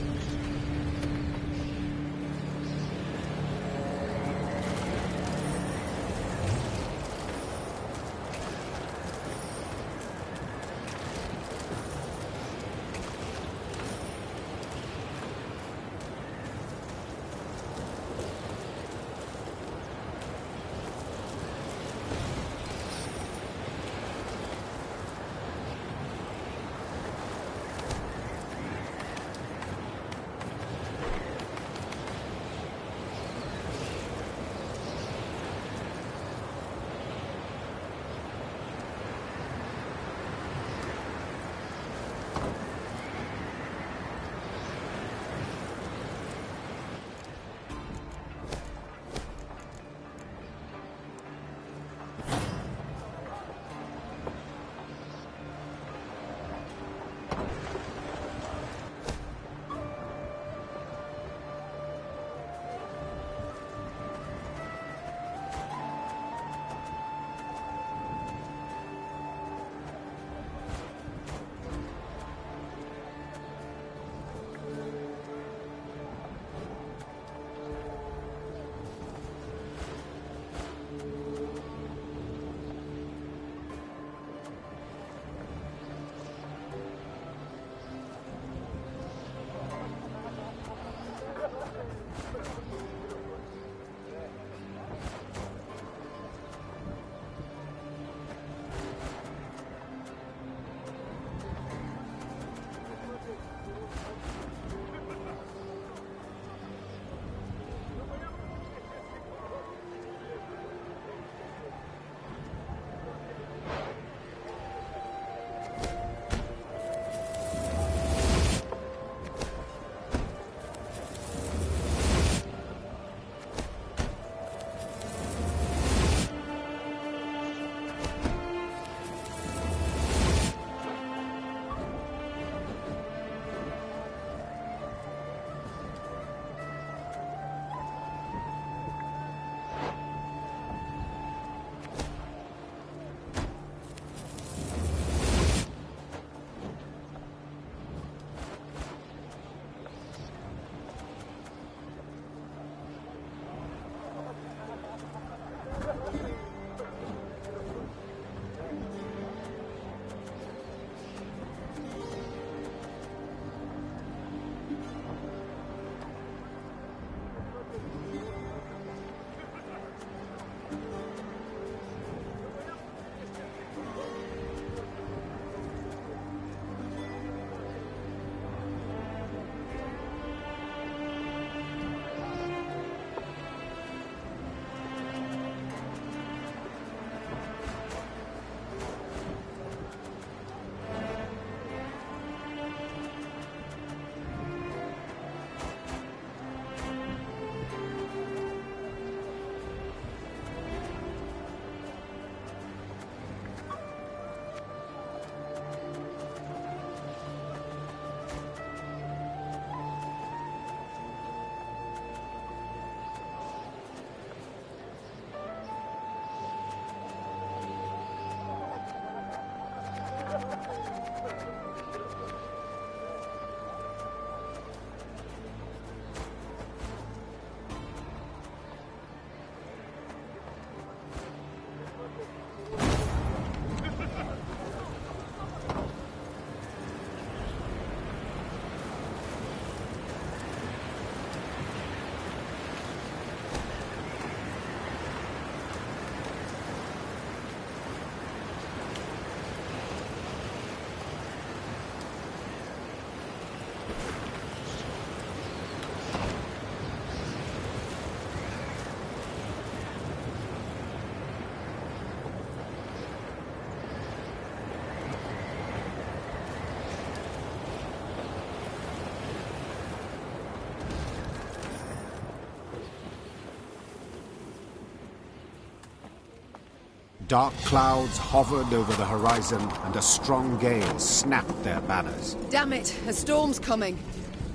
Dark clouds hovered over the horizon, and a strong gale snapped their banners. Damn it, a storm's coming.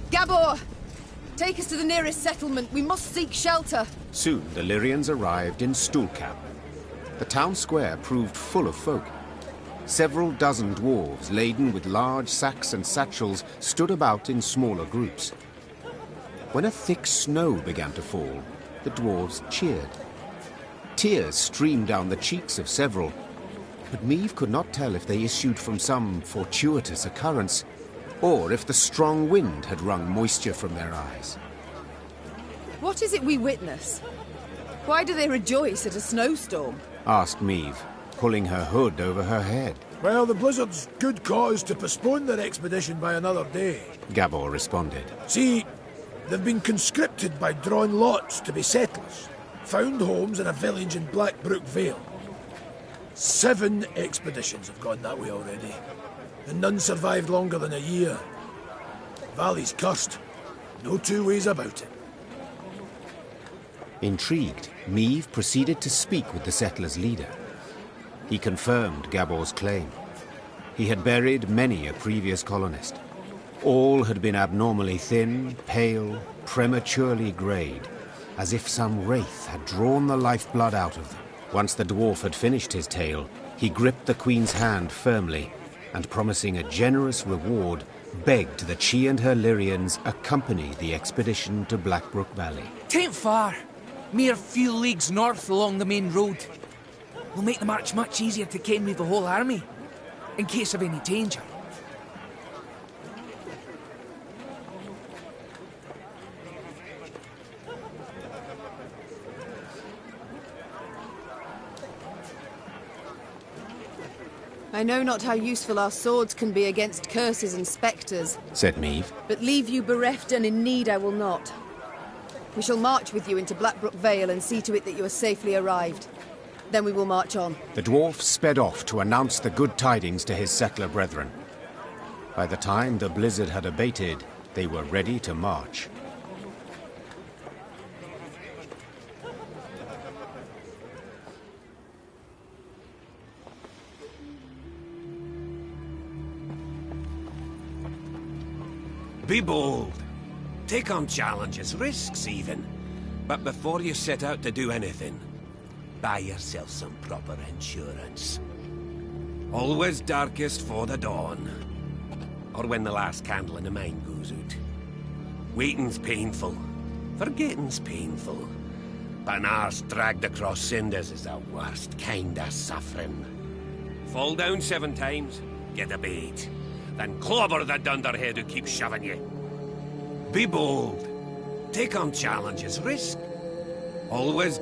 Gabor! Take us to the nearest settlement. We must seek shelter. Soon the Lyrians arrived in Stuhlkamp. The town square proved full of folk. Several dozen dwarves, laden with large sacks and satchels, stood about in smaller groups. When a thick snow began to fall, the dwarves cheered. Tears streamed down the cheeks of several, but Meve could not tell if they issued from some fortuitous occurrence, or if the strong wind had wrung moisture from their eyes. What is it we witness? Why do they rejoice at a snowstorm? Asked Meve, pulling her hood over her head. Well, the Blizzard's good cause to postpone their expedition by another day. Gabor responded. See, they've been conscripted by drawn lots to be settlers. Found homes in a village in Blackbrook Vale. 7 expeditions have gone that way already, and none survived longer than a year. Valley's cursed. No two ways about it. Intrigued, Meve proceeded to speak with the settlers' leader. He confirmed Gabor's claim. He had buried many a previous colonist. All had been abnormally thin, pale, prematurely greyed, as if some wraith had drawn the lifeblood out of them. Once the dwarf had finished his tale, he gripped the Queen's hand firmly, and promising a generous reward, begged that she and her Lyrians accompany the expedition to Blackbrook Valley. 'Tain't far. Mere few leagues north along the main road. We'll make the march much easier to ken with the whole army, in case of any danger. I know not how useful our swords can be against curses and spectres, said Meve. But leave you bereft and in need I will not. We shall march with you into Blackbrook Vale and see to it that you are safely arrived. Then we will march on. The dwarf sped off to announce the good tidings to his settler brethren. By the time the blizzard had abated, they were ready to march. Be bold. Take on challenges, risks even. But before you set out to do anything, buy yourself some proper insurance. Always darkest for the dawn. Or when the last candle in the mine goes out. Waiting's painful. Forgetting's painful. But an arse dragged across cinders is the worst kind of suffering. Fall down 7 times, get a bait. Then clobber the dunderhead who keeps shoving you. Be bold. Take on challenges, risk. Always.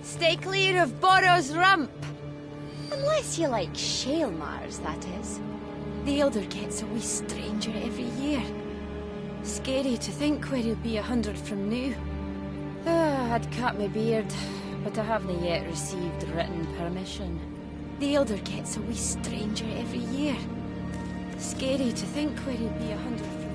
Stay clear of Borrow's Rump. Unless you like shale Mars, that is. The Elder gets a wee stranger every year. Scary to think where he'll be 100 from now. I'd cut my beard, but I haven't yet received written permission. The Elder gets a wee stranger every year. Scary to think where he'll be 100 from now.